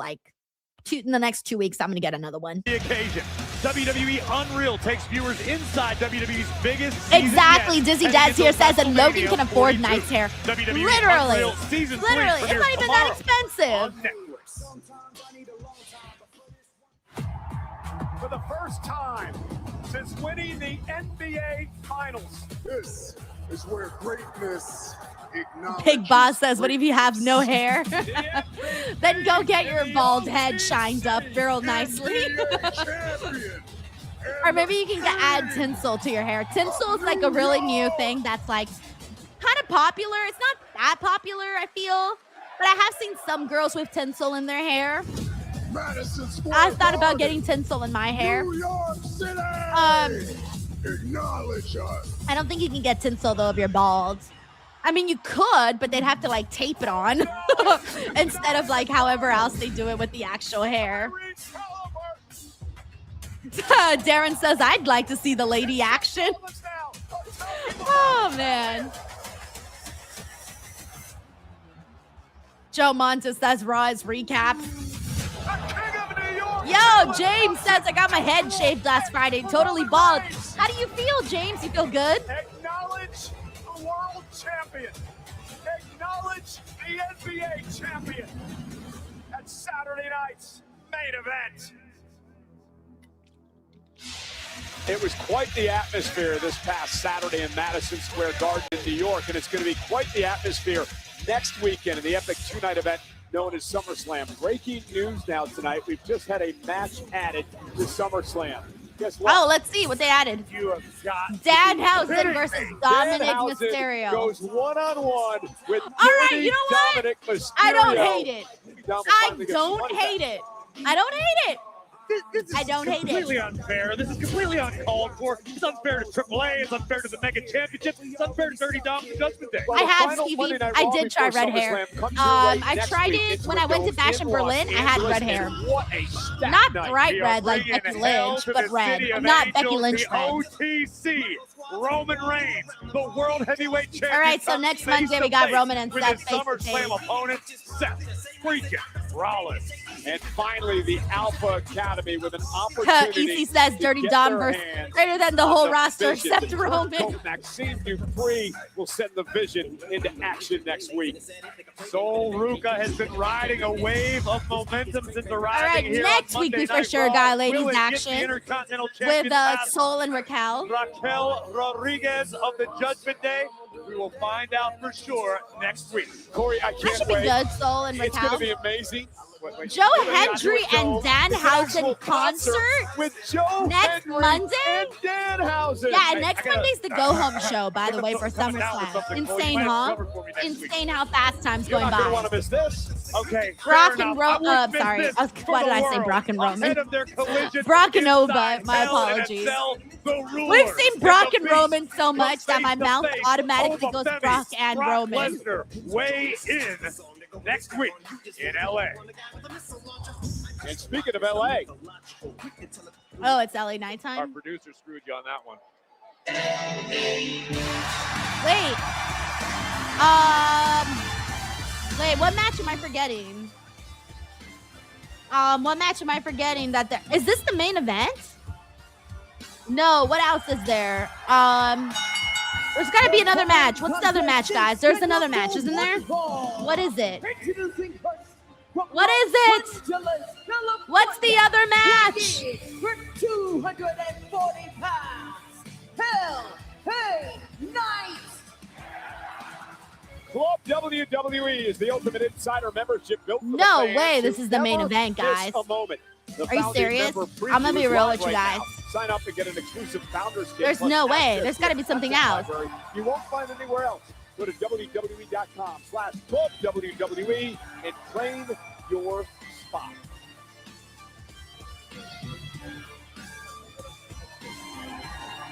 S1: in the next 2 weeks. I'm gonna get another one.
S2: The occasion. WWE Unreal takes viewers inside WWE's biggest season
S1: exactly.
S2: yet.
S1: Dizzy Daz here says that Logan can afford
S2: 42.
S1: nice hair.
S2: WWE
S1: Literally,
S2: Unreal Season 3
S1: it's not even that expensive.
S3: For the first time since winning the NBA Finals.
S12: This is where greatness acknowledges.
S1: Big Boss says, what if you have no hair? Then go get your bald head shined up real nicely. Or maybe you can add tinsel to your hair. Tinsel is a really new thing that's kind of popular. It's not that popular, I feel. But I have seen some girls with tinsel in their hair. I thought about getting tinsel in my hair.
S12: New York City! Acknowledge us.
S1: I don't think you can get tinsel though if you're bald. I mean, you could, but they'd have to tape it on instead of however else they do it with the actual hair. Darren says, I'd like to see the lady action. Oh, man. Joe Montes says, Raw is recap. Yo, James says, I got my head shaved last Friday, totally bald. How do you feel, James? You feel good?
S3: Acknowledge the world champion. Acknowledge the NBA champion at Saturday night's main event. It was quite the atmosphere this past Saturday in Madison Square Garden in New York, and it's going to be quite the atmosphere next weekend in the epic two-night event known as SummerSlam. Breaking news now tonight. We've just had a match added to SummerSlam. Guess what?
S1: Oh, let's see what they added.
S3: You have got
S1: Danhausen versus Dominic
S3: Danhausen
S1: Mysterio.
S3: goes one-on-one with
S1: All right, you know what?
S3: Dominic Mysterio.
S1: I don't hate it. I don't hate it. I don't hate it. I don't hate it.
S2: Completely unfair. This is completely uncalled for. It's unfair to AAA. It's unfair to the Mega Championship. It's unfair to Dirty Dom Judgment Day.
S1: I have, Stevie. I did try red hair. I tried it when I went to Fashion Berlin. I had red hair. Not bright red like Becky Lynch, but red. Not Becky Lynch red.
S2: OTC, Roman Reigns, the World Heavyweight Champion.
S1: All right, so next Monday we got Roman and Seth
S2: face SummerSlam opponent, Seth freaking Rollins.
S3: And finally, the Alpha Academy with an opportunity.
S1: EC says Dirty Dom versus greater than the whole roster except Roman.
S3: Maxine Dupree will send the Vision into action next week.
S2: Sol Ruka has been riding a wave of momentum since arriving here.
S1: All right, next week we for sure got ladies action with Sol and Raquel.
S2: Raquel Rodriguez of the Judgment Day. We will find out for sure next week.
S3: Corey, I
S1: That
S3: can't
S1: should
S3: wait.
S1: be good, Sol and
S3: It's going to
S1: Raquel.
S3: be amazing.
S1: Joe Hendry and Danhausen concert
S3: with Joe
S1: next
S3: Hendry
S1: Monday.
S3: and Danhausen.
S1: Yeah, next Monday's the go home show, by the way, for SummerSlam. Insane, huh? Insane how fast time's
S3: You're
S1: going
S3: not going to
S1: by.
S3: want to miss this.
S2: Okay.
S1: Brock and Roman. Sorry, why did I say Brock and Roman? Brock and Nova. My apologies. We've seen Brock and Roman so much that my mouth automatically goes Brock and Roman.
S2: Weigh in next week in LA.
S3: And speaking of LA,
S1: Oh, it's LA
S2: Our
S1: nighttime?
S2: producer screwed you on that one.
S1: Wait, what match am I forgetting? What match am I forgetting that there is this the main event? No, what else is there? There's got to be another match. What's the other match, guys? There's another match, isn't there? What is it? What is it? What's the other match?
S5: For 240 pounds, Hell Hey Night.
S3: Club WWE is the ultimate insider membership built for
S1: No
S3: the fans
S1: way,
S3: who
S1: this is the main
S3: never
S1: event,
S3: miss
S1: guys.
S3: a moment. The
S1: Are you
S3: founding
S1: serious?
S3: member
S1: I'm gonna be
S3: preview is
S1: real
S3: live
S1: with you
S3: right
S1: guys.
S3: now. Sign up and get an exclusive founders kit.
S1: There's
S3: plus
S1: no way.
S3: access
S1: There's
S3: to
S1: gotta
S3: a
S1: be something
S3: content
S1: else.
S3: library you won't find anywhere else. Go to WWE.com/club WWE and claim your spot.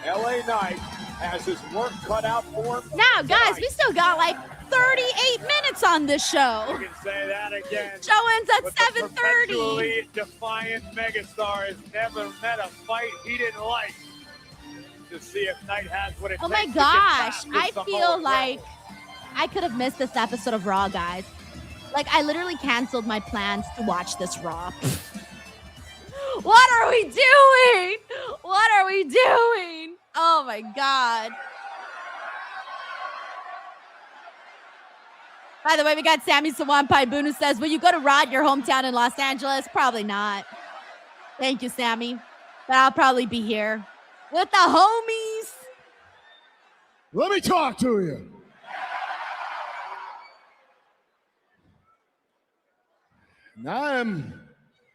S3: LA Knight has his work cut out for him.
S1: Now, guys, we still got like 38 minutes on this show.
S3: You can say that again.
S1: Show ends at
S3: But
S1: 7:30.
S3: the perpetually defiant megastar has never met a fight he didn't like. To see if Knight has what it
S1: Oh
S3: takes
S1: my
S3: to get
S1: gosh,
S3: past
S1: I
S3: this
S1: feel
S3: Samoa
S1: like I could have missed this episode of Raw, guys. Like, I literally canceled my plans to watch this Raw. What are we doing? What are we doing? Oh my God. By the way, we got Sammy Sawan Boone who says, will you go to Raw at your hometown in Los Angeles? Probably not. Thank you, Sammy. But I'll probably be here with the homies.
S9: Let me talk to you. Now I'm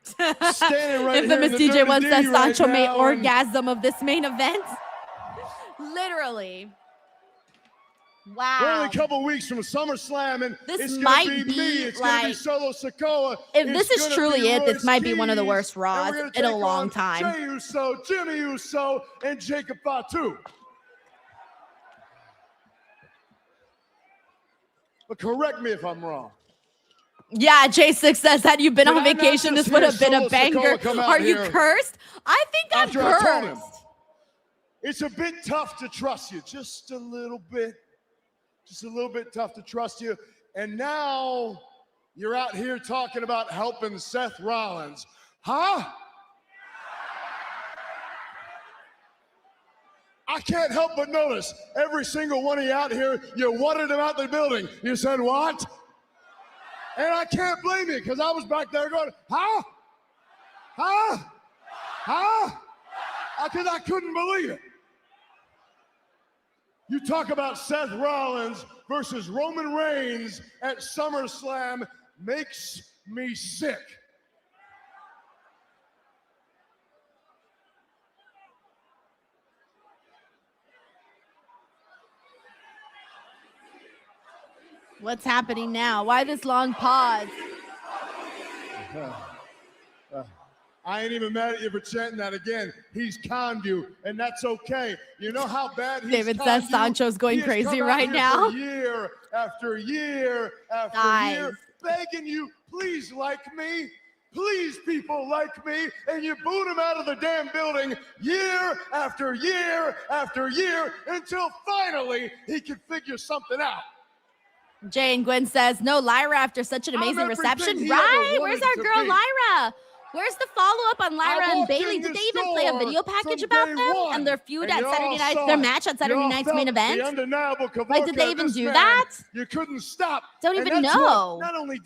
S9: standing right
S1: Infamous
S9: here in the
S1: DJ once said
S9: dirty right
S1: Sancho made
S9: now, and
S1: orgasm of this main event. Literally. Wow.
S9: we're only a couple weeks from SummerSlam, and
S1: This
S9: it's
S1: might
S9: gonna be me.
S1: be,
S9: It's gonna be
S1: like-
S9: Solo Sikoa.
S1: If
S9: It's
S1: this is
S9: gonna
S1: truly
S9: be
S1: it, this
S9: Royce
S1: might be one of the
S9: Keys,
S1: worst
S9: and
S1: Raws
S9: we're gonna
S1: in a
S9: take
S1: long
S9: on
S1: time.
S9: Jey Uso, Jimmy Uso, and Jacob Fatu. But correct me if I'm wrong.
S1: Yeah, J6 says, had you been
S9: Did
S1: on
S9: I not
S1: vacation,
S9: just
S1: this would
S9: hear
S1: have been a
S9: Solo
S1: banger.
S9: Sikoa come out
S1: Are you
S9: here
S1: cursed? I think I'm
S9: after I told him?
S1: cursed.
S9: It's a bit tough to trust you, just a little bit tough to trust you. And now you're out here talking about helping Seth Rollins. Huh? I can't help but notice every single one of you out here, you wanted him out the building. You said, what? And I can't blame you, because I was back there going, huh? Huh? Huh? Because I couldn't believe it. You talk about Seth Rollins versus Roman Reigns at SummerSlam makes me sick.
S1: What's happening now? Why this long pause?
S9: I ain't even mad at you for chanting that again. He's conned you, and that's okay. You know how bad he's
S1: David
S9: conned
S1: says
S9: you?
S1: Sancho's going
S9: He has
S1: crazy
S9: come out
S1: right
S9: here
S1: now.
S9: for year after year after
S1: Guys.
S9: year, begging you, please like me. Please, people like me, and you boot him out of the damn building year after year after year until finally he can figure something out.
S1: Jane Gwen says, no Lyra after such an amazing
S9: everything
S1: reception.
S9: he
S1: Right?
S9: ever
S1: Where's
S9: wanted
S1: our
S9: to
S1: girl
S9: be.
S1: Lyra? Where's the follow-up on Lyra and
S9: walked
S1: Bailey?
S9: in
S1: Did
S9: the
S1: they even play a
S9: store
S1: video package
S9: from
S1: about
S9: day
S1: them
S9: one,
S1: and their feud
S9: and
S1: at
S9: you
S1: Saturday
S9: all
S1: night,
S9: saw
S1: their
S9: it.
S1: match at
S9: You
S1: Saturday
S9: all
S1: night's
S9: felt
S1: main event?
S9: The undeniable
S1: Like, did
S9: Kavorka
S1: they
S9: of
S1: even
S9: this
S1: do
S9: man.
S1: that?
S9: You couldn't stop.
S1: Don't
S9: And
S1: even
S9: that's
S1: know.
S9: what not only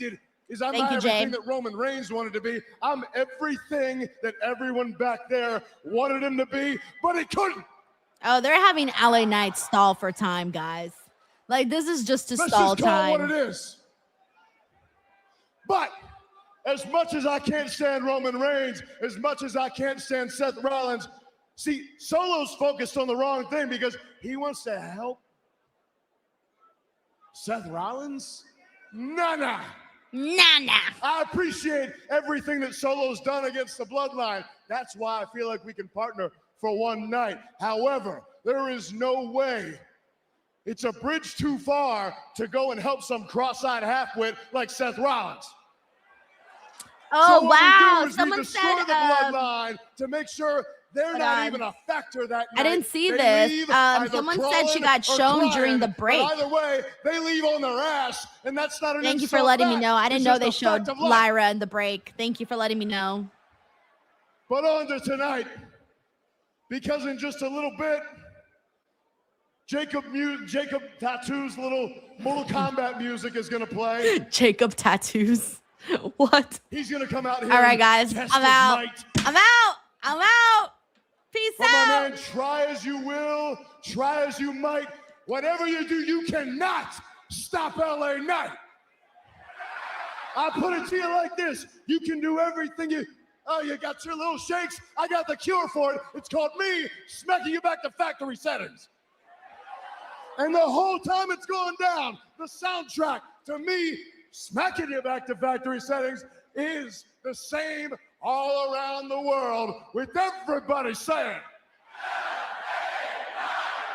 S9: is I'm
S1: Thank
S9: not
S1: you, Jay.
S9: everything that Roman Reigns wanted to be. I'm everything that everyone back there wanted him to be, but he couldn't.
S1: Oh, they're having LA Knight stall for time, guys. Like, this is just to
S9: Let's
S1: stall
S9: just call
S1: time.
S9: it what it is. But as much as I can't stand Roman Reigns, as much as I can't stand Seth Rollins, see, Solo's focused on the wrong thing because he wants to help Seth Rollins. Nah. I appreciate everything that Solo's done against the Bloodline. That's why I feel like we can partner for one night. However, there is no way. It's a bridge too far to go and help some cross-eyed halfwit like Seth Rollins.
S1: Oh,
S9: So what
S1: wow.
S9: we do is
S1: Someone
S9: we destroy
S1: said,
S9: the Bloodline to make sure they're not even a factor that night.
S1: I didn't see
S9: They
S1: this.
S9: leave either
S1: Someone said she
S9: crawling
S1: got
S9: or
S1: shown
S9: crying,
S1: during the
S9: but
S1: break.
S9: either way, they leave on their ass, and that's not an
S1: Thank you for
S9: insult
S1: letting me
S9: back.
S1: know. I didn't
S9: It's
S1: know
S9: just
S1: they
S9: a
S1: showed
S9: fact of life.
S1: Lyra in the break. Thank you for letting me know.
S9: But on to tonight, because in just a little bit, Jacob Tattoo's little Mortal Kombat music is gonna play.
S1: Jacob Tattoos. What?
S9: He's gonna come out here.
S1: All right, guys.
S9: And test
S1: I'm
S9: his
S1: out.
S9: might.
S1: I'm out. I'm out. Peace
S9: But
S1: out.
S9: my man, try as you will, try as you might, whatever you do, you cannot stop LA Knight. I put it to you like this: you can do everything you got your little shakes. I got the cure for it. It's called me smacking you back to factory settings. And the whole time it's going down, the soundtrack to me smacking you back to factory settings is the same all around the world, with everybody saying,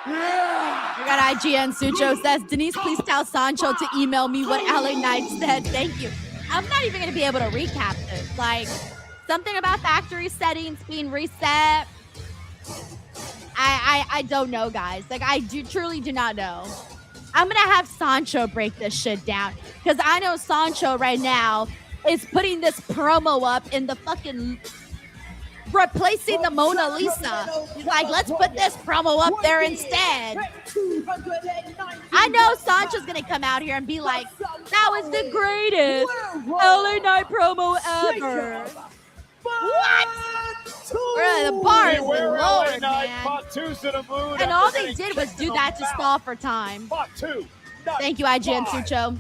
S9: yeah!
S1: We got IGN Sucho says, Denise, please tell Sancho to email me what LA Knight said. Thank you. I'm not even going to be able to recap this. Like, something about factory settings being reset. I don't know, guys. Like, I truly do not know. I'm going to have Sancho break this shit down, because I know Sancho right now is putting this promo up in the fucking replacing the Mona Lisa. He's like, let's put this promo up there instead. I know Sancho's going to come out here and be like, that was the greatest LA Knight promo ever. What? The bar is lowered, man. And all they did was do that to stall for time. Thank you, IGN Sucho.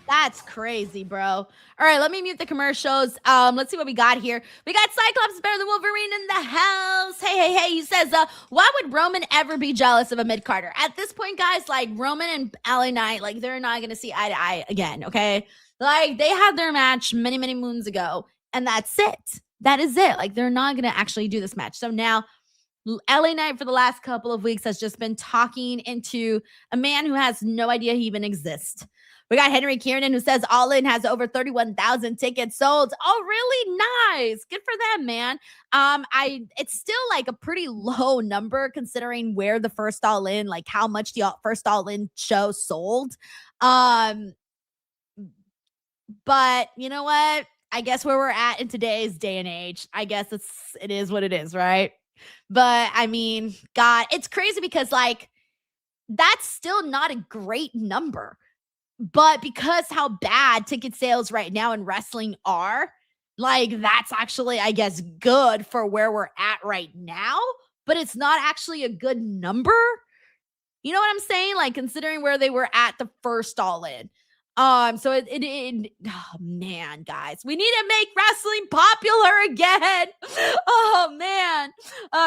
S1: That's crazy, bro. All right, let me mute the commercials. Let's see what we got here. We got Cyclops is better than Wolverine in the house. Hey. He says, why would Roman ever be jealous of a mid-carder? At this point, guys, like, Roman and LA Knight, like, they're not going to see eye to eye again, okay? Like, they had their match many, many moons ago, and that's it. That is it. Like, they're not going to actually do this match. So now, LA Knight for the last couple of weeks has just been talking into a man who has no idea he even exists. We got Henry Kiernan, who says All In has over 31,000 tickets sold. Oh, really? Nice. Good for them, man. It's still like a pretty low number considering where the first All In, like how much the first All In show sold. But you know what? I guess where we're at in today's day and age, I guess it is what it is, right? But I mean, God, it's crazy because like that's still not a great number. But because how bad ticket sales right now in wrestling are, like that's actually, I guess, good for where we're at right now. But it's not actually a good number. You know what I'm saying? Like considering where they were at the first All In. So oh man, guys, we need to make wrestling popular again. Oh man,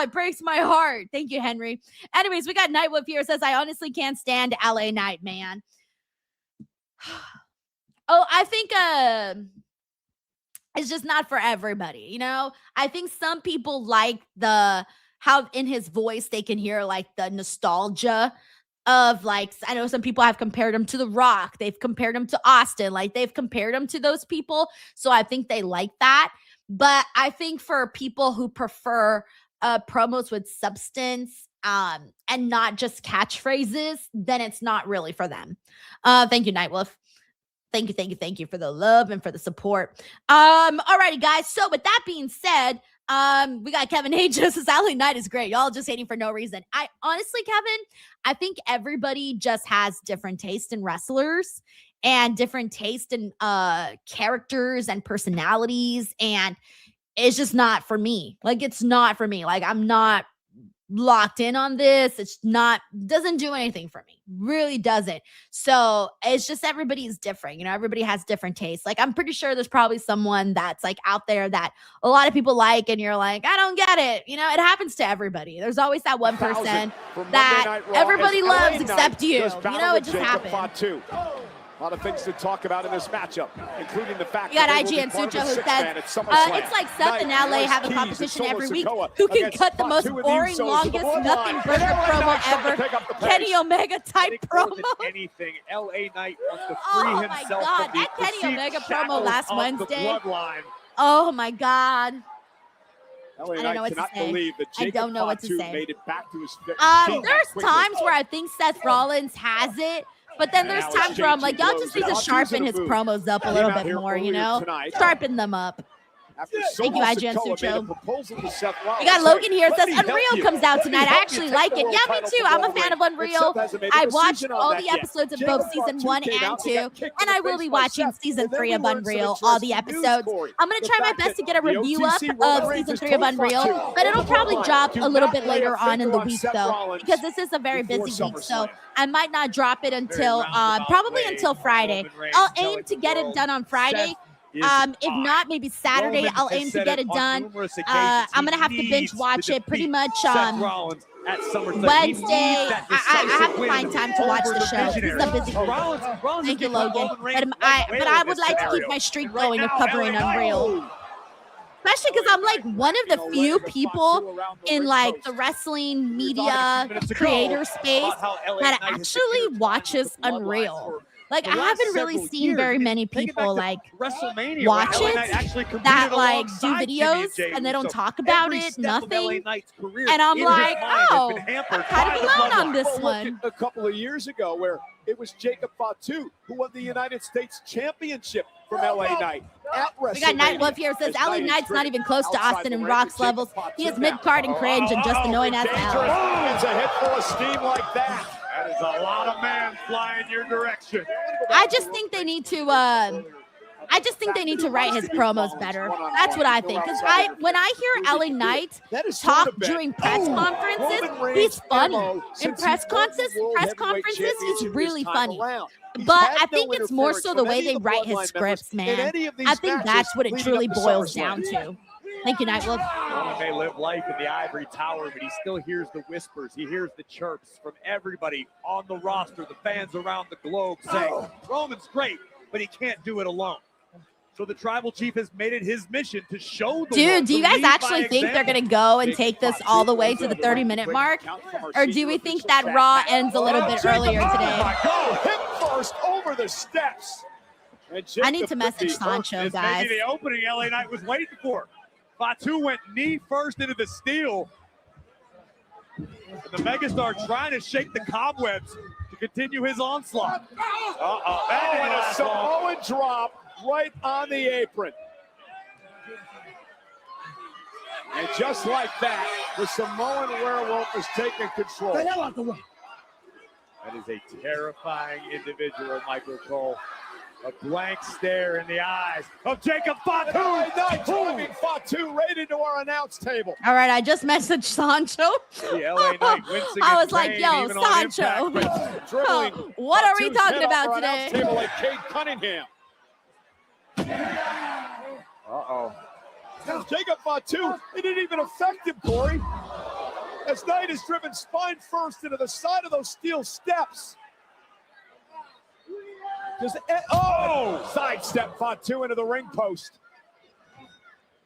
S1: it breaks my heart. Thank you, Henry. Anyways, we got Nightwolf here. Says, I honestly can't stand LA Knight, man. Oh, I think it's just not for everybody, you know? I think some people like how in his voice they can hear like the nostalgia of like, I know some people have compared him to The Rock. They've compared him to Austin. Like they've compared him to those people. So I think they like that. But I think for people who prefer promos with substance and not just catchphrases, then it's not really for them. Thank you, Nightwolf. Thank you for the love and for the support. Alrighty, guys. So with that being said, we got Kevin H. Says LA Knight is great. Y'all just hating for no reason. I honestly, Kevin, I think everybody just has different taste in wrestlers and different taste in characters and personalities, and it's just not for me. Like it's not for me. Like I'm not locked in on this. It's not, doesn't do anything for me. Really doesn't. So it's just everybody's different. You know, everybody has different tastes. Like I'm pretty sure there's probably someone that's like out there that a lot of people like, and you're like, I don't get it. You know, it happens to everybody. There's always that one person that everybody loves except you. You know, it just happens.
S3: A lot of things to talk about in this matchup, including the fact
S1: you got IGN Sucho who says it's like Seth and LA have a competition every week. Who can cut the most boring, longest, nothing burger promo ever? Kenny Omega type promo.
S2: Anything, LA Knight wants to free himself
S1: from that Kenny Omega promo last Wednesday. Oh my God.
S3: LA Knight cannot believe that Jacob
S1: I don't know what to say.
S3: Made it back to his
S1: there's times where I think Seth Rollins has it. But then there's times where I'm like, y'all just need to sharpen his promos up a little bit more, you know? Sharpen them up. Thank you, IGN Sucho. We got
S3: That's
S1: Logan
S3: right.
S1: here. It
S3: Let
S1: says
S3: me help
S1: Unreal
S3: you.
S1: comes out
S3: Let me
S1: tonight. I
S3: help
S1: actually
S3: you
S1: like
S3: take
S1: it.
S3: the
S1: Yeah,
S3: world
S1: me
S3: title
S1: too.
S3: from
S1: I'm a
S3: Roman
S1: fan of
S3: Reigns.
S1: Unreal.
S3: Seth hasn't made a
S1: I
S3: decision
S1: watched
S3: on
S1: all
S3: that
S1: the
S3: yet.
S1: episodes of
S3: Jacob
S1: both season
S3: Fatu
S1: 1
S3: came
S1: and
S3: out
S1: 2,
S3: and got kicked
S1: and
S3: in
S1: I
S3: the
S1: will
S3: face
S1: be
S3: by
S1: watching
S3: Seth.
S1: season
S3: And then
S1: 3
S3: we
S1: of
S3: learned some
S1: Unreal, all the
S3: interesting news,
S1: episodes.
S3: Corey.
S1: I'm going to
S3: The
S1: try my
S3: fact
S1: best to
S3: that
S1: get a
S3: the
S1: review up
S3: OTC Roman
S1: of
S3: Reigns
S1: season
S3: has
S1: 3 of
S3: told
S1: Unreal,
S3: Fatu
S1: but
S3: on
S1: it'll
S3: the
S1: probably
S3: bloodline,
S1: drop
S3: do
S1: a little
S3: not
S1: bit
S3: lay a
S1: later on in
S3: finger
S1: the
S3: on
S1: week,
S3: Seth
S1: though,
S3: Rollins
S1: because this is a very
S3: before
S1: busy week, so
S3: SummerSlam.
S1: I might not drop it until
S2: roundabout
S1: probably
S2: way
S1: until
S2: of
S1: Friday.
S2: Roman Reigns
S1: I'll
S2: telling
S1: aim to
S2: the
S1: get it
S2: world
S1: done on Friday.
S2: Seth is
S1: If
S2: mine.
S1: not, maybe Saturday.
S2: Roman
S1: I'll
S2: has
S1: aim to
S2: said
S1: get
S2: it
S1: it
S2: on
S1: done.
S2: numerous occasions.
S1: I'm gonna have to binge
S2: needs
S1: watch it pretty
S2: defeat
S1: much
S2: Seth Rollins at SummerSlam. He
S1: Wednesday.
S2: needs that
S1: I have to
S2: decisive
S1: find
S2: win
S1: time to watch
S2: over
S1: the show. This is
S2: visionary.
S1: a busy week.
S2: Rollins
S1: Thank you,
S2: has become
S1: Logan.
S2: Roman Reigns'
S1: But I
S2: whale in
S1: would
S2: this
S1: like to
S2: scenario.
S1: keep my streak
S2: And right
S1: going of
S2: now,
S1: covering
S2: LA Knight-
S1: Unreal. Especially because I'm like one of the few people in like the wrestling media creator space that actually watches Unreal. Like I haven't really seen very many people like
S2: WrestleMania,
S1: watch
S2: LA Knight
S1: it
S2: actually competed
S1: that like do
S2: alongside Jimmy and
S1: videos
S2: Jey
S1: and they don't
S2: Uso.
S1: talk about
S2: Every
S1: it,
S2: step of LA
S1: nothing.
S2: Knight's career
S1: And I'm
S2: in his
S1: like,
S2: mind has
S1: oh,
S2: been hampered
S1: I'm kind
S2: by
S1: of
S2: the
S1: alone on
S2: bloodline.
S1: this
S3: Well, look
S1: one.
S3: at a couple of years ago where it was Jacob Fatu who won the United States Championship from LA Knight at WrestleMania.
S1: We got Night Wolf here. Says
S3: As
S1: LA
S3: Knight is
S1: Knight's not even close to
S3: outside
S1: Austin
S3: the
S1: and
S3: ring,
S1: Rock's
S3: Jacob
S1: levels.
S3: Fatu
S1: He is
S3: now.
S1: mid-card and cringe and just annoying as
S3: Dangerous.
S1: hell.
S3: It's a head full of steam like that.
S2: That is a lot of man flying your direction.
S1: I just think they need to. I just think they need to write his promos better. That's what I think. Because when I hear LA Knight talk during press conferences, he's funny. In press conferences, he's really funny. But I think it's more so the way they write his scripts, man. I think that's what it truly boils down to. Thank you, Nightwolf.
S2: Roman may live life in the ivory tower, but he still hears the whispers. He hears the chirps from everybody on the roster, the fans around the globe saying, Roman's great, but he can't do it alone. So the tribal chief has made it his mission to show the world.
S1: Dude, do you guys actually think they're going to go and take this all the way to the 30-minute mark? Or do we think that Raw ends a little bit earlier today?
S3: Hip first over the steps.
S1: I need to message Sancho, guys.
S2: Maybe the opening LA Knight was waiting for. Fatu went knee first into the steel. The megastar trying to shake the cobwebs to continue his onslaught.
S3: And a Samoan drop right on the apron. And just like that, the Samoan werewolf is taking control.
S9: The hell out the way.
S2: That is a terrifying individual, Michael Cole. A blank stare in the eyes of Jacob Fatu.
S3: Knight driving Fatu right into our announce table.
S1: All right, I just messaged Sancho.
S2: The LA Knight wincing
S1: I
S2: in
S1: was like,
S2: pain,
S1: yo,
S2: even on
S1: Sancho.
S2: impact.
S1: What are we
S3: Fatu's
S1: talking
S3: head off
S1: about
S3: our
S1: today?
S3: announce table like Cade Cunningham. Jacob Fatu, it didn't even affect him, Corey. As Knight is driven spine first into the side of those steel steps. Sidestep Fatu into the ring post.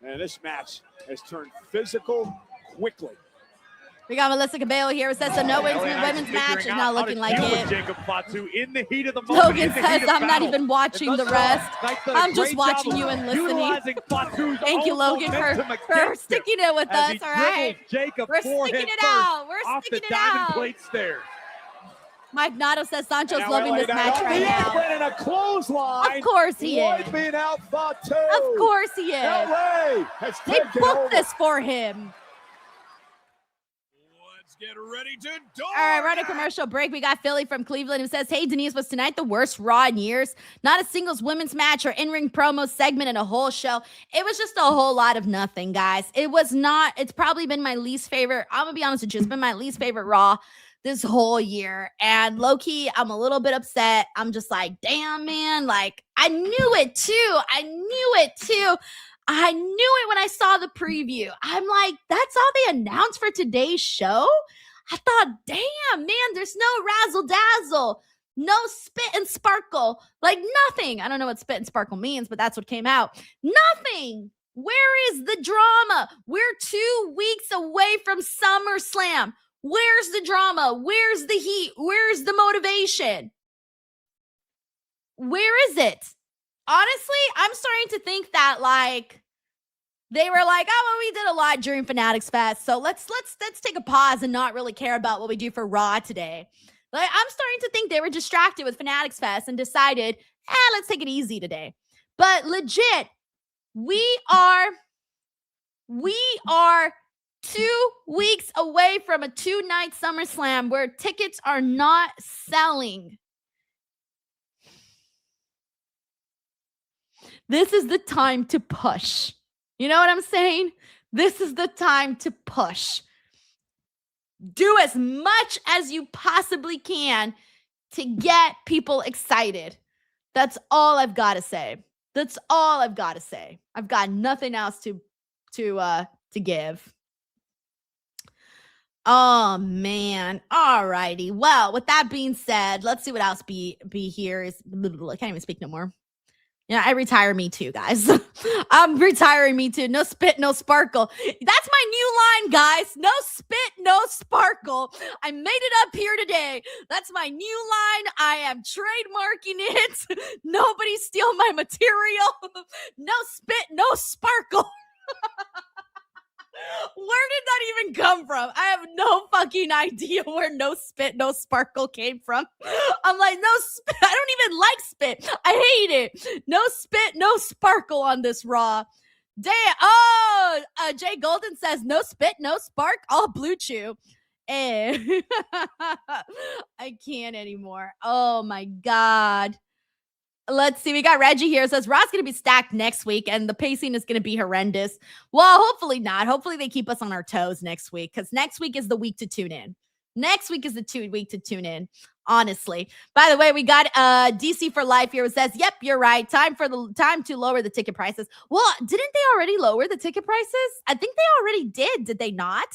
S3: And this match has turned physical quickly.
S1: We got Melissa Cabello here. It says the no wins women's match is not looking like it.
S2: Jacob Fatu in the heat of the moment.
S1: Logan says I'm not even watching the rest. I'm just watching you and listening. Thank you, Logan, for sticking it with us. All right. We're sticking it out. We're sticking it out.
S2: Plate stairs.
S1: Mike Nato says Sancho's loving this match right now.
S3: And a clothesline.
S1: Of course he is.
S3: Wiping out Fatu.
S1: Of course he is.
S3: LA has
S1: They
S3: taken
S1: booked
S3: over.
S1: this for him.
S3: Let's get ready to do.
S1: All right, we're on a commercial break. We got Philly from Cleveland who says, hey, Denise, was tonight the worst Raw in years? Not a singles women's match or in-ring promo segment in a whole show. It was just a whole lot of nothing, guys. It was not. It's probably been my least favorite. I'm going to be honest with you. It's been my least favorite Raw this whole year. And low-key, I'm a little bit upset. I'm just like, damn, man. Like, I knew it too. I knew it when I saw the preview. I'm like, that's all they announced for today's show? I thought, damn, man, there's no razzle-dazzle, no spit and sparkle, like nothing. I don't know what spit and sparkle means, but that's what came out. Nothing. Where is the drama? We're 2 weeks away from SummerSlam. Where's the drama? Where's the heat? Where's the motivation? Where is it? Honestly, I'm starting to think that like they were like, oh, well, we did a lot during Fanatics Fest, so let's take a pause and not really care about what we do for Raw today. Like I'm starting to think they were distracted with Fanatics Fest and decided, let's take it easy today. But legit, We are 2 weeks away from a 2-night SummerSlam where tickets are not selling. This is the time to push. You know what I'm saying? This is the time to push. Do as much as you possibly can to get people excited. That's all I've got to say. That's all I've got to say. I've got nothing else to give. Oh man. All righty. Well, with that being said, let's see what else be here is. I can't even speak no more. Yeah, I retire me too, guys. I'm retiring me too. No spit, no sparkle. That's my new line, guys. No spit, no sparkle. I made it up here today. That's my new line. I am trademarking it. Nobody steal my material. No spit, no sparkle. Where did that even come from? I have no fucking idea where no spit, no sparkle came from. I'm like, no spit. I don't even like spit. I hate it. No spit, no sparkle on this Raw. Damn. Oh, Jay Golden says, no spit, no spark, all blue chew. I can't anymore. Oh my God. Let's see. We got Reggie here. It says Raw's going to be stacked next week and the pacing is going to be horrendous. Well, hopefully not. Hopefully they keep us on our toes next week because next week is the week to tune in. Next week is the week to tune in, honestly. By the way, we got DC for Life here. It says, yep, you're right. Time to lower the ticket prices. Well, didn't they already lower the ticket prices? I think they already did they not?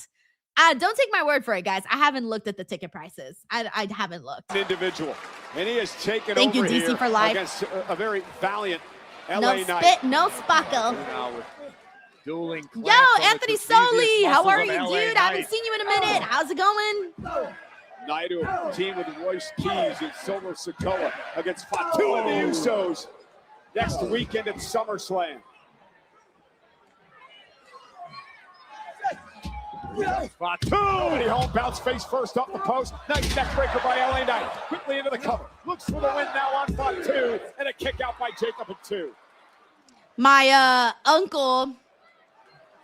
S1: Don't take my word for it, guys. I haven't looked at the ticket prices. I haven't looked.
S3: Individual. And he has taken
S1: Thank
S3: over
S1: you, DC,
S3: here
S1: for life.
S3: Against a very valiant LA
S1: No
S3: Knight.
S1: spit, no sparkle.
S3: Now with dueling
S1: Yo,
S3: clamps on
S1: Anthony
S3: the prestigious
S1: Soli, how
S3: muscles
S1: are
S3: of
S1: you,
S3: LA
S1: dude? I haven't
S3: Knight.
S1: seen you in a minute. How's it going?
S3: Knight who team with Royce Keys and Solo Sikoa against Fatu and the Usos next weekend at SummerSlam. Fatu, and he home bounce face first up the post. Nice neck breaker by LA Knight. Quickly into the cover. Looks for the win now on Fatu. And a kick out by Jacob and 2.
S1: My uncle,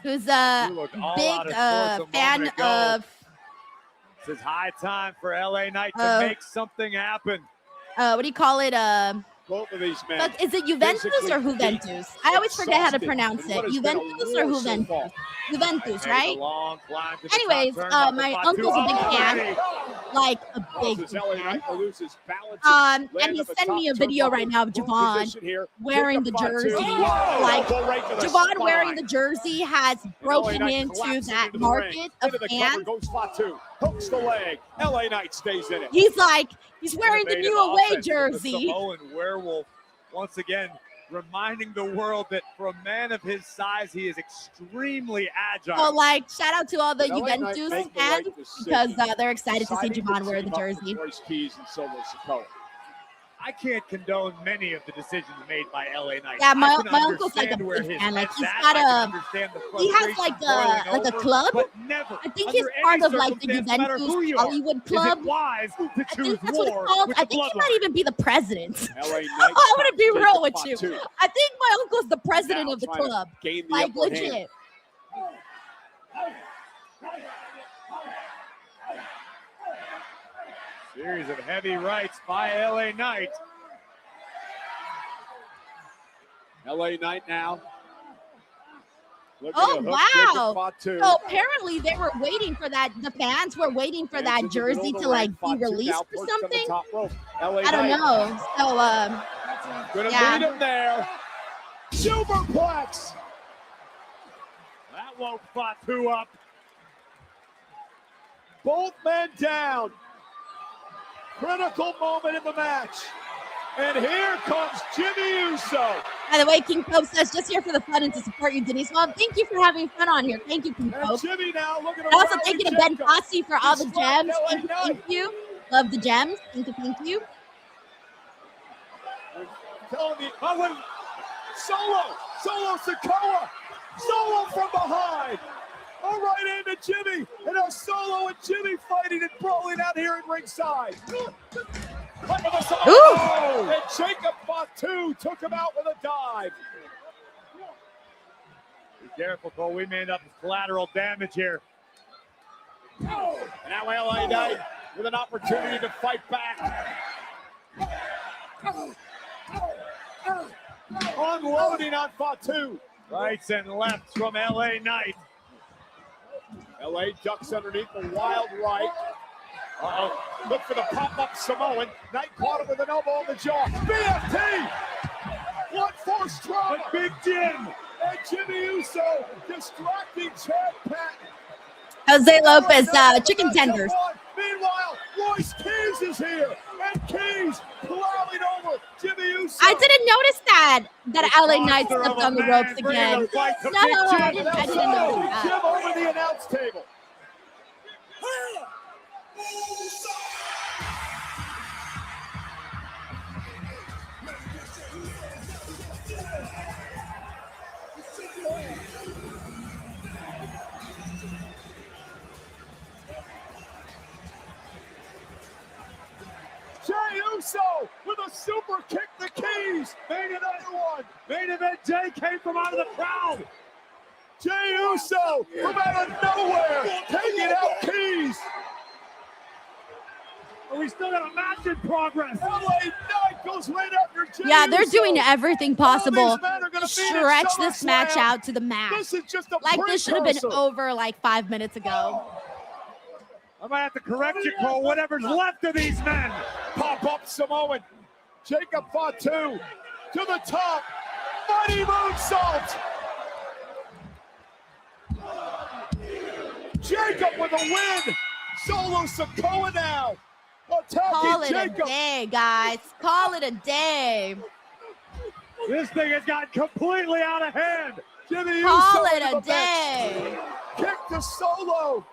S1: who's a big fan of...
S2: It's high time for LA Knight to make something happen.
S1: What do you call it?
S3: Both of these men.
S1: Is it Juventus or Juventus? I always forget how to pronounce it. Juventus or Juventus? Juventus, right? Anyways, my uncle's a big fan. Like a big fan. And he sent me a video right now of Javon wearing the jersey. Like, Javon wearing the jersey has broken into that market of fans.
S3: Hooks the leg. LA Knight stays in it.
S1: He's like, he's wearing the new away jersey.
S2: Samoan Werewolf once again reminding the world that for a man of his size, he is extremely agile.
S1: So, like, shout out to all the Juventus fans because they're excited to see Javon wear the jersey.
S2: I can't condone many of the decisions made by LA Knight.
S1: Yeah, my uncle's like a big fan. Like, he's got he has like a club. I think he's part of like the Juventus Hollywood club. I think that's what it's called. I think he might even be the president. I'm gonna be real with you. I think my uncle's the president of the club. Like, legit.
S2: Series of heavy rights by LA Knight.
S3: LA Knight now.
S1: Oh, wow. So apparently they were waiting for that. The fans were waiting for that jersey to like be released or something. I don't know. So,
S3: Gonna
S1: yeah.
S3: beat him there. Superplex.
S2: That woke Fatu up.
S3: Both men down. Critical moment in the match. And here comes Jimmy Uso.
S1: By the way, King Pope says, just here for the fun and to support you, Denise. Well, thank you for having fun on here. Thank you, King Pope.
S3: Jimmy now looking
S1: and also thank you to Ben Fossey for all the gems. Thank you. Love the gems. Thank you.
S3: Solo Sikoa. Solo from behind. All right into Jimmy. And now Solo and Jimmy fighting and brawling out here at ringside. And Jacob Fatu took him out with a dive.
S2: Be careful, Cole. We may end up with collateral damage here.
S3: And now LA Knight with an opportunity to fight back. Unloading on Fatu.
S2: Rights and lefts from LA Knight.
S3: LA ducks underneath the wild right. Look for the pop-up Samoan. Knight caught him with an elbow on the jaw. BFT! What force trauma?
S2: Big Jim.
S3: And Jimmy Uso distracting Chad Patton.
S1: Jose Lopez, chicken tenders.
S3: Meanwhile, Royce Keys is here. And Keys plowing over Jimmy Uso.
S1: I didn't notice that LA Knight stepped on the ropes again. No, I didn't notice that.
S3: Jim over the announce table. Jey Uso with a super kick to Keys. Made another one.
S2: Main event Jay came from out of the crowd.
S3: Jey Uso from out of nowhere taking out Keys.
S2: We still got a match in progress.
S3: LA Knight goes right after Jey
S1: Yeah, they're
S3: Uso.
S1: doing everything possible
S3: men are gonna
S1: to
S3: be in
S1: stretch this
S3: SummerSlam.
S1: match out to the max.
S3: This is just a
S1: Like this should have been
S3: precursor.
S1: over like 5 minutes ago.
S2: I might have to correct you, Cole. Whatever's left of these men.
S3: Pop-up Samoan. Jacob Fatu to the top. Mighty moonsault. Jacob with a win. Solo Sikoa now.
S1: Call
S3: Attacking
S1: it a
S3: Jacob.
S1: day, guys. Call it a day.
S2: This thing has gotten completely out of hand.
S3: Jimmy
S1: Call
S3: Uso
S1: it
S3: into
S1: a
S3: the bench.
S1: day.
S3: Kick to Solo.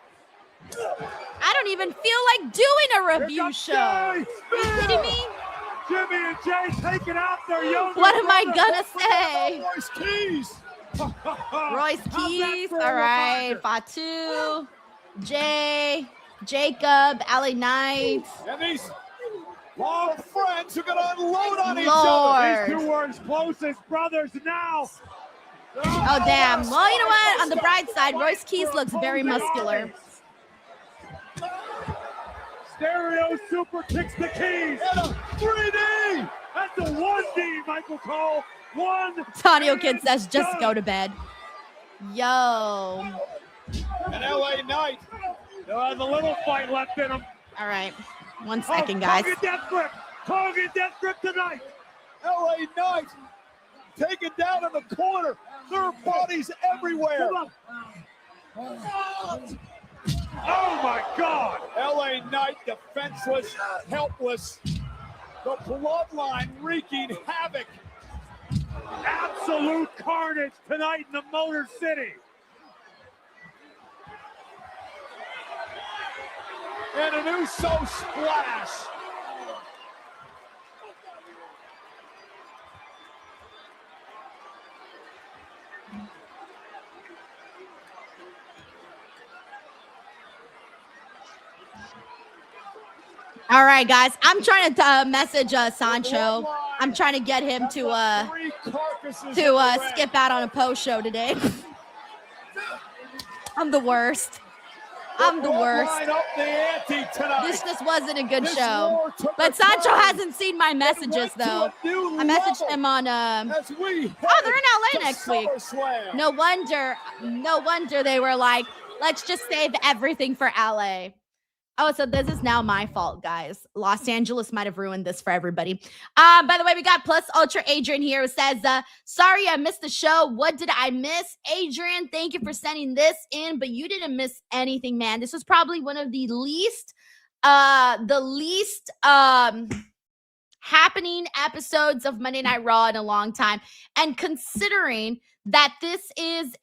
S1: I don't even feel like doing a review show. Are you kidding me?
S2: Jimmy and Jay taking out their younger
S1: What am I
S2: brother.
S1: gonna say?
S3: Royce Keys.
S1: Royce
S2: How's that
S1: Keys,
S2: for a
S1: all right.
S2: reminder?
S1: Fatu, Jay, Jacob, LA Knight.
S3: And these long friends are going to unload on each
S1: Lord.
S3: other.
S2: These two were as close as brothers now.
S1: Oh, damn. Well, you know what? On the bright side, Royce Keys looks very muscular.
S2: Stereo super kicks the Keys.
S3: And a 3D.
S2: That's a 1D, Michael Cole. One.
S1: Tonio Kid says, just go to bed. Yo.
S3: And LA Knight.
S2: Still has a little fight left in him.
S1: All right. 1 second, guys.
S2: Target death grip. Target death grip tonight.
S3: LA Knight taken down in the corner. There are bodies everywhere.
S2: Oh my God.
S3: LA Knight defenseless, helpless. The bloodline wreaking havoc.
S2: Absolute carnage tonight in the Motor City.
S3: And an Uso splash.
S1: All right, guys. I'm trying to message Sancho. I'm trying to get him to skip out on a post show today. I'm the worst. I'm the worst.
S3: Up the ante tonight.
S1: This just wasn't a good
S3: This
S1: show.
S3: war took
S1: But
S3: a
S1: Sancho
S3: turn.
S1: hasn't seen my messages though. I messaged him on
S3: As we
S1: oh, they're in LA
S3: to
S1: next week.
S3: SummerSlam.
S1: No wonder they were like, let's just save everything for LA. Oh, so this is now my fault, guys. Los Angeles might have ruined this for everybody. By the way, we got Plus Ultra Adrian here who says, sorry I missed the show. What did I miss? Adrian, thank you for sending this in, but you didn't miss anything, man. This was probably one of the least happening episodes of Monday Night Raw in a long time. And considering that this is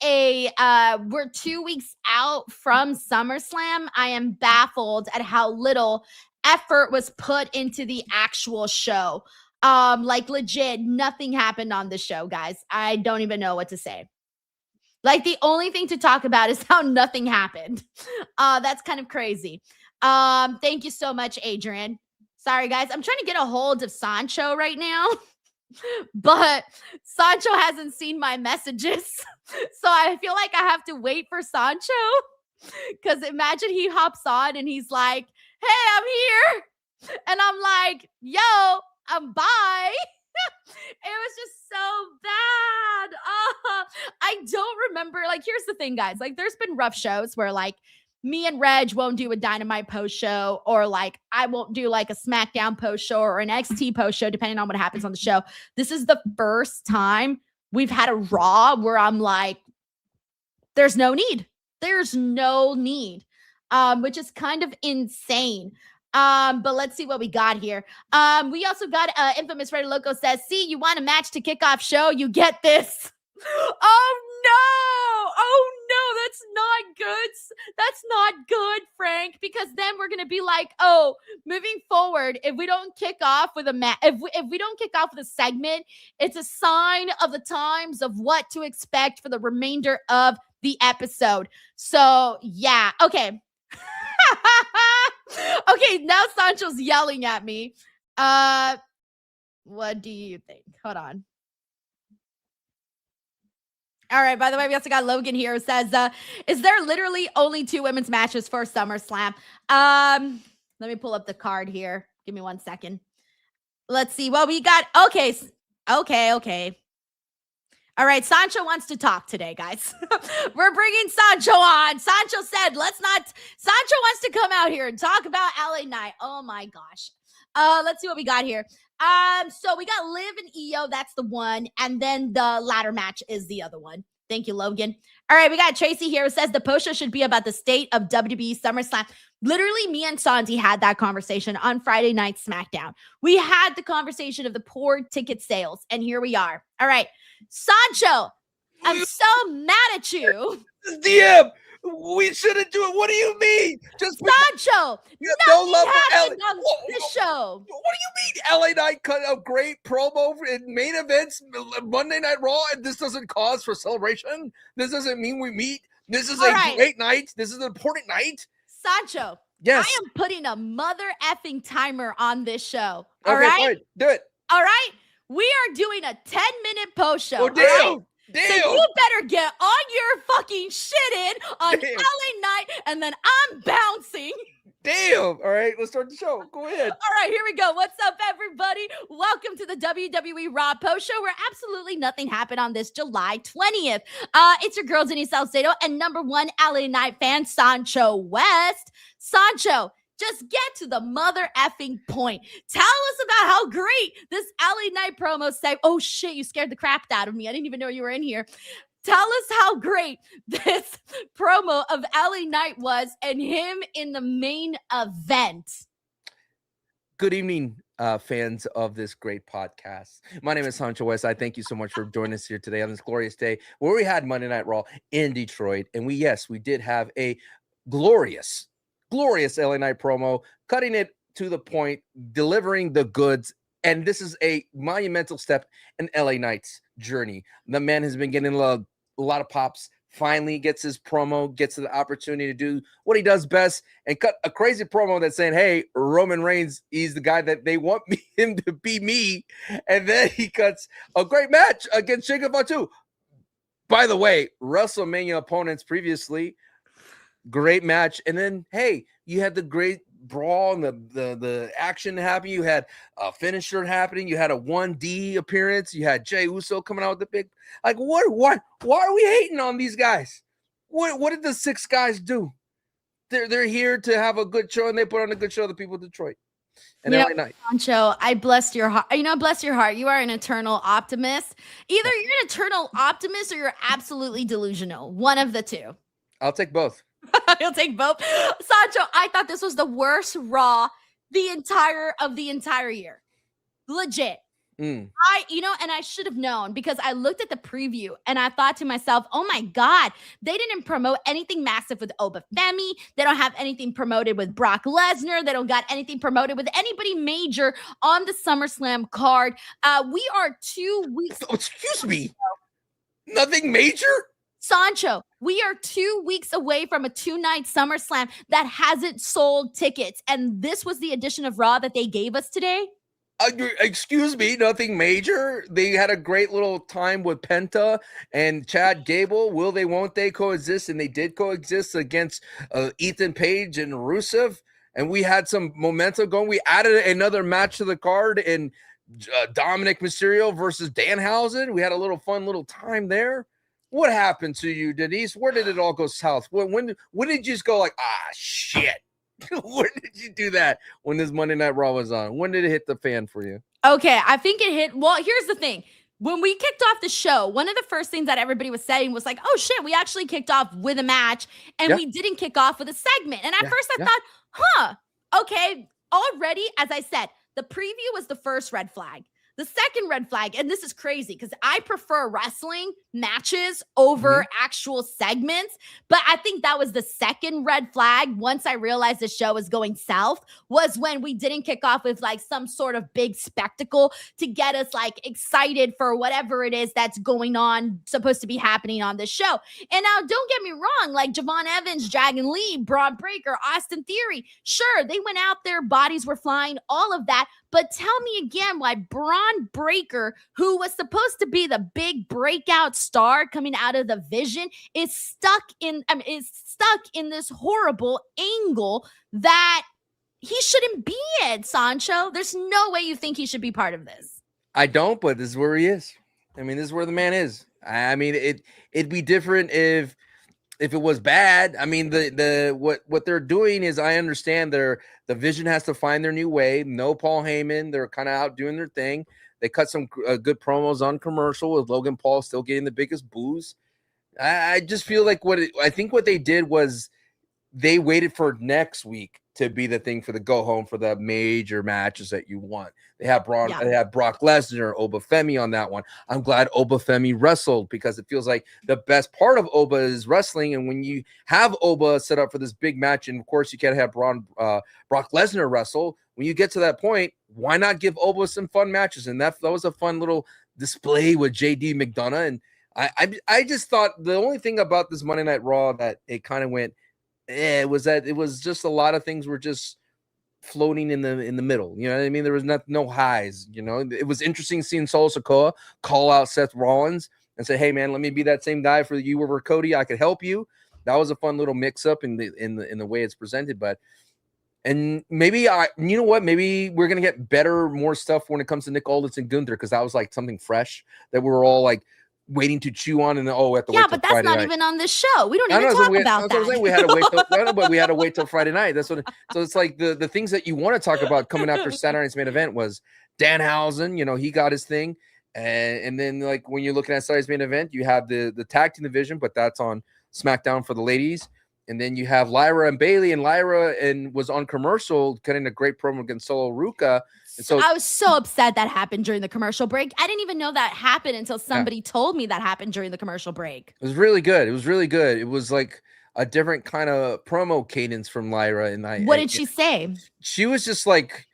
S1: we're 2 weeks out from SummerSlam, I am baffled at how little effort was put into the actual show. Like legit, nothing happened on the show, guys. I don't even know what to say. Like the only thing to talk about is how nothing happened. That's kind of crazy. Thank you so much, Adrian. Sorry, guys. I'm trying to get a hold of Sancho right now. but Sancho hasn't seen my messages. So I feel like I have to wait for Sancho. Because imagine he hops on and he's like, hey, I'm here. And I'm like, yo, I'm bye. It was just so bad. I don't remember. Like, here's the thing, guys. Like, there's been rough shows where, like, me and Reg won't do a Dynamite post show, or like I won't do like a SmackDown post show or an XT post show, depending on what happens on the show. This is the first time we've had a Raw where I'm like, there's no need. There's no need, which is kind of insane. But let's see what we got here. We also got Infamous Red Loco says, see, you want a match to kick off show, you get this. Oh no, that's not good. That's not good, Frank, because then we're gonna be like, oh, moving forward, if we don't kick off with a if we don't kick off with a segment, it's a sign of the times of what to expect for the remainder of the episode. So yeah, okay. Okay, now Sancho's yelling at me. What do you think? Hold on. All right, by the way, we also got Logan here who says, is there literally only 2 women's matches for SummerSlam? Let me pull up the card here. Give me 1 second. Let's see. Well, we got, okay. All right, Sancho wants to talk today, guys. We're bringing Sancho on. Sancho said, Sancho wants to come out here and talk about LA Knight. Oh my gosh. Let's see what we got here. So we got Liv and Io, that's the one, and then the ladder match is the other one. Thank you, Logan. All right, we got Tracy here who says the post show should be about the state of WWE SummerSlam. Literally, me and Santi had that conversation on Friday Night SmackDown. We had the conversation of the poor ticket sales, and here we are. All right, Sancho, I'm so mad at you.
S16: DM, we shouldn't do it. What do you mean? Just
S1: Sancho, nothing happened on this show.
S16: What do you mean? LA Knight cut a great promo in main events, Monday Night Raw, and this doesn't cause for celebration? This doesn't mean we meet. This is great night. This is an important night.
S1: Sancho,
S16: yes,
S1: I am putting a mother effing timer on this show.
S16: Okay,
S1: all right?
S16: Fine. Do it.
S1: All right? We are doing a 10-minute post show.
S16: Oh, damn.
S1: All right?
S16: Damn.
S1: So you better get on your fucking shit in on LA Knight, and then I'm bouncing.
S16: Damn. All right, let's start the show. Go ahead.
S1: All right, here we go. What's up, everybody? Welcome to the WWE RAW post show where absolutely nothing happened on this July 20th. It's your girl, Denise Salcedo, and number 1 LA Knight fan, Sancho West. Sancho, just get to the mother effing point. Tell us about how great this LA Knight promo say. Oh shit, you scared the crap out of me. I didn't even know you were in here. Tell us how great this promo of LA Knight was and him in the main event.
S16: Good evening, fans of this great podcast. My name is Sancho West. I thank you so much for joining us here today on this glorious day where we had Monday Night Raw in Detroit. And we did have a glorious LA Knight promo, cutting it to the point, delivering the goods. And this is a monumental step in LA Knight's journey. The man has been getting a lot of pops, finally gets his promo, gets the opportunity to do what he does best and cut a crazy promo that's saying, hey, Roman Reigns, he's the guy that they want him to be me. And then he cuts a great match against Jacob Fatu. By the way, WrestleMania opponents previously, great match. And then, hey, you had the great brawl and the action happening. You had a finisher happening. You had a 1D appearance. You had Jey Uso coming out with the big, like, why are we hating on these guys? What did the 6 guys do? They're here to have a good show, and they put on a good show to the people of Detroit. And LA Knight.
S1: Sancho, I bless your heart. Bless your heart. You are an eternal optimist. Either you're an eternal optimist or you're absolutely delusional. One of the two.
S16: I'll take both.
S1: You'll take both. Sancho, I thought this was the worst Raw the entire year. Legit. And I should have known because I looked at the preview and I thought to myself, oh my God, they didn't promote anything massive with Oba Femi. They don't have anything promoted with Brock Lesnar. They don't got anything promoted with anybody major on the SummerSlam card. We are 2 weeks.
S16: Oh, excuse me. Nothing major?
S1: Sancho, we are 2 weeks away from a 2-night SummerSlam that hasn't sold tickets. And this was the edition of Raw that they gave us today.
S16: Excuse me, nothing major. They had a great little time with Penta and Chad Gable. Will they, won't they coexist? And they did coexist against Ethan Page and Rusev. And we had some momentum going. We added another match to the card in Dominic Mysterio versus Danhausen. We had a little fun little time there. What happened to you, Denise? Where did it all go south? When did you just go like, shit? When did you do that when this Monday Night Raw was on? When did it hit the fan for you?
S1: Okay, I think it hit. Well, here's the thing. When we kicked off the show, one of the first things that everybody was saying was like, oh shit, we actually kicked off with a match and we didn't kick off with a segment. And at first I thought, okay, already, as I said, the preview was the first red flag. The second red flag, and this is crazy because I prefer wrestling matches over actual segments, but I think that was the second red flag once I realized the show was going south, was when we didn't kick off with like some sort of big spectacle to get us like excited for whatever it is that's going on, supposed to be happening on this show. And now don't get me wrong, like Javon Evans, Dragon Lee, Braun Breaker, Austin Theory, sure, they went out there, bodies were flying, all of that. But tell me again why Braun Breaker, who was supposed to be the big breakout star coming out of the Vision, is stuck in this horrible angle that he shouldn't be in, Sancho. There's no way you think he should be part of this.
S16: I don't, but this is where he is. I mean, this is where the man is. I mean, it'd be different if it was bad. I mean, what they're doing is, I understand the Vision has to find their new way. No Paul Heyman. They're kind of out doing their thing. They cut some good promos on commercial with Logan Paul still getting the biggest boos. I just feel like what they did was they waited for next week to be the thing for the go home for the major matches that you want. They have They have Brock Lesnar, Obafemi on that one. I'm glad Obafemi wrestled because it feels like the best part of Oba is wrestling. And when you have Oba set up for this big match, and of course you can't have Brock Lesnar wrestle, when you get to that point, why not give Oba some fun matches? And that was a fun little display with JD McDonough. And I just thought the only thing about this Monday Night Raw that it kind of went, it was that it was just a lot of things were just floating in the middle. You know what I mean? There was no highs. You know, it was interesting seeing Solo Sikoa call out Seth Rollins and say, "Hey man, let me be that same guy for you over Cody. I could help you." That was a fun little mix up in the way it's presented. But and maybe you know what? Maybe we're gonna get more stuff when it comes to Nick Aldis and Gunther, because that was like something fresh that we were all like waiting to chew on, and at the
S1: but that's not even on this show. We don't even talk about that.
S16: We had to wait till, but we had to wait till Friday night. That's what. So it's like the things that you want to talk about coming after Saturday night's main event was Danhausen. You know, he got his thing, and then like when you're looking at Saturday's main event, you have the tag team division, but that's on SmackDown for the ladies. And then you have Lyra and Bailey, and Lyra was on commercial cutting a great promo against Solo Ruka. And so
S1: I was so upset that happened during the commercial break. I didn't even know that happened until somebody told me that happened during the commercial break.
S16: It was really good. It was really good. It was like a different kind of promo cadence from Lyra. And
S1: what did she say? She
S16: was just like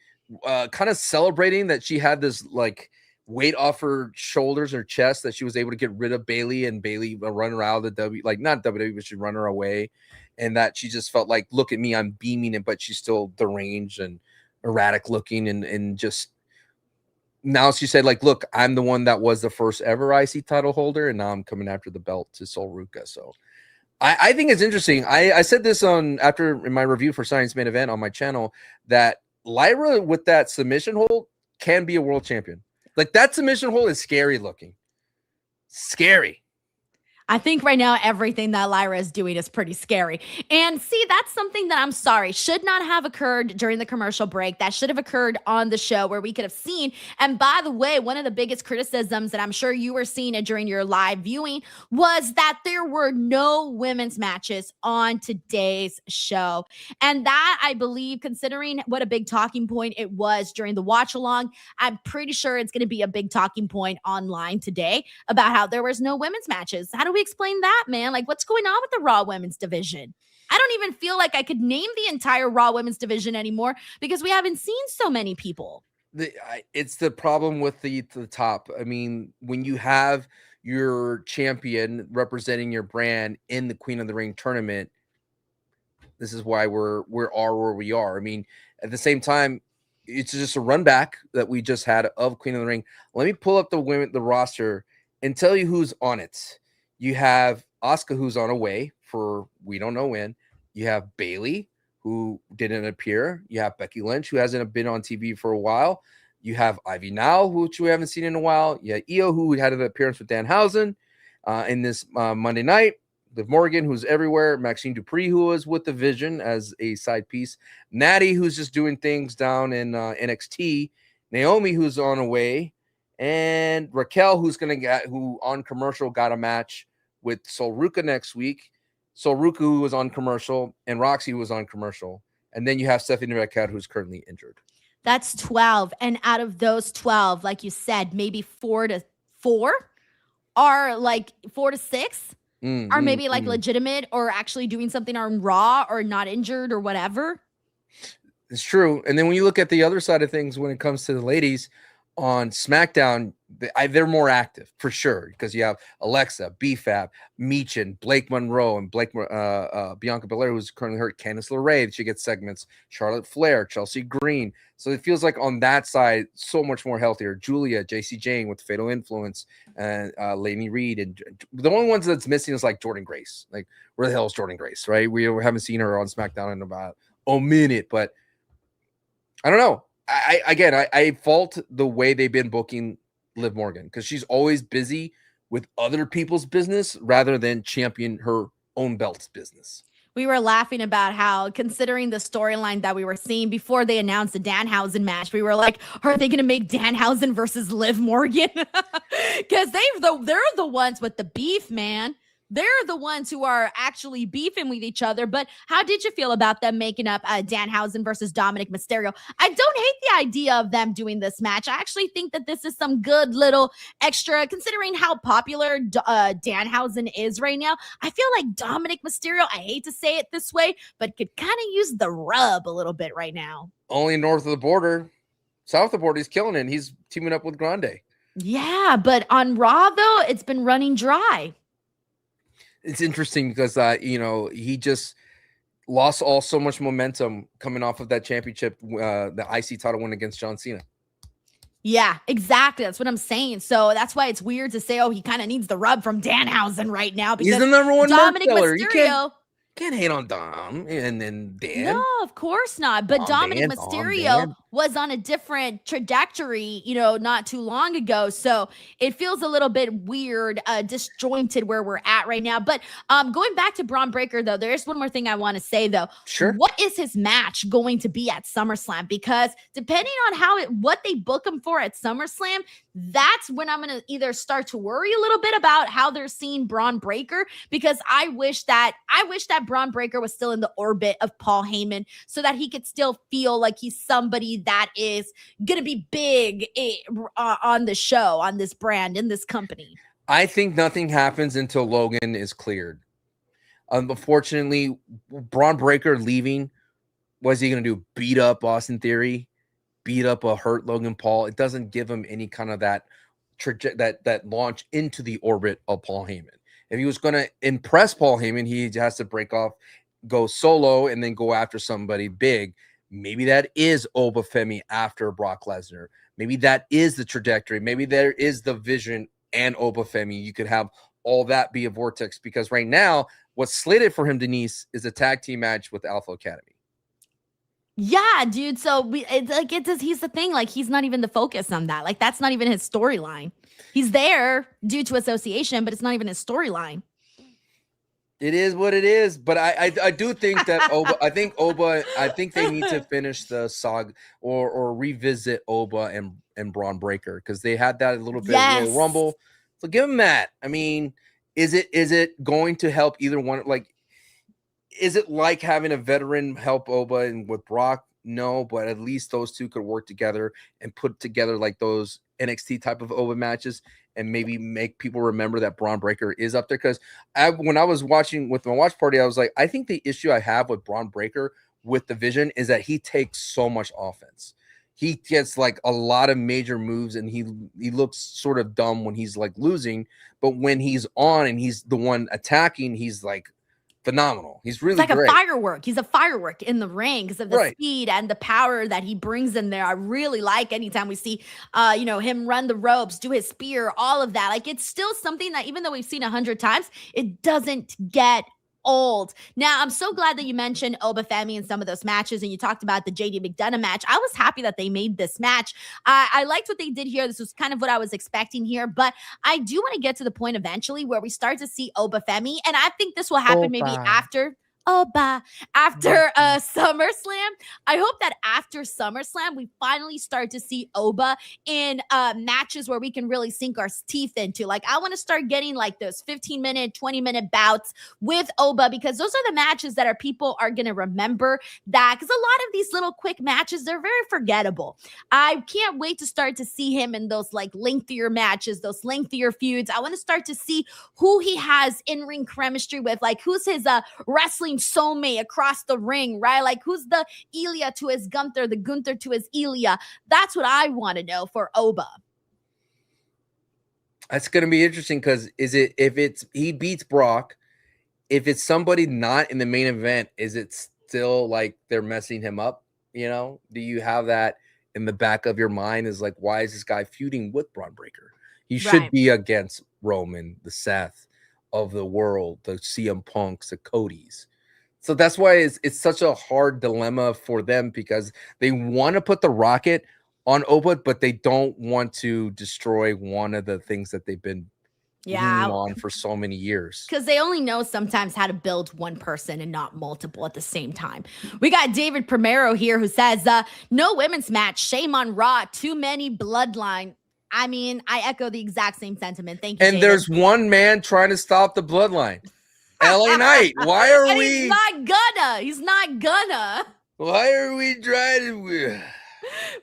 S16: kind of celebrating that she had this like weight off her shoulders or chest, that she was able to get rid of Bailey, and Bailey run her out of the not WWE, but she run her away. And that she just felt like, look at me, I'm beaming it, but she's still deranged and erratic looking. And just now she said, like, look, I'm the one that was the first ever IC title holder, and now I'm coming after the belt to Sol Ruka. So I think it's interesting. I said this in my review for Science Main Event on my channel, that Lyra with that submission hold can be a world champion. Like, that submission hold is scary looking. Scary.
S1: I think right now everything that Lyra is doing is pretty scary. And see, that's something that I'm sorry should not have occurred during the commercial break. That should have occurred on the show where we could have seen. And by the way, one of the biggest criticisms that I'm sure you were seeing it during your live viewing was that there were no women's matches on today's show. And that, I believe, considering what a big talking point it was during the watch along, I'm pretty sure it's going to be a big talking point online today about how there was no women's matches. How do we explain that, man? Like, what's going on with the Raw women's division? I don't even feel like I could name the entire Raw women's division anymore because we haven't seen so many people.
S16: It's the problem with the top. I mean, when you have your champion representing your brand in the Queen of the Ring tournament, this is why we are where we are. I mean, at the same time, it's just a run back that we just had of Queen of the Ring. Let me pull up the roster and tell you who's on it. You have Asuka, who's on away for we don't know when. You have Bayley, who didn't appear. You have Becky Lynch, who hasn't been on TV for a while. You have Ivy Now, which we haven't seen in a while. You have Io, who had an appearance with Danhausen in this Monday night. Liv Morgan, who's everywhere. Maxine Dupree, who was with the Vision as a side piece. Natty, who's just doing things down in NXT. Naomi, who's on away. And Raquel, who on commercial got a match with Sol Ruka next week. Sol Ruka, who was on commercial, and Roxy, who was on commercial. And then you have Stephanie Raquel, who's currently injured.
S1: That's 12. And out of those 12, like you said, maybe 4 to 4 are like 4 to 6 are maybe like legitimate or actually doing something on Raw or not injured or whatever.
S16: It's true. And then when you look at the other side of things, when it comes to the ladies on SmackDown, they're more active for sure because you have Alexa, BFAB, Meechin, Blake Monroe, and Bianca Belair, who's currently hurt. Candice LeRae, she gets segments. Charlotte Flair, Chelsea Green. So it feels like on that side, so much more healthier. Julia, JC Jane with Fatal Influence, and Lainey Reed. And the only ones that's missing is like Jordan Grace. Like, where the hell is Jordan Grace, right? We haven't seen her on SmackDown in about a minute, but I don't know. I fault the way they've been booking Liv Morgan because she's always busy with other people's business rather than champion her own belt's business.
S1: We were laughing about how, considering the storyline that we were seeing before they announced the Danhausen match, we were like, are they going to make Danhausen versus Liv Morgan? Because they're the ones with the beef, man. They're the ones who are actually beefing with each other. But how did you feel about them making up Danhausen versus Dominic Mysterio? I don't hate the idea of them doing this match. I actually think that this is some good little extra, considering how popular Danhausen is right now. I feel like Dominic Mysterio, I hate to say it this way, but could kind of use the rub a little bit right now.
S16: Only north of the border. South of the border, he's killing it. He's teaming up with Grande.
S1: Yeah, but on Raw, though, it's been running dry.
S16: It's interesting because, he just lost so much momentum coming off of that championship, the IC title win against John Cena.
S1: Yeah, exactly. That's what I'm saying. So that's why it's weird to say, he kind of needs the rub from Danhausen right now. Because
S16: he's the number one
S1: Dominic
S16: Mysterio.
S1: Mysterio.
S16: You can't hate on Dom and then Dan.
S1: No, of course not. But Dominic Mysterio was on a different trajectory, not too long ago. So it feels a little bit weird, disjointed where we're at right now. But going back to Braun Breaker, though, there's one more thing I want to say, though.
S16: Sure.
S1: What is his match going to be at SummerSlam? Because depending on what they book him for at SummerSlam, that's when I'm going to either start to worry a little bit about how they're seeing Braun Breaker, because I wish that Braun Breaker was still in the orbit of Paul Heyman so that he could still feel like he's somebody that is going to be big on the show, on this brand, in this company.
S16: I think nothing happens until Logan is cleared. Unfortunately, Braun Breaker leaving, what is he going to do? Beat up Austin Theory? Beat up a hurt Logan Paul? It doesn't give him any kind of that launch into the orbit of Paul Heyman. If he was going to impress Paul Heyman, he has to break off, go solo, and then go after somebody big. Maybe that is Obafemi after Brock Lesnar. Maybe that is the trajectory. Maybe there is the Vision and Obafemi. You could have all that be a vortex, because right now what's slated for him, Denise, is a tag team match with Alpha Academy.
S1: Yeah, dude. So he's the thing. Like, he's not even the focus on that. Like, that's not even his storyline. He's there due to association, but it's not even his storyline.
S16: It is what it is. But I do think that I think they need to finish the saga or revisit Oba and Braun Breaker, because they had that a little bit of Royal Rumble. So give him that. I mean, is it going to help either one? Like, is it like having a veteran help Oba and with Brock? No, but at least those two could work together and put together like those NXT type of Oba matches, and maybe make people remember that Braun Breaker is up there. Because when I was watching with my watch party, I was like, I think the issue I have with Braun Breaker with the Vision is that he takes so much offense. He gets like a lot of major moves, and he looks sort of dumb when he's like losing, but when he's on and he's the one attacking, he's like phenomenal. He's really
S1: It's like
S16: great.
S1: a firework. He's a firework in the ring because of the
S16: Right.
S1: speed and the power that he brings in there. I really like anytime we see, him run the ropes, do his spear, all of that. Like, it's still something that even though we've seen 100 times, it doesn't get old. Now, I'm so glad that you mentioned Obafemi in some of those matches, and you talked about the JD McDonough match. I was happy that they made this match. I liked what they did here. This was kind of what I was expecting here, but I do want to get to the point eventually where we start to see Obafemi, and I think this will happen maybe after SummerSlam. I hope that after SummerSlam, we finally start to see Oba in matches where we can really sink our teeth into. Like, I want to start getting like those 15-minute, 20-minute bouts with Oba, because those are the matches that people are going to remember that, because a lot of these little quick matches, they're very forgettable. I can't wait to start to see him in those like lengthier matches, those lengthier feuds. I want to start to see who he has in-ring chemistry with, like who's his wrestling soulmate across the ring, right? Like, who's the Ilya to his Gunther, the Gunther to his Ilya? That's what I want to know for Oba.
S16: That's going to be interesting, because if he beats Brock, if it's somebody not in the main event, is it still like they're messing him up? You know, do you have that in the back of your mind? Is like, why is this guy feuding with Braun Breaker? He should be against Roman, the Seth of the world, the CM Punks, the Codys. So that's why it's such a hard dilemma for them, because they want to put the rocket on Oba, but they don't want to destroy one of the things that they've been leaning on for so many years.
S1: Because they only know sometimes how to build one person and not multiple at the same time. We got David Primero here who says, no women's match, shame on Raw, too many bloodline. I mean, I echo the exact same sentiment. Thank you,
S16: And
S1: David.
S16: there's one man trying to stop the bloodline. LA Knight. Why are
S1: and
S16: we?
S1: He's not gonna.
S16: Why are we trying to?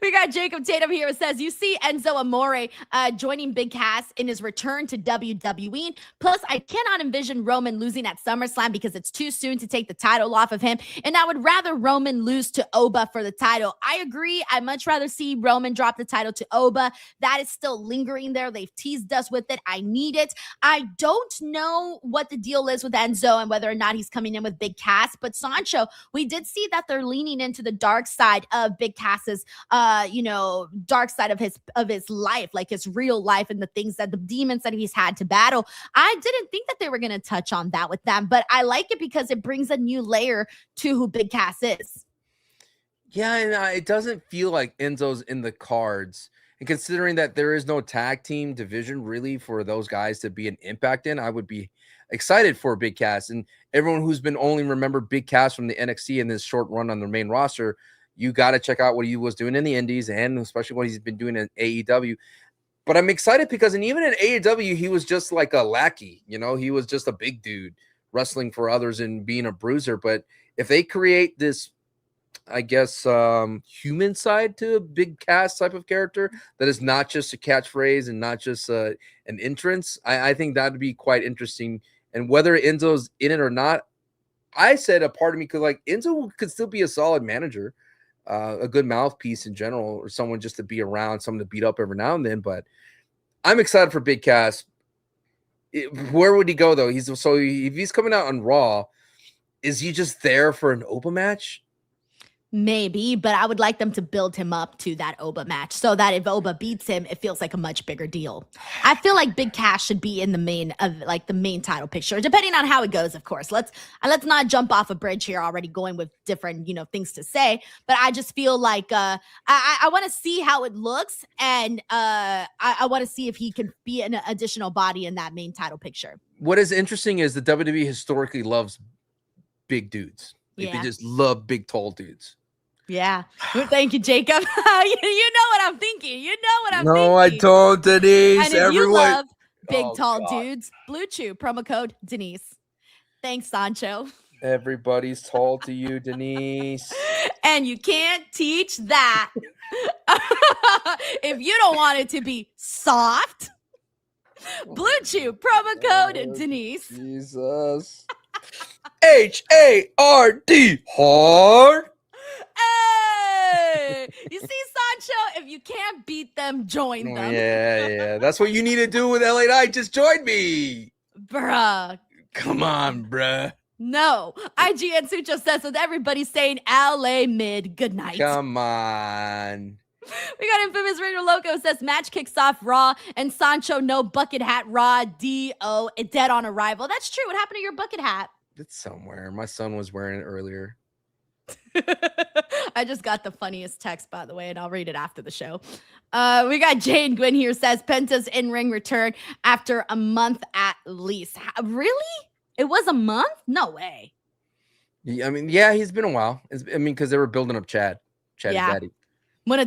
S1: We got Jacob Tatum here who says, you see Enzo Amore joining Big Cass in his return to WWE. Plus, I cannot envision Roman losing at SummerSlam because it's too soon to take the title off of him. And I would rather Roman lose to Oba for the title. I agree. I'd much rather see Roman drop the title to Oba. That is still lingering there. They've teased us with it. I need it. I don't know what the deal is with Enzo and whether or not he's coming in with Big Cass. But Sancho, we did see that they're leaning into the dark side of Big Cass's dark side of his life, like his real life and the things that the demons that he's had to battle. I didn't think that they were going to touch on that with them, but I like it because it brings a new layer to who Big Cass is.
S16: Yeah, and it doesn't feel like Enzo's in the cards. And considering that there is no tag team division really for those guys to be an impact in, I would be excited for Big Cass. And everyone who's been only remember Big Cass from the NXT in this short run on the main roster, you got to check out what he was doing in the Indies and especially what he's been doing in AEW. But I'm excited because even in AEW, he was just like a lackey. You know, he was just a big dude wrestling for others and being a bruiser. But if they create this, I guess, human side to a Big Cass type of character that is not just a catchphrase and not just an entrance, I think that would be quite interesting. And whether Enzo's in it or not, I said a part of me could like Enzo could still be a solid manager. A good mouthpiece in general, or someone just to be around, someone to beat up every now and then. But I'm excited for Big Cass. Where would he go though? If he's coming out on Raw, is he just there for an Oba match?
S1: Maybe, but I would like them to build him up to that Oba match so that if Oba beats him, it feels like a much bigger deal. I feel like Big Cass should be in the main title picture, depending on how it goes, of course. Let's not jump off a bridge here already going with different, things to say, but I just feel like I want to see how it looks, and I want to see if he can be an additional body in that main title picture.
S16: What is interesting is the WWE historically loves big dudes. Like, they just love big, tall dudes.
S1: Yeah. Thank you, Jacob. You know what I'm thinking.
S16: No, I told Denise.
S1: And if
S16: everyone...
S1: you love big, tall dudes, Blue Chew, promo code Denise. Thanks, Sancho.
S16: Everybody's tall to you, Denise.
S1: And you can't teach that. If you don't want it to be soft, Blue Chew, promo code Denise.
S16: Jesus. HARD, hard.
S1: Hey, you see, Sancho, if you can't beat them, join them.
S16: Yeah. That's what you need to do with LA Knight. Just join me.
S1: Bruh.
S16: Come on, bruh.
S1: No. IGN Sucho says, with everybody saying LA mid, good night.
S16: Come on.
S1: We got Infamous Ringer Loco says, match kicks off Raw, and Sancho, no bucket hat Raw, D.O., dead on arrival. That's true. What happened to your bucket hat?
S16: It's somewhere. My son was wearing it earlier.
S1: I just got the funniest text, by the way, and I'll read it after the show. We got Jane Gwynn here says, Penta's in-ring return after a month at least. Really? It was a month? No way.
S16: Yeah, I mean, yeah, he's been a while. Because they were building up Chad Daddy.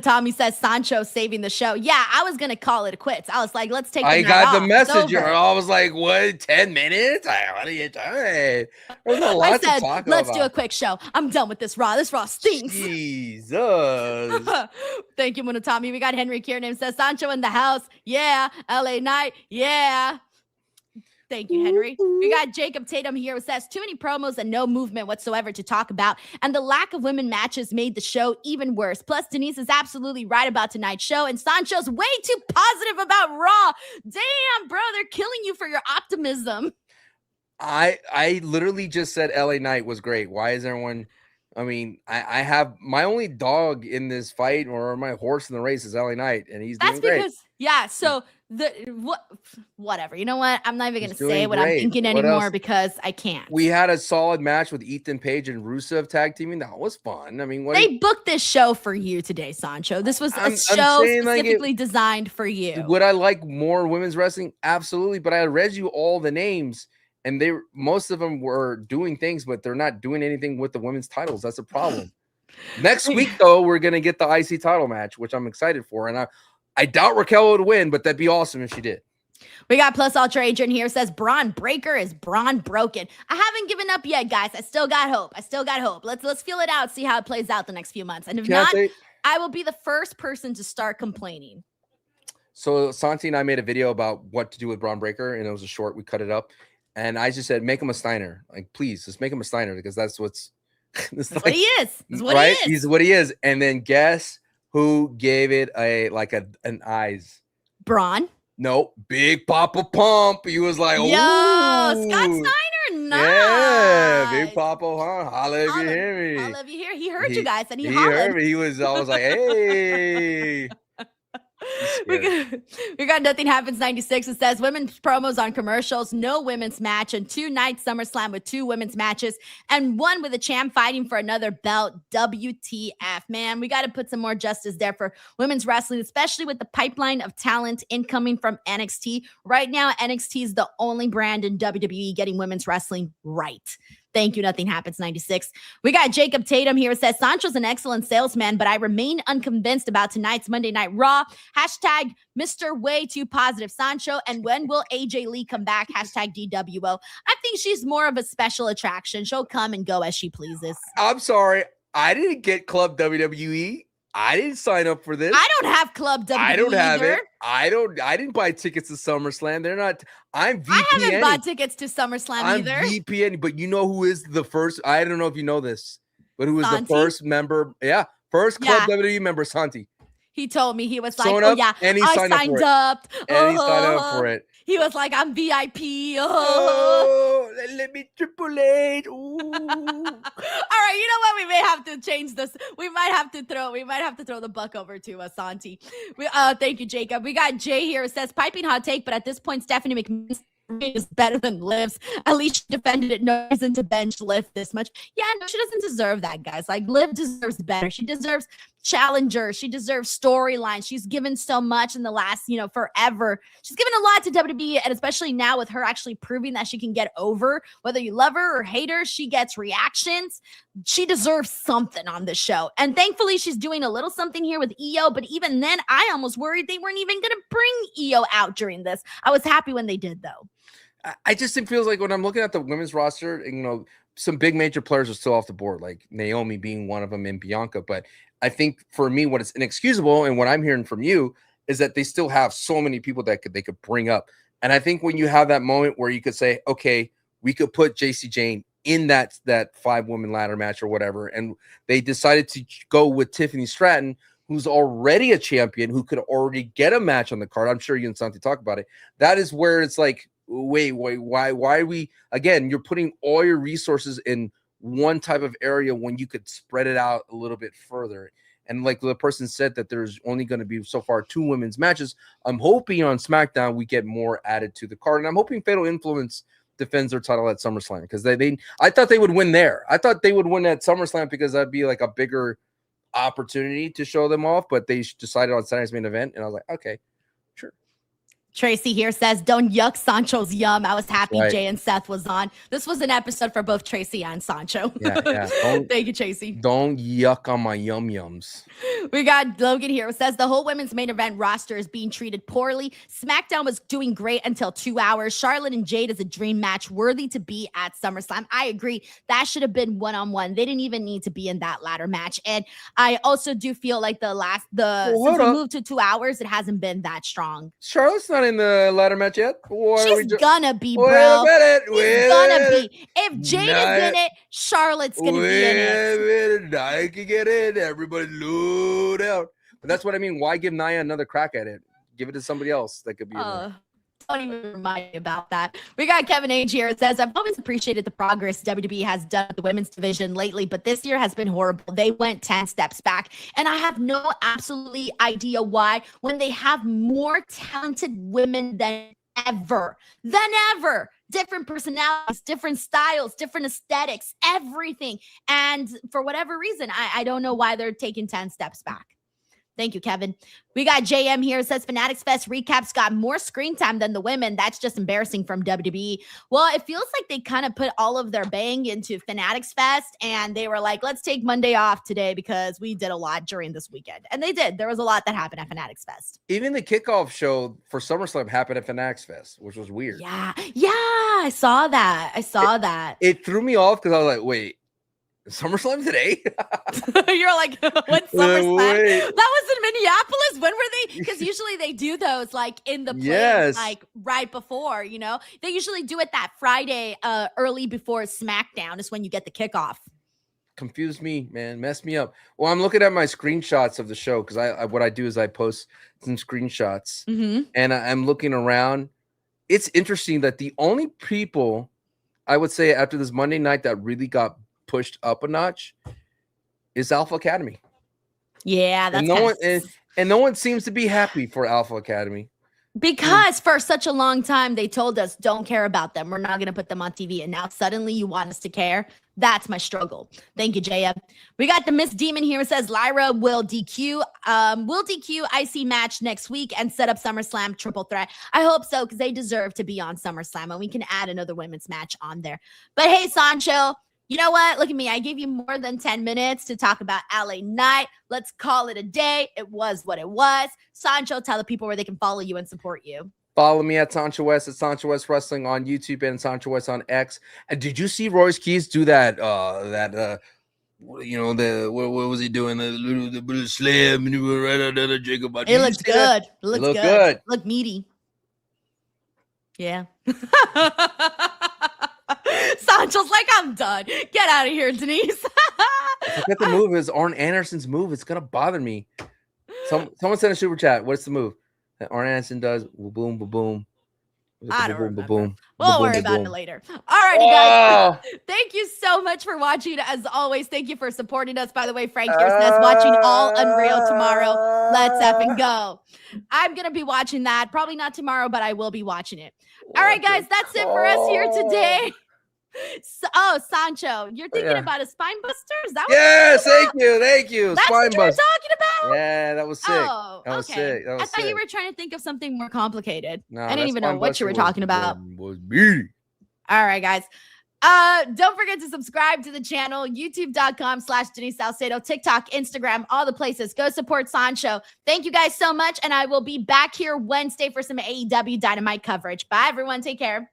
S1: Tommy says Sancho saving the show. Yeah, I was gonna call it quits. I was like, let's take.
S16: I got the message. I was like, what? 10 minutes? What are you doing? There's a lot to talk about.
S1: Let's do a quick show. I'm done with this Raw. This Raw stinks.
S16: Jesus.
S1: Thank you, Tommy. We got Henry Kiernan says Sancho in the house. Yeah. LA Knight. Yeah. Thank you, Henry. We got Jacob Tatum here who says too many promos and no movement whatsoever to talk about. And the lack of women matches made the show even worse. Plus, Denise is absolutely right about tonight's show. And Sancho's way too positive about Raw. Damn, bro, they're killing you for your optimism.
S16: I literally just said LA Knight was great. Why is everyone... I mean, I have my only dog in this fight, or my horse in the race is LA Knight, and he's doing great.
S1: Yeah, so whatever. You know what? I'm not even going to say what I'm thinking anymore because I can't.
S16: We had a solid match with Ethan Page and Rusev tag teaming. That was fun. I mean,
S1: they booked this show for you today, Sancho. This was a show specifically designed for you.
S16: Would I like more women's wrestling? Absolutely. But I read you all the names, and most of them were doing things, but they're not doing anything with the women's titles. That's a problem. Next week, though, we're going to get the IC title match, which I'm excited for. And I doubt Raquel would win, but that'd be awesome if she did.
S1: We got Plus Ultra Adrian here says Braun Breaker is Braun broken. I haven't given up yet, guys. I still got hope. Let's feel it out, see how it plays out the next few months. And if not, I will be the first person to start complaining.
S16: So Santi and I made a video about what to do with Braun Breaker, and it was a short. We cut it up. And I just said, make him a Steiner. Like, please, just make him a Steiner, because that's what's
S1: that's what he is. That's what
S16: right?
S1: he is.
S16: He's what he is. And then guess who gave it an eyes?
S1: Braun.
S16: No, Big Papa Pump. He was like,
S1: yo, Scott Steiner, nice.
S16: Yeah, Big Papa, huh? Holla if you hear me.
S1: Holla if you hear. He heard you guys, and he
S16: heard me. I was like, hey.
S1: We got Nothing Happens 96. It says women's promos on commercials, no women's match, and 2 nights SummerSlam with 2 women's matches, and 1 with a champ fighting for another belt. WTF, man. We got to put some more justice there for women's wrestling, especially with the pipeline of talent incoming from NXT. Right now, NXT is the only brand in WWE getting women's wrestling right. Thank you, Nothing Happens 96. We got Jacob Tatum here. It says, Sancho's an excellent salesman, but I remain unconvinced about tonight's Monday Night Raw. Hashtag Mr. Way Too Positive Sancho. And when will AJ Lee come back? Hashtag DWO. I think she's more of a special attraction. She'll come and go as she pleases.
S16: I'm sorry. I didn't get Club WWE. I didn't sign up for this.
S1: I don't have Club WWE.
S16: I don't have
S1: either.
S16: it. I didn't buy tickets to SummerSlam. They're not. I'm VPN.
S1: I haven't bought tickets to SummerSlam either.
S16: I'm VPN, but you know who is the first? I don't know if you know this, but who is the first member? Yeah, first Club WWE member, Santi.
S1: He told me, he was like, oh yeah,
S16: and
S1: I signed up.
S16: And he signed up for it.
S1: He was like, I'm VIP.
S16: Oh, let me Triple H. All
S1: right, you know what? We may have to change this. We might have to throw the buck over to Santi. Thank you, Jacob. We got Jay here. It says piping hot take, but at this point, Stephanie McMahon is better than Liv's. At least she defended it. No reason to bench Liv this much. Yeah, no, she doesn't deserve that, guys. Like, Liv deserves better. She deserves challenger. She deserves storyline. She's given so much in the last, forever. She's given a lot to WWE, and especially now with her actually proving that she can get over. Whether you love her or hate her, she gets reactions. She deserves something on this show. And thankfully, she's doing a little something here with EO, but even then, I almost worried they weren't even going to bring EO out during this. I was happy when they did, though.
S16: I just, it feels like when I'm looking at the women's roster, and, some big major players are still off the board, like Naomi being one of them and Bianca. But I think for me, what is inexcusable and what I'm hearing from you is that they still have so many people that they could bring up. And I think when you have that moment where you could say, okay, we could put JC Jane in that 5-woman ladder match or whatever, and they decided to go with Tiffany Stratton, who's already a champion, who could already get a match on the card. I'm sure you and Santi talk about it. That is where it's like, wait, why are we, again, you're putting all your resources in one type of area when you could spread it out a little bit further. And like the person said that there's only going to be so far 2 women's matches. I'm hoping on SmackDown we get more added to the card, and I'm hoping Fatal Influence defends their title at SummerSlam, because I thought they would win there. I thought they would win at SummerSlam because that'd be like a bigger opportunity to show them off, but they decided on Saturday's main event, and I was like, okay, sure.
S1: Tracy here says, don't yuck Sancho's yum. I was happy
S16: Right.
S1: Jay and Seth was on. This was an episode for both Tracy and Sancho.
S16: Yeah.
S1: Thank you, Tracy.
S16: Don't yuck on my yum-yums.
S1: We got Logan here who says the whole women's main event roster is being treated poorly. SmackDown was doing great until 2 hours. Charlotte and Jade is a dream match worthy to be at SummerSlam. I agree. That should have been one-on-one. They didn't even need to be in that ladder match. And I also do feel like since we moved to 2 hours, it hasn't been that strong.
S16: Charlotte's not in the ladder match yet.
S1: She's gonna be,
S16: Wait
S1: bro.
S16: a minute.
S1: She's gonna be. If Jade is in it, Charlotte's gonna be in it.
S16: I can get in. Everybody load out. But that's what I mean. Why give Nia another crack at it? Give it to somebody else that could be in there.
S1: Don't even remind me about that. We got Kevin H here. It says, I've always appreciated the progress WWE has done with the women's division lately, but this year has been horrible. They went 10 steps back, and I have no absolutely idea why, when they have more talented women than ever. Different personalities, different styles, different aesthetics, everything. And for whatever reason, I don't know why they're taking 10 steps back. Thank you, Kevin. We got JM here. It says Fanatics Fest recaps got more screen time than the women. That's just embarrassing from WWE. Well, it feels like they kind of put all of their bang into Fanatics Fest, and they were like, let's take Monday off today because we did a lot during this weekend. And they did. There was a lot that happened at Fanatics Fest.
S16: Even the kickoff show for SummerSlam happened at Fanatics Fest, which was weird.
S1: Yeah, I saw that.
S16: It threw me off because I was like, wait, SummerSlam today?
S1: You're like, what's SummerSlam?
S16: Wait.
S1: That was in Minneapolis. When were they? Because usually they do those like in the place,
S16: Yes.
S1: like right before, They usually do it that Friday early before SmackDown is when you get the kickoff.
S16: Confused me, man. Messed me up. Well, I'm looking at my screenshots of the show because I what I do is I post some screenshots, and I'm looking around. It's interesting that the only people I would say after this Monday night that really got pushed up a notch is Alpha Academy.
S1: Yeah, that's
S16: and no one seems to be happy for Alpha Academy.
S1: Because for such a long time they told us don't care about them. We're not going to put them on TV. And now suddenly you want us to care. That's my struggle. Thank you, Jaya. We got the Miss Demon here. It says Lyra will DQ IC match next week and set up SummerSlam triple threat. I hope so, because they deserve to be on SummerSlam, and we can add another women's match on there. But hey, Sancho, you know what? Look at me. I gave you more than 10 minutes to talk about LA Knight. Let's call it a day. It was what it was. Sancho, tell the people where they can follow you and support you.
S16: Follow me at Sancho West, at Sancho West Wrestling on YouTube and Sancho West on X. And did you see Royce Keys do that? What was he doing? The slam and he went right under the Jacob.
S1: It looks good. It looks good. Look meaty. Yeah. Sancho's like, I'm done. Get out of here, Denise.
S16: I get the move is Arn Anderson's move. It's gonna bother me. Someone sent a super chat. What's the move that Arn Anderson does? Boom, boom, boom.
S1: I don't remember.
S16: Boom,
S1: we'll worry about it later. Alrighty, guys. Thank you so much for watching. As always, thank you for supporting us. By the way, Frank here says watching All Unreal tomorrow. Let's effing go. I'm gonna be watching that. Probably not tomorrow, but I will be watching it. All right, guys, that's it for us here today. Sancho, you're thinking about a spine buster? Is that what
S16: yes, thank you.
S1: That's
S16: Spine
S1: what you were
S16: buster.
S1: talking about?
S16: Yeah, that was sick.
S1: Oh,
S16: that was
S1: okay.
S16: sick. That was
S1: I thought
S16: sick.
S1: you were trying to think of something more complicated.
S16: No,
S1: I didn't
S16: that
S1: even know
S16: spine
S1: what you were
S16: buster
S1: talking about.
S16: was me.
S1: All right, guys. Don't forget to subscribe to the channel, youtube.com/Denise Salcedo, TikTok, Instagram, all the places. Go support Sancho. Thank you guys so much, and I will be back here Wednesday for some AEW Dynamite coverage. Bye, everyone. Take care.